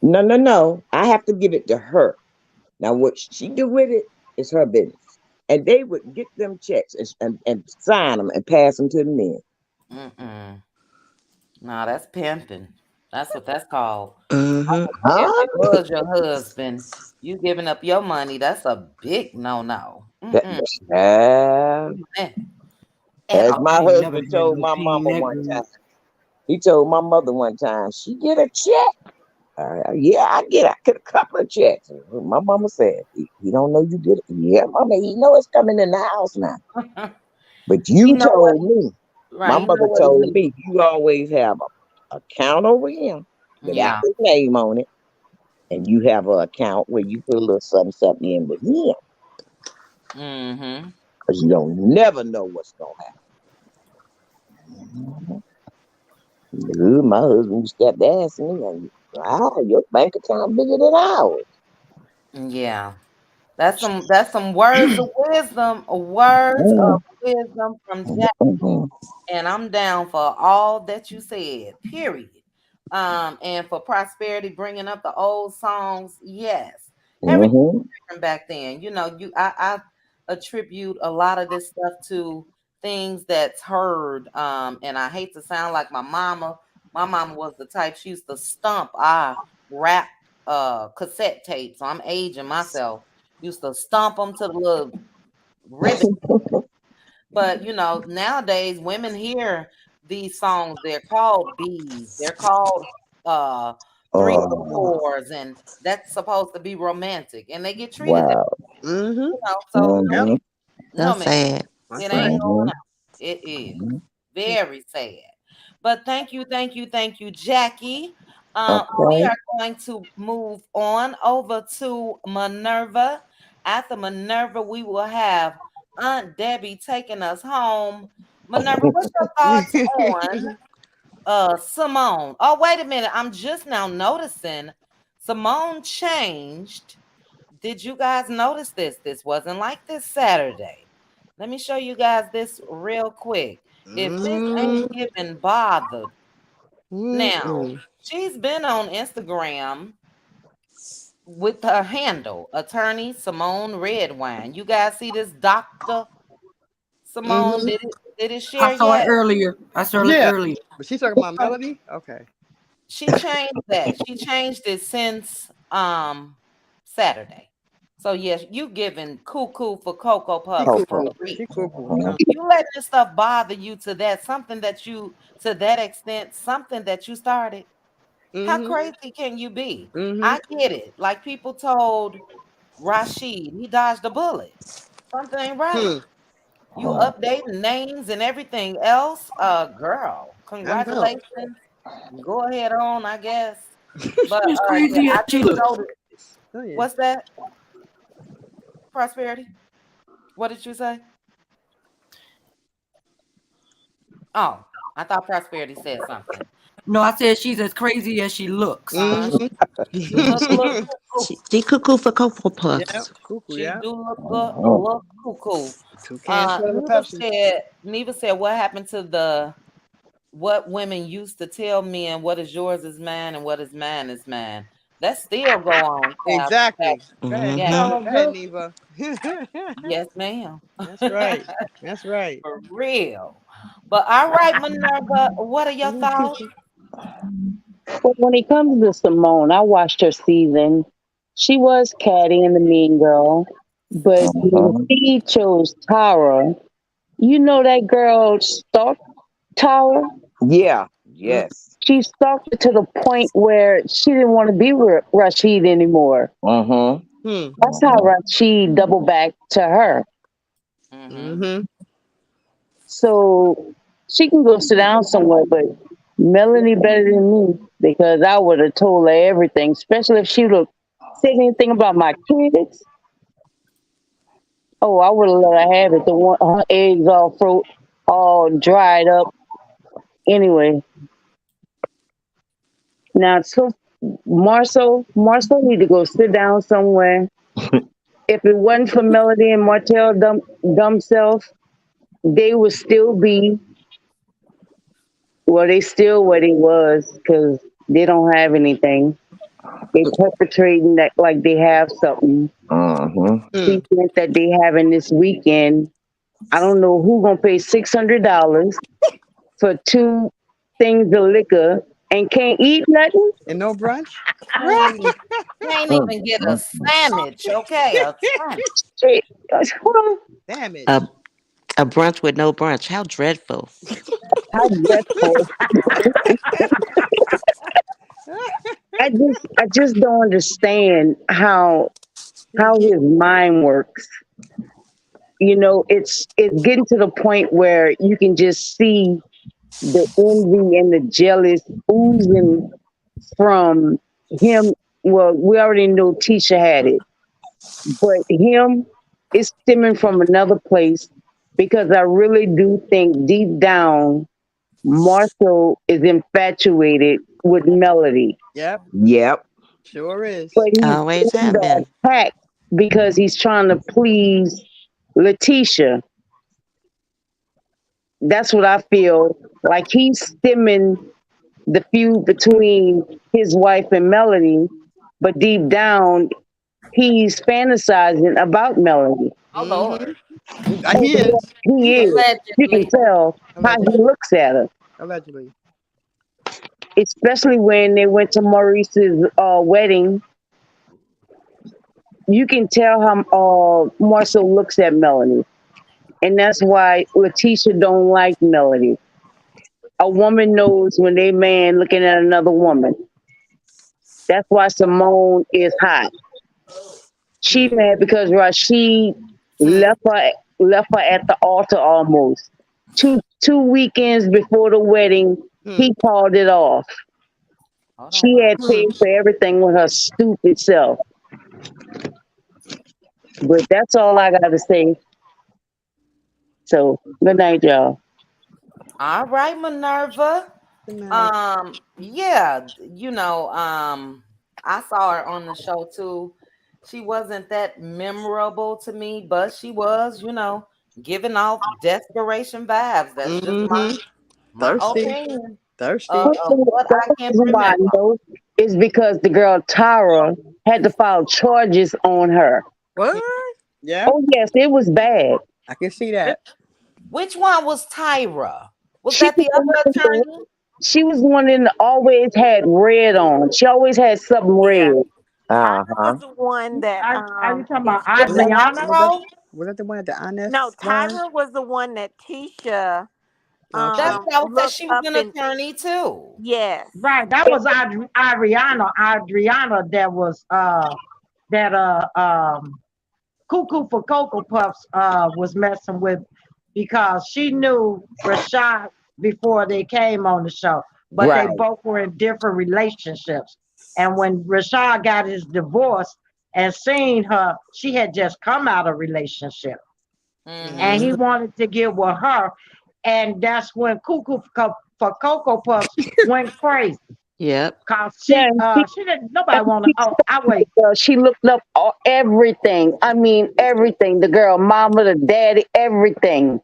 No. I have to give it to her. Now what she do with it is her business. And they would get them checks and sign them and pass them to the men. No, that's pimping. That's what that's called. Huh? If it was your husband, you giving up your money, that's a big no. As my I ain't never husband had told no my pain mama that one good. time. He told my mother one time, she get a check. Yeah, I get a couple of checks. My mama said, he don't know you did it. Yeah, mama, he know it's coming in the house now. But He you know what, told me, right? my He know mother what he told needs. me, you always have a account over him without Yeah. his name on it. And you have an account where you put a little something in with him. Because you don't never know what's going to happen. My husband stepped asking me, and your bank account bigger than ours. Yeah. That's some words of wisdom. Words of wisdom from Jack. And I'm down for all that you said. Period. And for prosperity, bringing up the old songs. Yes, everything was different back then. I attribute a lot of this stuff to things that's heard. And I hate to sound like my mama. My mama was the type, she used to stump our rap cassette tapes. So I'm aging myself. Used to stomp them to the little ribbon. But nowadays women hear these songs, they're called B's, they're called three or fours, and that's supposed to be romantic, and they get treated that Wow. so Yep. no That's man, sad. it That's ain't right. going out. It is very sad. But thank you, Jackie. We Okay. are going to move on over to Minerva. After Minerva, we will have Aunt Debbie taking us home. Minerva, what's your thoughts on Simone? Oh, wait a minute. I'm just now noticing Simone changed. Did you guys notice this? This wasn't like this Saturday. Let me show you guys this real quick. If this ain't giving bothered. Now, she's been on Instagram with her handle, attorney Simone Redwine. You guys see this Dr. Simone? Did it I share saw it yet? earlier. Yeah. earlier. But she's talking about Melody? Okay. She changed that. She changed it since Saturday. So yes, you giving cuckoo for Cocoa She Puffs for cuckoo. real. She cuckoo. You let this stuff bother you to that to that extent, something that you started. How crazy can you be? I get it. Like people told Rashid, he dodged a bullet. Something ain't right. You updating names and everything else. Girl, I'm telling. congratulations. Go ahead on, I guess. But It's yeah, crazy as I she just looks. noticed. Oh, yeah. What's that? Prosperity? What did you say? Oh, I thought Prosperity said something. No, I said she's as crazy as she looks. Mhm. She look cuckoo. She cuckoo for Cocoa Yep, Puffs. cuckoo, She yeah. do look cuckoo. Two cans full of Neva Pepsi. said, what happened to the what women used to tell men what is yours is mine and what is mine is mine. That still go on. Exactly. Go ahead. Yeah. Mhm. Go ahead, Neva. Yes, ma'am. That's right. That's right. For real. But all right, Minerva, what are your thoughts? But when it comes to Simone, I watched her season. She was catty and the mean girl. But when she chose Tara, you know that girl stalked Tara? Yeah. Yes. She stalked her to the point where she didn't want to be with Rashid anymore. Mm-hmm. That's how Rashid doubled back to her. Mm-hmm. So she can go sit down somewhere, but Melanie better than me because I would have told her everything, especially if she would have said anything about my kids. Oh, I would have let her have it. The one, her eggs all dried up. Anyway, now so Marcel need to go sit down somewhere. If it wasn't for Melody and Martell dumb self, they would still be well. They still what it was because they don't have anything. They perpetrating that like they have something. Mm-hmm. Event that they having this weekend. I don't know who gonna pay $600 for 2 things of liquor and can't eat nothing. And no brunch? Can't even get a sandwich, okay? A sandwich. Shit. Damage. A brunch with no brunch. How dreadful. How dreadful. I just don't understand how his mind works. You know, it's getting to the point where you can just see the envy and the jealous oozing from him. Well, we already know Tisha had it, but him is stemming from another place because I really do think deep down Marshall is infatuated with Melody, Yep. Yep. Sure is. but he's Always doing have the been. attack because he's trying to please Letitia. That's what I feel like he's stemming the feud between his wife and Melody, but deep down he's fantasizing about Melody. Oh Lord. He is. He is. You can Allegedly. tell how he Allegedly. looks at her, Allegedly. especially when they went to Maurice's wedding. You can tell how Marcel looks at Melody, and that's why Letitia don't like Melody. A woman knows when they man looking at another woman. That's why Simone is hot. She mad because Rashid left her at the altar almost. Two weekends before the wedding, he called it off. She had paid for everything with her stupid self. But that's all I gotta say. So good night, y'all. All right, Minerva. Yeah, I saw her on the show too. She wasn't that memorable to me, but she was, giving off desperation vibes. That's just Mm-hmm. my Thirsty. opinion Thirsty. of what I The can reason why I remember. know is because the girl Tara had to file charges on her. What? Yeah. Oh yes, it was bad. I can see that. Which one was Tyra? Was She that the other attorney? She was one that always had red on. She always had something red. Tyra was the one that Are you talking about Tisha Was that, Adriana? was that, Afro? was that the one at the Honest no, Lounge? Tyra was the one that Tisha That's Okay. that was that looked she was up an and attorney too. yes. Right, that was Adriana that was Cuckoo for Cocoa Puffs was messing with because she knew Rashad before they came on the show, but they Right. both were in different relationships. And when Rashad got his divorce and seen her. She had just come out of a relationship, and he wanted to get with her, and that's when Cuckoo for Cocoa Puffs went crazy. Yep. Cause she didn't. Nobody want to. Oh, I wait. She looked up everything. I mean, everything. The girl, mama, the daddy, everything.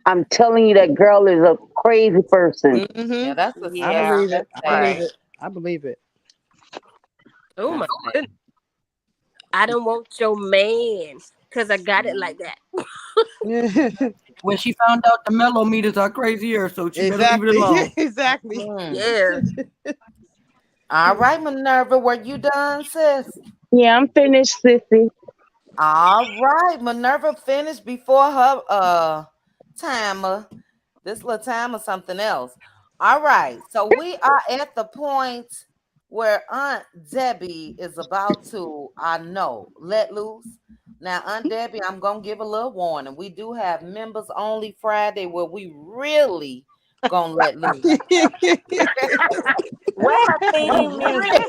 I'm telling you, that girl is a crazy person. Yeah, that's a I believe it. that's I believe sad. it. I believe it. Oh my That's sad. goodness. I don't want your man because I got it like that. When she found out the mellow meters are crazier, so she better leave it alone. Exactly. Yeah. All right, Minerva, were you done, sis? Yeah, I'm finished, sissy. All right, Minerva finished before her timer. This little timer, something else. All right, so we are at the point where Aunt Debbie is about to, I know, let loose. Now, Aunt Debbie, I'm gonna give a little warning. We do have members only Friday where we really gonna let loose. Where her theme music?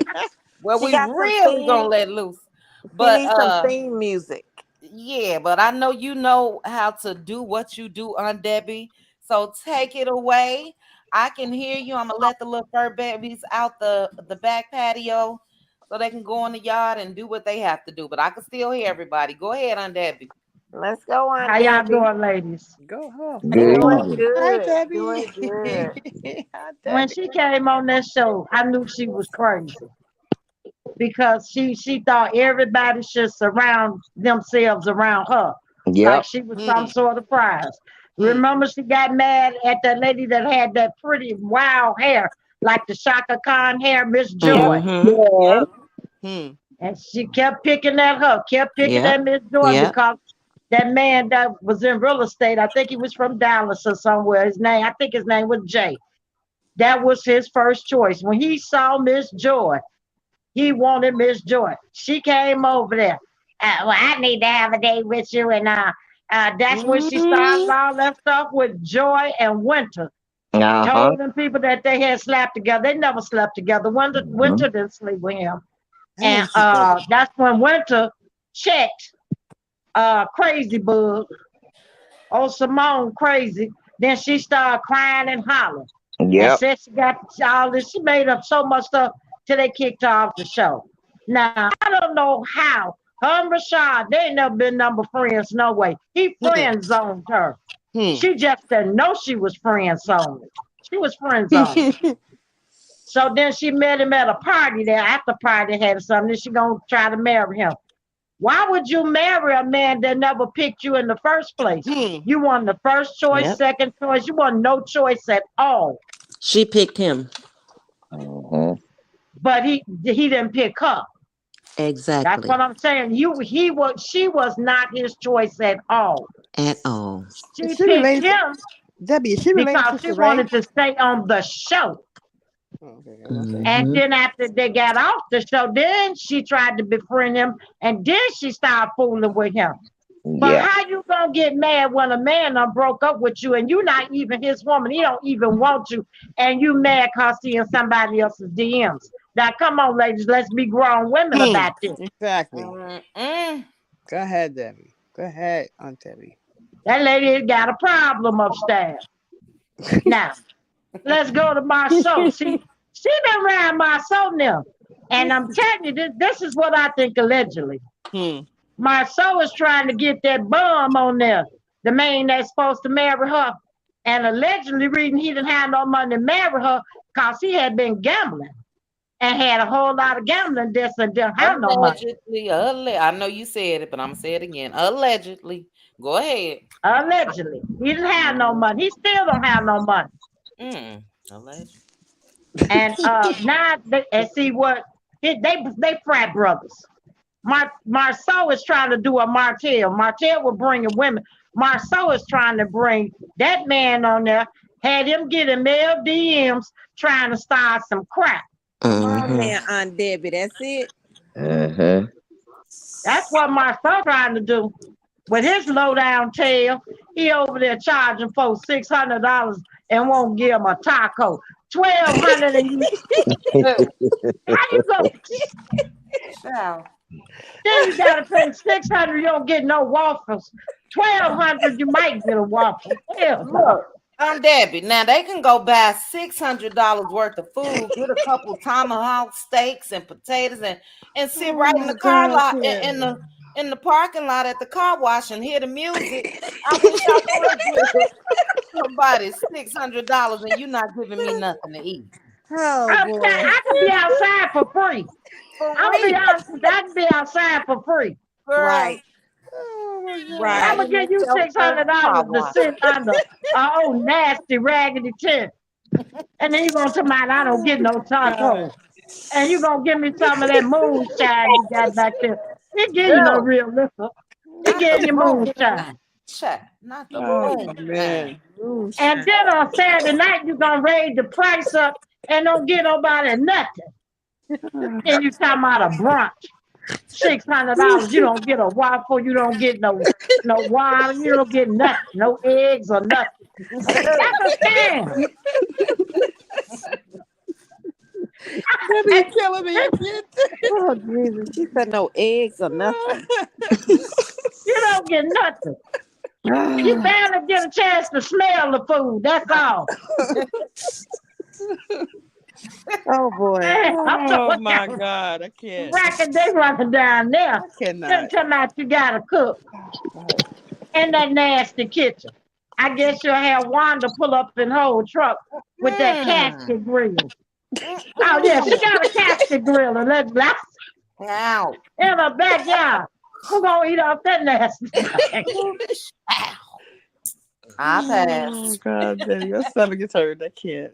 Where She we got some really gonna theme. let loose. She But needs some theme music. yeah, but I know you know how to do what you do, Aunt Debbie. So take it away. I can hear you. I'm gonna let the little fur babies out the back patio so they can go in the yard and do what they have to do. But I can still hear everybody. Go ahead, Aunt Debbie. Let's go on, How y'all Debbie. doing, ladies? Go home. Doing Good. Hi, good. Debbie. Doing good. Hi, When Debbie. she came on that show, I knew she was crazy because she thought everybody should surround themselves around her, like Yep. she was some sort of prize. Remember, she got mad at that lady that had that pretty wild hair, like the Shaka Khan hair, Miss Joy. Yeah. And she kept picking at her, kept picking Yep. at Miss Joy Yep. because that man that was in real estate, I think he was from Dallas or somewhere. I think his name was Jay. That was his first choice. When he saw Miss Joy, he wanted Miss Joy. She came over there. Well, I need to have a date with you. And that's when she started all that stuff with Joy and Winter. Told them people that they had slept together. They never slept together. Winter didn't sleep with him. And that's when Winter checked Crazy Bug. Oh, Simone crazy. Then she started crying and hollering. And Yep. said she got all this. She made up so much stuff till they kicked her off the show. Now, I don't know how. Her and Rashad, they ain't never been number friends, no way. He friend zoned her. She just didn't know she was friend zoned. She was friend zoned. So then she met him at a party there. After party had something, then she gonna try to marry him. Why would you marry a man that never picked you in the first place? You want the first choice, Yep. second choice. You want no choice at all. She picked him. But he didn't pick her. That's Exactly. what I'm saying. She was not his choice at all. At all. She Is she picked related to him Debbie? Is she related because to she Shari? wanted to stay on the show. And then after they got off the show, then she tried to befriend him, and then she started fooling with him. But Yeah. how you gonna get mad when a man done broke up with you and you not even his woman? He don't even want you, and you mad cause he in somebody else's DMs. Now come on, ladies, let's be grown women about this. Exactly. Go ahead, Debbie. Go ahead, Aunt Debbie. That lady got a problem upstairs. Now, let's go to Marceau. See, she been around Marceau now. And I'm telling you, this is what I think allegedly. Marceau is trying to get that bum on there, the man that's supposed to marry her. And allegedly, reason he didn't have no money to marry her because he had been gambling and had a whole lot of gambling debts and didn't have no money. Allegedly, I know you said it, but I'm gonna say it again. Allegedly. Go ahead. Allegedly. He didn't have no money. He still don't have no money. Allegedly. And now and see what they frat brothers. Marceau is trying to do a Martell. Martell was bringing women. Marceau is trying to bring that man on there. Had him getting male DMs trying to start some crap. Come on now, Aunt Debbie. That's it. That's what Marceau trying to do. With his low down tail, he over there charging folks $600 and won't give him a taco. $1,200 and you. How you go? Wow. Then you gotta pay $600. You don't get no waffles. $1,200. You might get a waffle. Hell no. Look, Debbie. Now they can go buy $600 worth of food, get a couple tomahawk steaks and potatoes, and sit right in the car lot in the parking lot at the car wash and hear the music. I wish I would give somebody $600 and you not giving me nothing to eat. Oh boy. I could be outside for free. I'll be honest, I can be outside for free. Girl, Right. Right. I'm gonna give you $600 to sit under an old nasty raggedy tent. And then you're gonna tell me I don't get no tacos. And you're gonna give me some of that moonshine you got back there. He give you no real liquor. He give you moonshine. Not the man. And then on Saturday night you're gonna raise the price up and don't get nobody nothing. And you talking about a brunch. $600. You don't get a waffle. You don't get no water. You don't get nothing. No eggs or nothing. That's a scam. You're killing me. Oh Jesus! She said no eggs or nothing. You don't get nothing. You barely get a chance to smell the food. That's all. Oh boy! Oh my God! I can't. They running down there. I cannot. Then come out, you gotta cook in that nasty kitchen. I guess you'll have Wanda pull up in whole truck with that casket grill. Oh yeah, she got a casket grill and that's out in her backyard. Who gonna eat off that nasty? I pass. Oh God, Daddy, your stomach is hurt. I can't.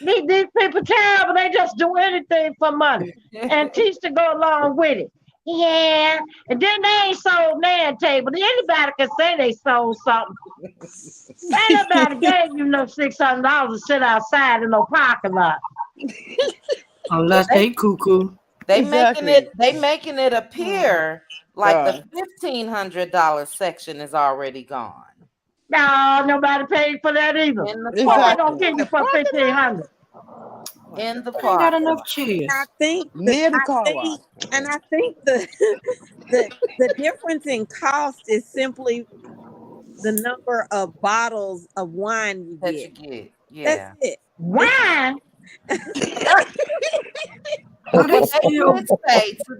These people terrible. They just do anything for money and teach to go along with it. Yeah, and then they ain't sold man table. Anybody can say they sold something. Ain't nobody gave you no $600 to sit outside in no parking lot. Unless they cuckoo. They making it appear like the $1,500 section is already gone. No, nobody paid for that either. What they gonna get you for $1,500? In the Ain't park. got enough chairs. I think Near the car wash. And I think the difference in cost is simply the number of bottles of wine you that get. you get. Yeah. That's it. Wine? Oh, they They still did say to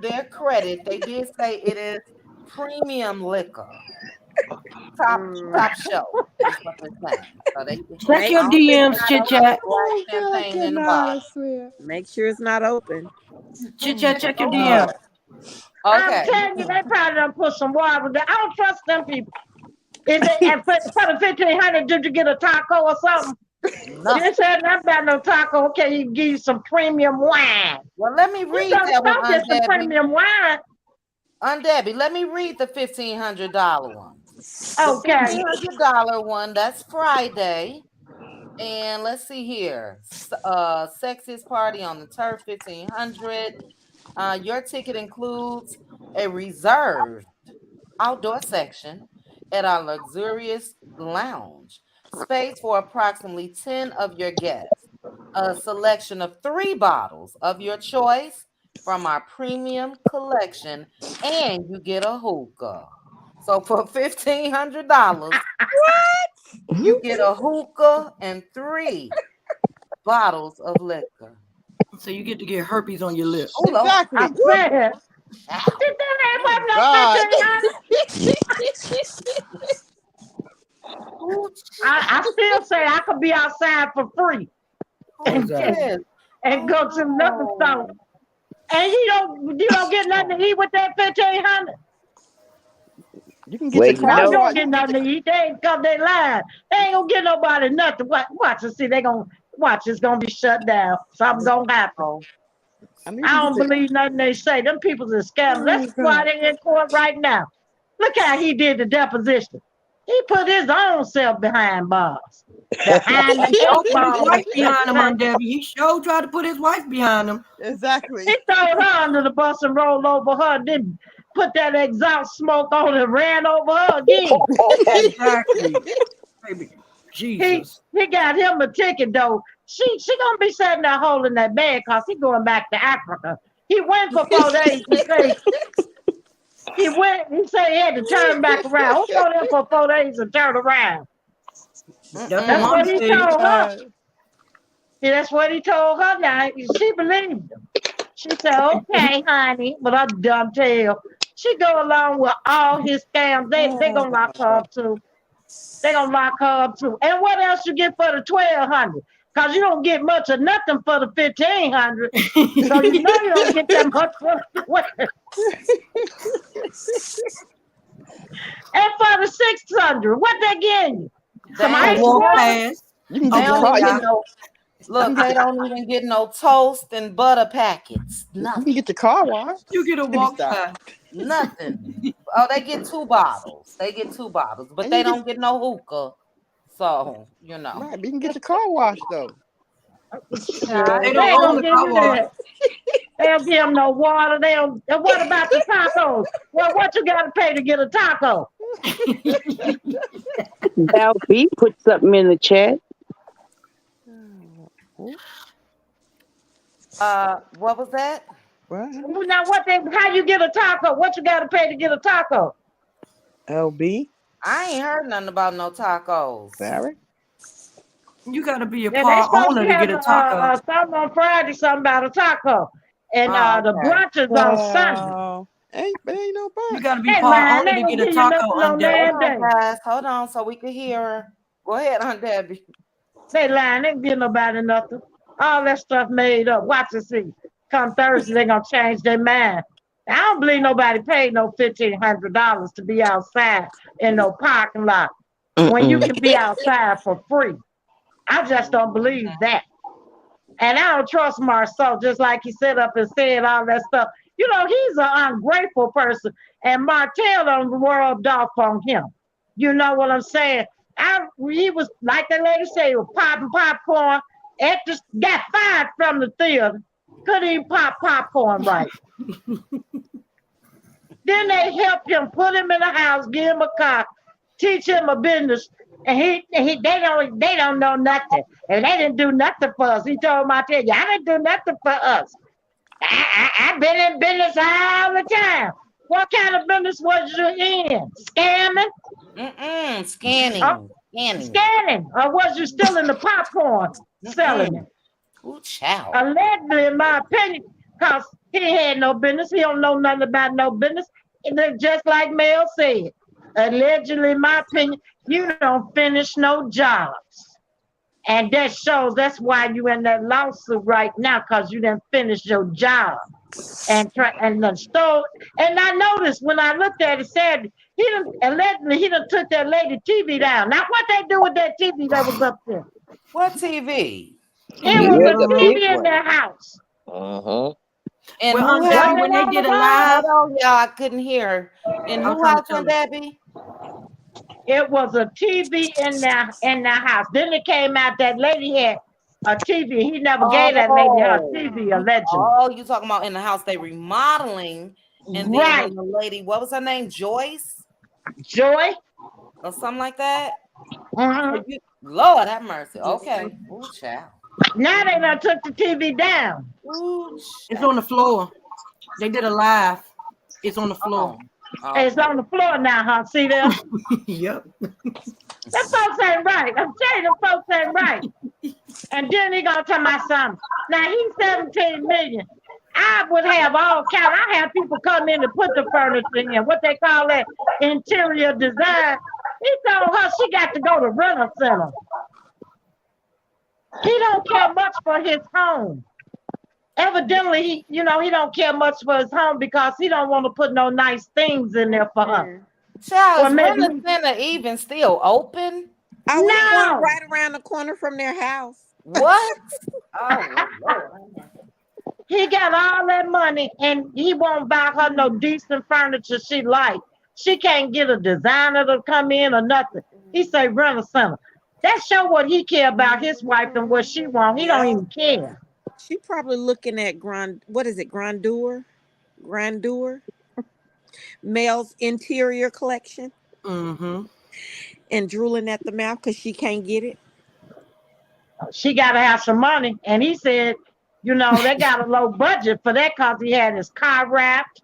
their credit, they did say it is premium liquor. Top shelf is what they're saying. So they check your DMs, chit chat. Champagne in the bottle. Make sure it's not open. Chit chat, check your DMs. Okay. I'm telling you, they probably done put some water there. I don't trust them people. Is it and for the $1,500? Did you get a taco or something? No. You said nothing about no taco. Okay, you give you some premium wine. Well, let me read that one, Get some Debbie. premium wine. Debbie, let me read the $1,500 one. Okay. The $1,500 one, that's Friday. And let's see here. Sexiest party on the turf, $1,500. Your ticket includes a reserved outdoor section at our luxurious lounge. Space for approximately 10 of your guests. A selection of 3 bottles of your choice from our premium collection, and you get a hookah. So for $1,500, you get a hookah and 3 bottles of liquor. So you get to get herpes on your lips. Exactly. I said, I still say I could be outside for free and go to another store. And you don't get nothing to eat with that $1,500. You can get your You don't get nothing to eat. They ain't come, they lying. They ain't gonna get nobody nothing. Watch and see. They gonna watch. It's gonna be shut down. Something's gonna happen. I don't believe nothing they say. Them people's a scam. That's why they in court right now. Look how he did the deposition. He put his own self behind bars. Behind the his wife behind him, on Debbie. He sure tried to put his wife behind him. Exactly. He threw her under the bus and rolled over her. Then put that exhaust smoke on and ran over her again. Exactly. Baby, Jesus. He got him a ticket though. She gonna be sitting there holding that bag because he going back to Africa. He went for 4 days to say he went. He said he had to turn back around. Who go there for 4 days and turn around? That's what That's Mama what he said. told her. See, that's what he told her. Now she believed him. She said, "Okay, honey," but a dumb tail. She go along with all his scams. They gonna lock her up too. They gonna lock her up too. And what else you get for the 1,200? Cause you don't get much of nothing for the 1,500. So you know you don't get that much for the 12. And for the 600, what they getting you? Some They ice ain't Walk water? past. You can They get your don't car. even You get no. Look, they don't even get no toast and butter packets. can Nothing. get your car washed. You get a Let me walk stop. past. Nothing. Oh, they get 2 bottles. They get 2 bottles, but And they you don't get no hookah. So you know. right, but you can get your car washed though. Yeah, They They don't ain't own gonna the give car you wash. that. They don't give them no water. They don't. And what about the tacos? Well, what you got to pay to get a taco? Val B put something in the chat. What was that? What? Now, how you get a taco? What you got to pay to get a taco? LB, I ain't heard nothing about no tacos. Barry. You got to be a Yeah, they part supposed owner to to have get a taco. something on Friday, something about a taco, and Oh, the okay. brunch is on Sunday. Ain't no You bunch. got to be They part lying. owner They to don't get a give you taco nothing on on that. that Hold on, day. guys. Hold on, so we can hear her. Go ahead, Aunt Debbie. They lying. They don't give nobody nothing. All that stuff made up. Watch and see. Come Thursday, they gonna change their mind. I don't believe nobody paid no $1,500 to be outside in no parking lot when you can be outside for free. I just don't believe that. And I don't trust Marceau, just like he set up and said all that stuff. You know, he's an ungrateful person, and Martell done rubbed off on him. You know what I'm saying? He was, like the lady said, he was popping popcorn, got fired from the theater, couldn't even pop popcorn right. Then they helped him, put him in the house, give him a car, teach him a business, and they don't know nothing. And they didn't do nothing for us. He told me, I tell you, I didn't do nothing for us. I've been in business all the time. What kind of business was you in? Scamming? Scanning. Scanning. Or was you still in the popcorn selling it? Ooh, child. Allegedly, in my opinion, because he had no business. He don't know nothing about no business. And then just like Mel said, allegedly, in my opinion, you don't finish no jobs. And that shows that's why you in that lawsuit right now, because you didn't finish your job. And then stole. And I noticed when I looked at it, said allegedly he done took that lady TV down. Now what they do with that TV that was up there? What TV? It was a TV in their house. And Well, who Aunt had Debbie, when they did a Hold live, on, y'all, I couldn't hear. And I'm who trying to house, tell Aunt you. Debbie? It was a TV in their house. Then it came out that lady had a TV. He never gave that lady her TV, allegedly. Oh, you talking about in the house they remodeling, and then Right. when the lady, what was her name, Joyce? Joy? Or something like that? Mhm. Lord have mercy. Okay. Ooh, child. Now they done took the TV down. Ooh, It's on the floor. They did a live. It's on the floor. It's on the floor now, huh? See there? Yep. Them folks ain't right. I'm telling you, them folks ain't right. And then he gonna tell my son. Now he's 17 million. I would have all kind. I have people come in to put the furniture in, what they call that interior design. He told her she got to go to rental center. He don't care much for his home. Evidently, he don't care much for his home because he don't want to put no nice things in there for her. Child, is maybe Rental Center even still open? Oh, it's one No. right around the corner from their house. What? Oh, Lord. He got all that money and he won't buy her no decent furniture she like. She can't get a designer to come in or nothing. He say rental center. That show what he care about his wife and what she want. He don't even care. She probably looking at Grandeur? Mel's interior collection. Mm-hmm. And drooling at the mouth because she can't get it. She got to have some money. And he said You know, they got a low budget for that because he had his car wrapped,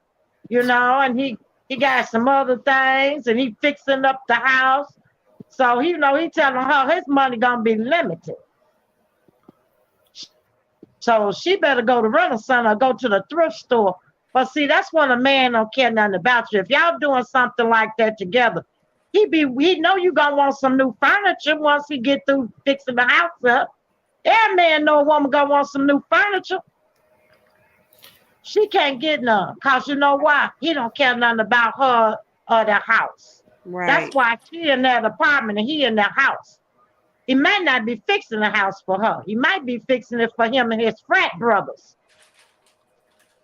you know, and he got some other things and he fixing up the house. So, you know, he telling her his money gonna be limited. So she better go to rental center or go to the thrift store. But see, that's when a man don't care nothing about you. If y'all doing something like that together, he know you gonna want some new furniture once he get through fixing the house up. Every man know a woman gonna want some new furniture. She can't get none, cause you know why? He don't care nothing about her or the house. Right. That's why she in that apartment and he in that house. He might not be fixing the house for her. He might be fixing it for him and his frat brothers.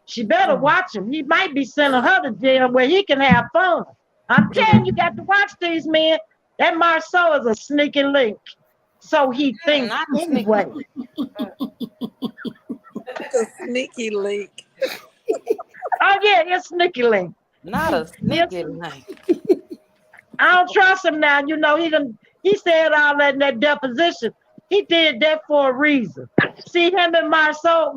She better watch him. He might be sending her to jail where he can have fun. I'm telling you, got to watch these men. That Marceau is a sneaky link. So he thinks anyway. A sneaky link. Oh yeah, it's sneaky link. Not a sneaky link. I don't trust him now. You know, he said all that in that deposition. He did that for a reason. See, him and Marteau,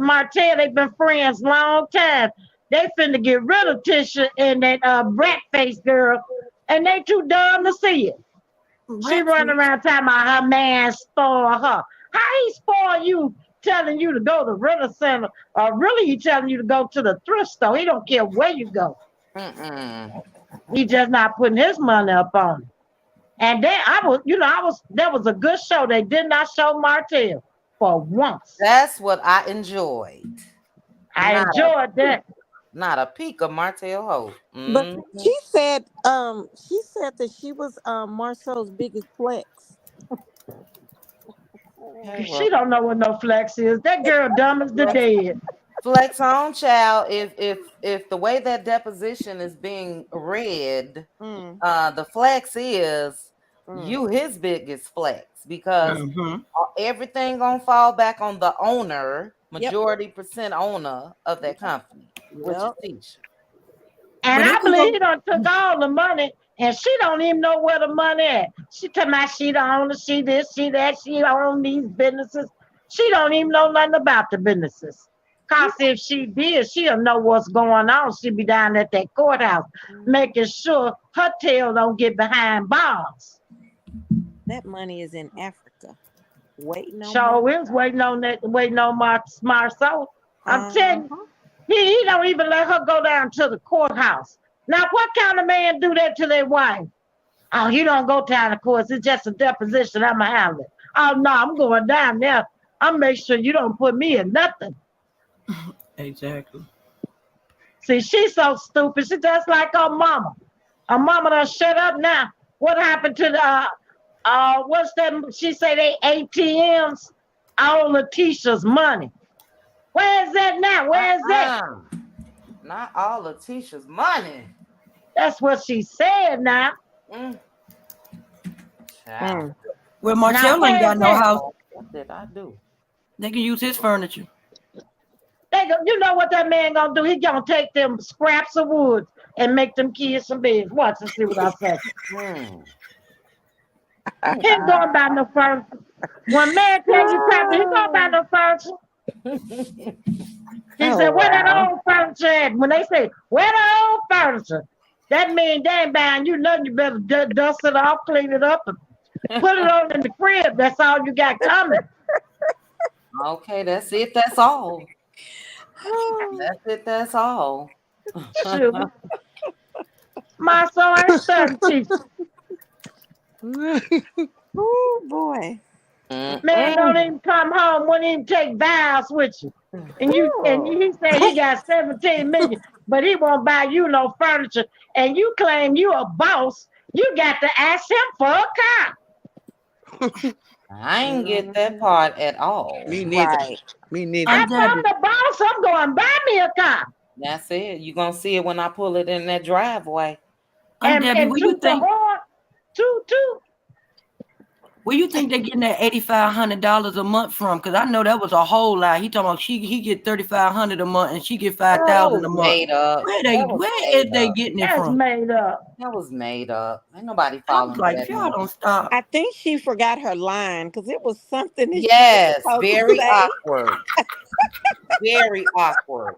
they've been friends long time. They finna get rid of Tisha and that brat face girl, and they too dumb to see it. She running around talking about her man spoil her. How he spoil you, telling you to go to rental center, or really he telling you to go to the thrift store? He don't care where you go. He just not putting his money up on it. And then that was a good show. They did not show Martell for once. That's what I enjoyed. I enjoyed that. Not a peek of Martell Hope. But she said that she was Marceau's biggest flex. She don't know what no flex is. That girl dumb as the dead. Flex on, child. If the way that deposition is being read, the flex is you his biggest flex, because everything gonna fall back on the owner, majority percent owner of that company, which is Tisha. And I believe he done took all the money, and she don't even know where the money at. She tell me she the owner, she this, she that, she own these businesses. She don't even know nothing about the businesses. Cause if she did, she'll know what's going on. She'll be down at that courthouse, making sure her tail don't get behind bars. That money is in Africa. Waiting on waiting on Marceau. I'm telling you, he don't even let her go down to the courthouse. Now, what kind of man do that to their wife? Oh, you don't go down to court. It's just a deposition. I'm going to handle it. Oh, no, I'm going down there. I'll make sure you don't put me in nothing. Exactly. See, she's so stupid. She just like her mama. Her mama done shut up now. What happened to the, what's that? She say they ATMs, all Letitia's money. Where's that now? Where's that? Not all Letitia's money. That's what she said now. Well, Martell ain't got no house. What did I do? They can use his furniture. You know what that man gonna do? He gonna take them scraps of wood and make them kids some beds. Watch and see what I say. He ain't going buy no furniture. When man tell you something, he gonna buy no furniture. He said, where that old furniture at? When they say, where the old furniture? That means they ain't buying you nothing. You better dust it off, clean it up, and put it on in the crib. That's all you got coming. Okay, that's it. That's all. That's it. That's all. Shoot. My son ain't starting to Oh boy. Man don't even come home, wouldn't even take vows with you. And he said he got 17 million, but he won't buy you no furniture. And you claim you a boss, you got to ask him for a car. I ain't get that part at all. Me neither. Right. Me neither. I'm the boss, I'm going to buy me a car. That's it. You're going to see it when I pull it in that driveway. And Debbie, what do you think? Where you think they're getting that $8,500 a month from? Because I know that was a whole lot. He talking about he get $3,500 a month and she get That $5,000 was a month. made up. Where That was where made is they up. getting it That's from? made up. That was made up. Ain't nobody I falling was for like, that if y'all man. don't stop. I think she forgot her line because it was something that she was Yes, supposed to very say. awkward. Very awkward.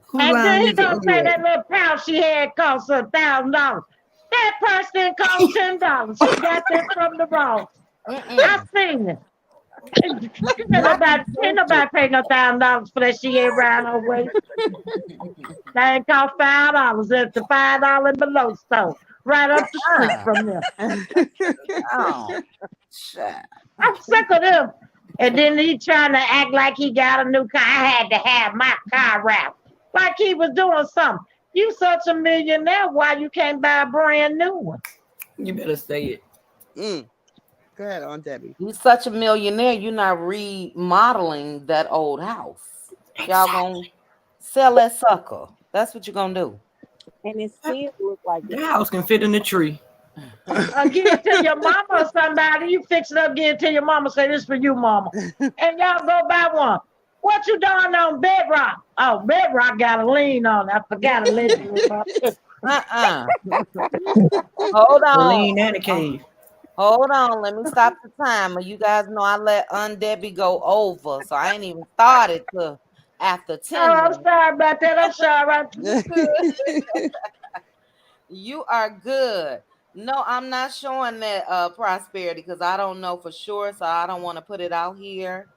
Who And line then he is it gonna say anyway? that little pouch she had cost her $1,000. That purse didn't cost $10. She got that from the Bronx. I seen it. Ain't Not nobody pay no $1,000 for that she ain't around her waist. That ain't cost $5. It's the $5 and below store. Right up the street from there. Oh, shit. I'm sick of them. And then he trying to act like he got a new car. I had to have my car wrapped. Like he was doing something. You such a millionaire. Why you can't buy a brand new one? You better say it. Go ahead, Aunt Debbie. You such a millionaire, you're not remodeling that old house. Y'all gonna sell that sucker. That's what you're gonna do. And it still looked like The house can fit in the tree. Give it to your mama or somebody. You fix it up, give it to your mama. Say this for you, mama. And y'all go buy one. What you doing on Bedrock? Oh, Bedrock got a lien on it. I forgot to let you know. Hold The on. lean and the cave. Hold on. Let me stop the timer. You guys know I let Aunt Debbie go over, so I ain't even started till after 10 Oh, I'm minutes. sorry about that. I'm sorry. You are good. No, I'm not showing that prosperity because I don't know for sure, so I don't want to put it out here.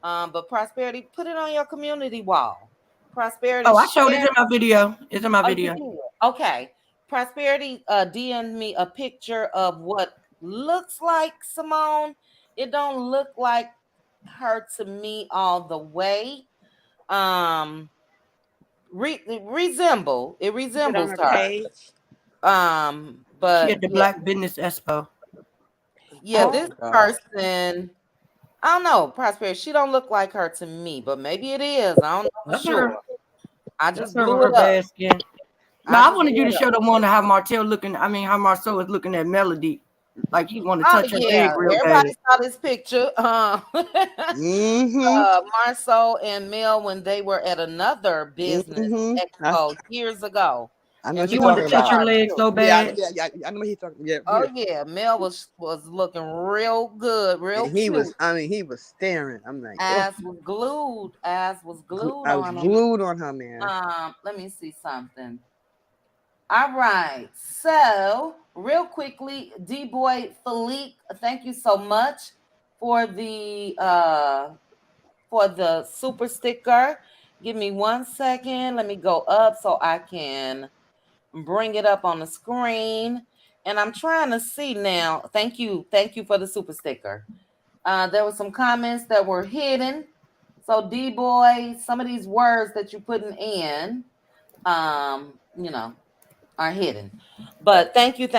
But prosperity, put it on your community wall. Prosperity, Oh, I showed it share. in my video. It's in my Oh, you video. did. Okay. Prosperity DM'd me a picture of what looks like Simone. It don't look like her to me all the way. It resembles it on her her. page. She But at the yeah, Black Business Expo. yeah, Oh, this God. person, I don't know, Prosperity. She don't look like her to me, but maybe it is. I don't know for That's her. sure. I That's just her with blew her it up. bad skin. No, I I just wanted you blew to it up. show the one how Martell looking. I mean, how Marceau is looking at Melody, like he want to Oh touch her leg yeah, real bad. everybody saw this picture. Mm-hmm. Marceau and Mel when they were at another business Mm-hmm. expo years ago, I know and what He you're Mel wanted talking was to touch a about. her part leg too. so bad. I know what he's talking. Yeah, Oh yeah, Mel was looking real good, real he cute. was. I mean, he was staring. I'm like, ugh. Ass was glued I was on him. glued on her, man. Let me see something. All right, so real quickly, D Boy Philippe, thank you so much for the super sticker. Give me 1 second. Let me go up so I can bring it up on the screen. And I'm trying to see now. Thank you for the super sticker. There were some comments that were hidden. So D Boy, some of these words that you're putting in, you know, are hidden. But thank you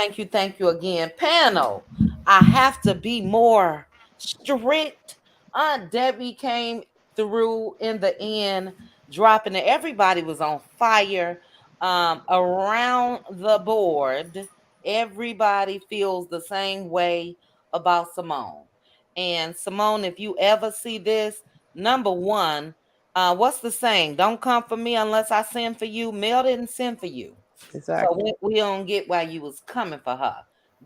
again. Panel, I have to be more strict. Aunt Debbie came through in the end, dropping it. Everybody was on fire around the board. Everybody feels the same way about Simone. And Simone, if you ever see this, number one, what's the saying? Don't come for me unless I send for you. Mel didn't send for you. So Exactly. we don't get why you was coming for her.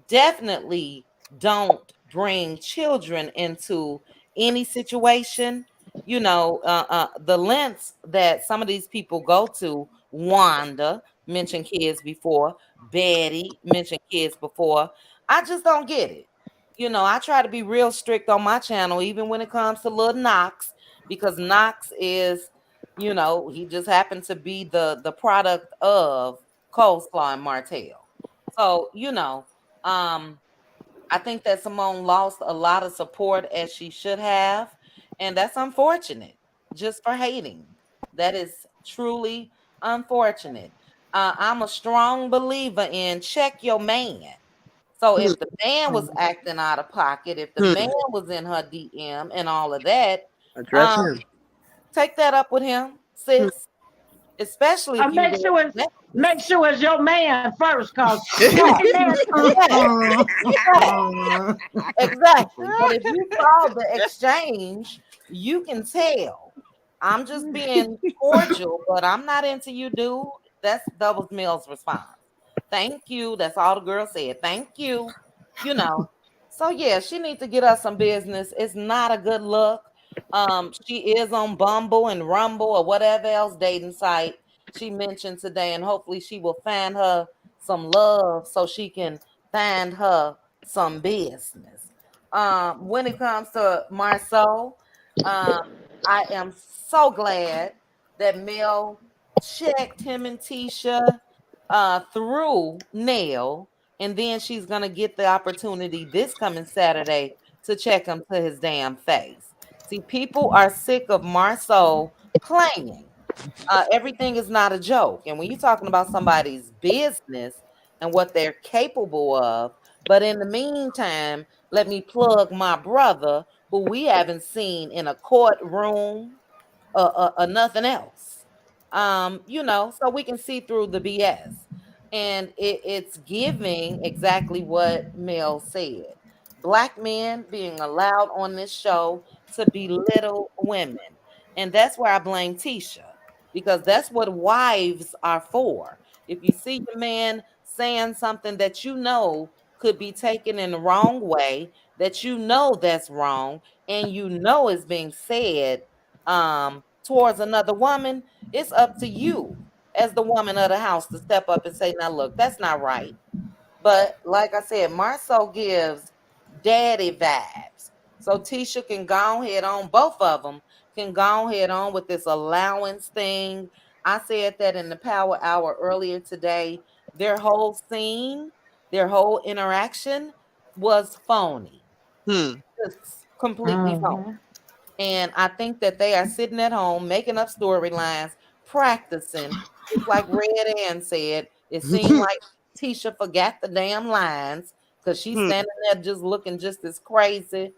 Definitely don't bring children into any situation. You know, the lengths that some of these people go to. Wanda mentioned kids before. Betty mentioned kids before. I just don't get it. You know, I try to be real strict on my channel, even when it comes to little Knox, because Knox is, you know, he just happened to be the product of Coleslaw and Martell. So, you know, I think that Simone lost a lot of support as she should have. And that's unfortunate just for hating. That is truly unfortunate. I'm a strong believer in check your man. So if the man was acting out of pocket, if the man was in her DM and all of that, Address him. take that up with him, sis. Especially if you Make sure read it's Make sure it's your man first, cause that man. Exactly. But if you saw the exchange, you can tell. I'm just being cordial, but I'm not into you, dude. That's Double Mill's response. Thank you. That's all the girl said. Thank you. You know. So yeah, she needs to get us some business. It's not a good look. She is on Bumble and Rumble or whatever else dating site she mentioned today, and hopefully she will find her some love so she can find her some business. When it comes to Marceau, um, I am so glad that Mel checked him and Tisha through Nail, and then she's gonna get the opportunity this coming Saturday to check him to his damn face. See, people are sick of Marceau playing. Everything is not a joke. And when you're talking about somebody's business and what they're capable of, but in the meantime, let me plug my brother, who we haven't seen in a courtroom or nothing else. So we can see through the BS. And it's giving exactly what Mel said. Black men being allowed on this show to belittle women. And that's where I blame Tisha, because that's what wives are for. If you see your man saying something that you know could be taken in the wrong way, that you know that's wrong, and you know is being said towards another woman, it's up to you as the woman of the house to step up and say, now look, that's not right. But like I said, Marceau gives daddy vibes. So Tisha can go ahead on, both of them can go ahead on with this allowance thing. I said that in the power hour earlier today. Their whole scene, their whole interaction was phony. Just completely phony. And I think that they are sitting at home making up storylines, practicing. Just like Red Ann said, it seemed like Tisha forgot the damn lines because she's standing there just looking just as crazy.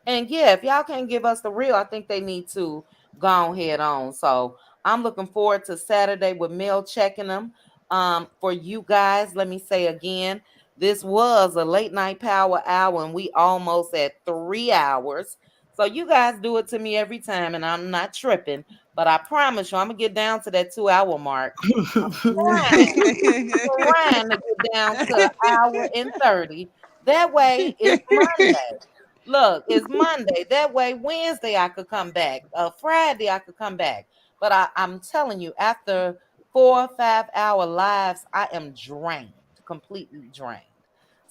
And yeah, if y'all can't give us the real, I think they need to go head on. So I'm looking forward to Saturday with Mel checking them. For you guys, let me say again, this was a late night power hour, and we almost at 3 hours. So you guys do it to me every time, and I'm not tripping. But I promise you, I'm gonna get down to that 2 hour mark. Trying to get down to an hour and 30. That way it's Monday. Look, it's Monday. That way Wednesday I could come back. Friday I could come back. But I'm telling you, after 4 or 5 hour lives, I am drained, completely drained.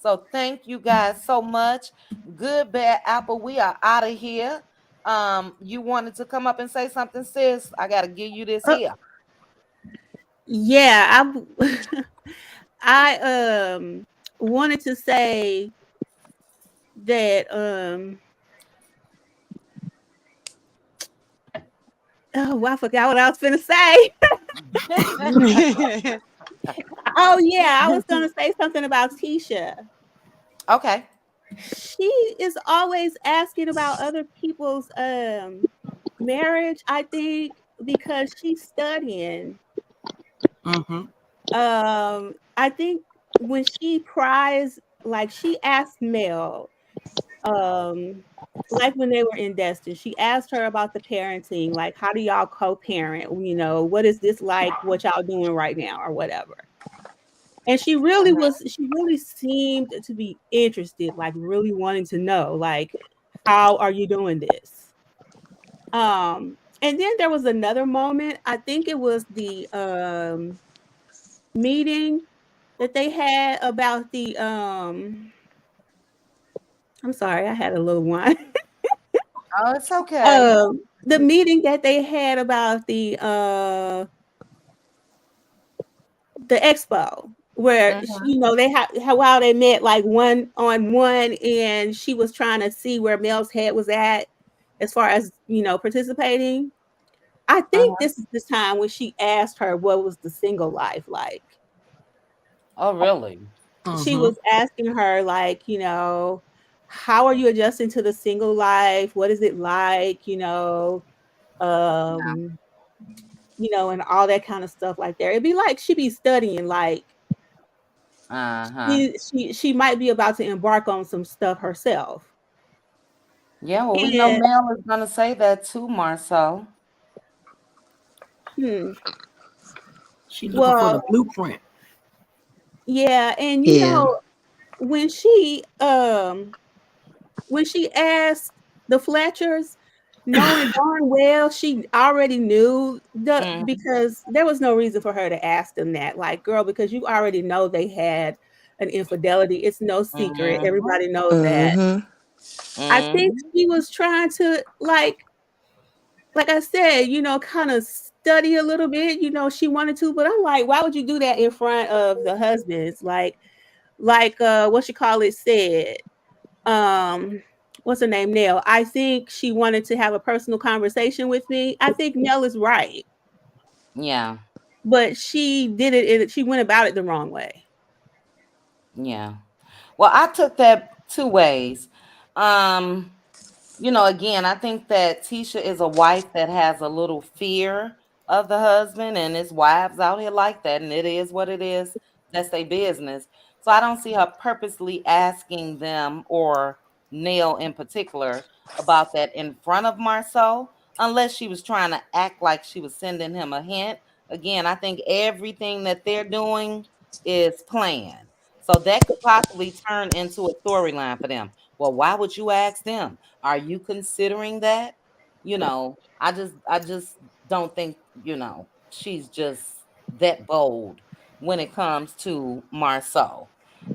So thank you guys so much. Good bad apple. We are out of here. You wanted to come up and say something, sis? I gotta give you this here. Yeah, I wanted to say that oh, I forgot what I was gonna say. Oh yeah, I was gonna say something about Tisha. Okay. She is always asking about other people's marriage, I think, because she's studying. I think when she pries, like she asked Mel, like when they were in Destin, she asked her about the parenting, like how do y'all co-parent? What is this like? What y'all doing right now, or whatever. And she really seemed to be interested, like really wanting to know, like, how are you doing this? And then there was another moment, I think it was the meeting that they had about the I'm sorry, I had a little wine. Oh, it's okay. The meeting that they had about the expo, where they had how they met like one on one, and she was trying to see where Mel's head was at as far as participating. I think this is the time when she asked her what was the single life like. Oh, really? She was asking her, like, how are you adjusting to the single life? What is it like? Um, and all that kind of stuff like that. It'd be like she be studying, like Uh-huh. she might be about to embark on some stuff herself. Yeah, well, we know And Mel is gonna say that too, Marcel. hmm, She's looking for the well, blueprint. yeah, and Yeah. when she asked the Fletchers, knowing darn well she already knew Mm, because there was no reason for her to ask them that. Like, girl, because you already know they had an infidelity. It's no secret. mhm, Everybody knows that. Mm-hmm. I think mhm. she was trying to like I said, kind of study a little bit. She wanted to, but I'm like, why would you do that in front of the husbands? Like what you call it said. What's her name? Nell. I think she wanted to have a personal conversation with me. I think Nell is right, Yeah, but she did it. She went about it the wrong way. yeah. Well, I took that two ways. Um, again, I think that Tisha is a wife that has a little fear of the husband, and his wives out here like that, and it is what it is. That's their business. So I don't see her purposely asking them or Neil in particular about that in front of Marceau, unless she was trying to act like she was sending him a hint. Again, I think everything that they're doing is planned. So that could possibly turn into a storyline for them. Well, why would you ask them? Are you considering that? I just don't think, she's just that bold when it comes to Marceau.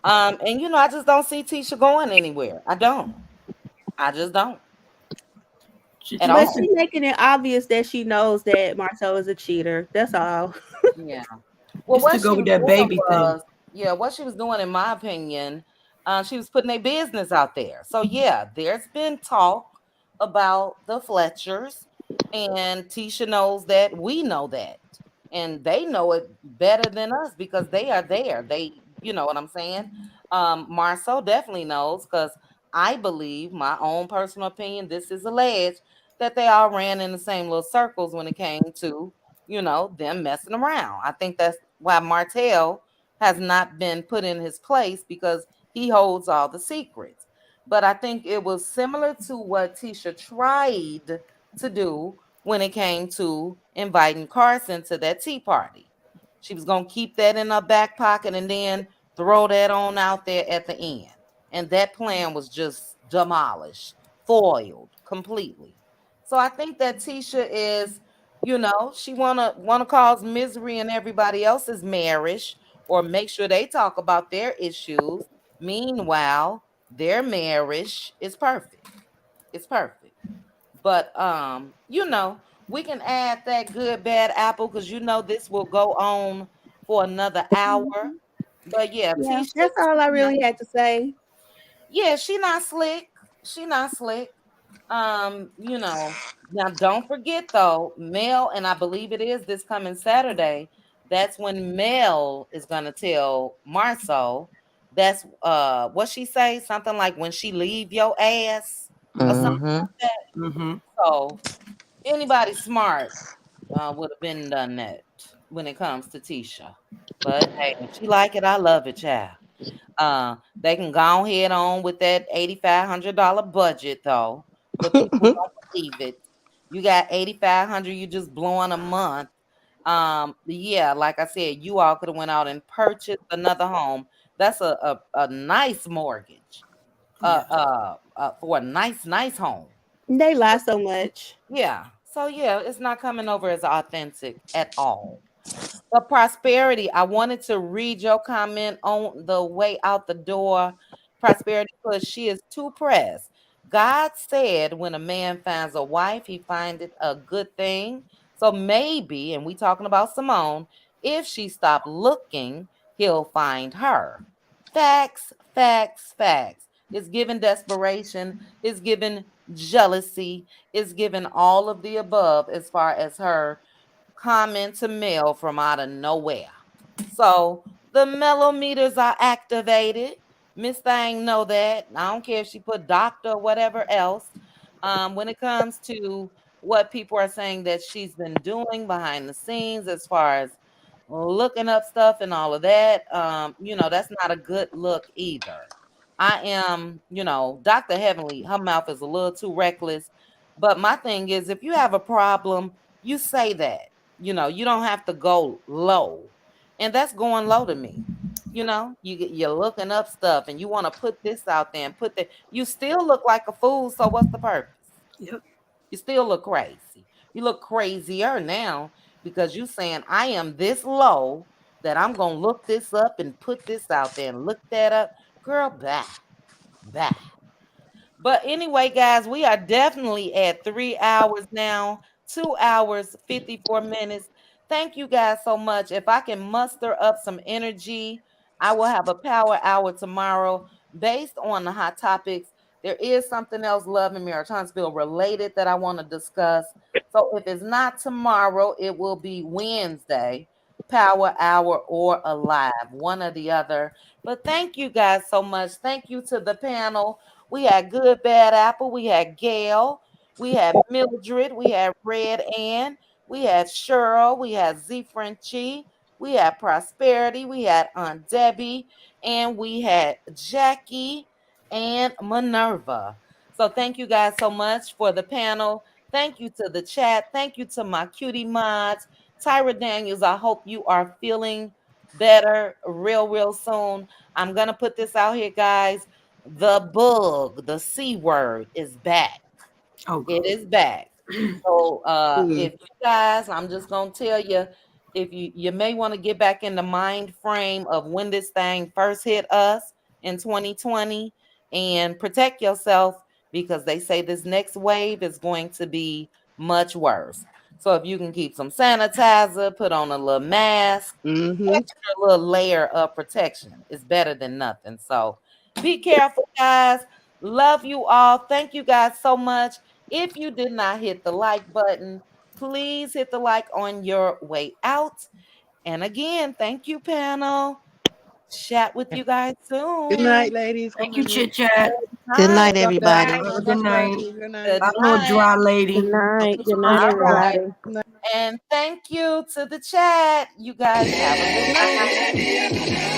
And I just don't see Tisha going anywhere. I don't. I just don't She at But just all. she making it obvious that she knows that Marcel is a cheater. That's all. Yeah. Well, it's to what go she with was that doing baby thing. was, yeah, what she was doing, in my opinion, she was putting a business out there. So yeah, there's been talk about the Fletchers, and Tisha knows that, we know that, and they know it better than us because they are there. You know what I'm saying? Marceau definitely knows because I believe, my own personal opinion, this is alleged, that they all ran in the same little circles when it came to them messing around. I think that's why Martell has not been put in his place, because he holds all the secrets. But I think it was similar to what Tisha tried to do when it came to inviting Carson to that tea party. She was going to keep that in her back pocket and then throw that on out there at the end. And that plan was just demolished, foiled completely. So I think that Tisha is, she wanna cause misery in everybody else's marriage, or make sure they talk about their issues. Meanwhile, their marriage is perfect. It's perfect. But we can add that good bad apple, because this will go on for another hour. Mhm. But yeah, Yeah, Tisha, that's all I really had to say. yeah, she not slick. She not slick. Now don't forget though, Mel, and I believe it is this coming Saturday. That's when Mel is gonna tell Marceau. That's what she say, something like, when she leave your ass, or something Mm-hmm. Mm-hmm. like that. Mm-hmm. So anybody smart would have been done that when it comes to Tisha. But hey, if she like it, I love it, child. They can go ahead on with that $8,500 budget though. For people who don't believe it, you got 8,500 you just blowing a month. Yeah, like I said, you all could have went out and purchased another home. That's a nice mortgage. Yeah. For a nice home. They lie so much. Yeah. So yeah, it's not coming over as authentic at all. But Prosperity, I wanted to read your comment on the way out the door. Prosperity, because she is too pressed. God said when a man finds a wife, he finds it a good thing. So maybe, and we talking about Simone, if she stopped looking, he'll find her. Facts, facts, facts. It's given desperation, it's given jealousy, it's given all of the above as far as her comment to Mel from out of nowhere. So the mellometers are activated. Miss Thing know that. I don't care if she put doctor or whatever else. When it comes to what people are saying that she's been doing behind the scenes as far as looking up stuff and all of that. That's not a good look either. I am, Dr. Heavenly, her mouth is a little too reckless. But my thing is, if you have a problem, you say that. You don't have to go low. And that's going low to me. You're looking up stuff and you want to put this out there and put that. You still look like a fool. So what's the purpose? Yep. You still look crazy. You look crazier now because you saying I am this low that I'm gonna look this up and put this out there and look that up. Girl, bah. But anyway, guys, we are definitely at 3 hours now, 2 hours, 54 minutes. Thank you guys so much. If I can muster up some energy, I will have a power hour tomorrow based on the hot topics. There is something else, Love and Marriage Huntsville related that I want to discuss. So if it's not tomorrow, it will be Wednesday, power hour or alive, one or the other. But thank you guys so much. Thank you to the panel. We had Good Bad Apple. We had Gail. We had Mildred. We had Red Ann. We had Cheryl. We had Z Frenchie. We had Prosperity. We had Aunt Debbie. And we had Jackie and Minerva. So thank you guys so much for the panel. Thank you to the chat. Thank you to my cutie mods. Tyra Daniels, I hope you are feeling better real soon. I'm going to put this out here, guys. The bug, the C word is back. Oh, it is back. So if you guys, I'm just gonna tell you, if you may want to get back in the mind frame of when this thing first hit us in 2020 and protect yourself because they say this next wave is going to be much worse. So if you can keep some sanitizer, put on a little mask, extra little layer of protection is better than nothing. So be careful, guys. Love you all. Thank you guys so much. If you did not hit the like button, please hit the like on your way out. And again, thank you, panel. Chat with you guys soon. Good night, ladies. Thank you, Chit Chat. Good night, everybody. Have a good night. Good night. Bye, little dry lady. Good night. Good All night, right. everybody. And thank you to the chat. You guys have a good night.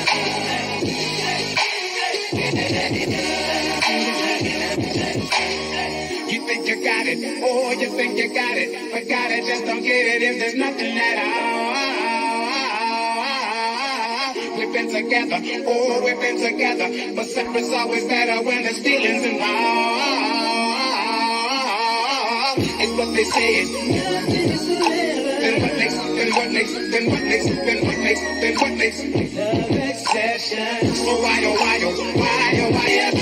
You think you got it, oh, you think you got it, but got it, just don't get it if there's nothing at all. We've been together, oh, we've been together, but separate's always better when there's feelings involved. It's what they say. Then what makes love exception? So why, oh, why, oh, why, oh, why, oh,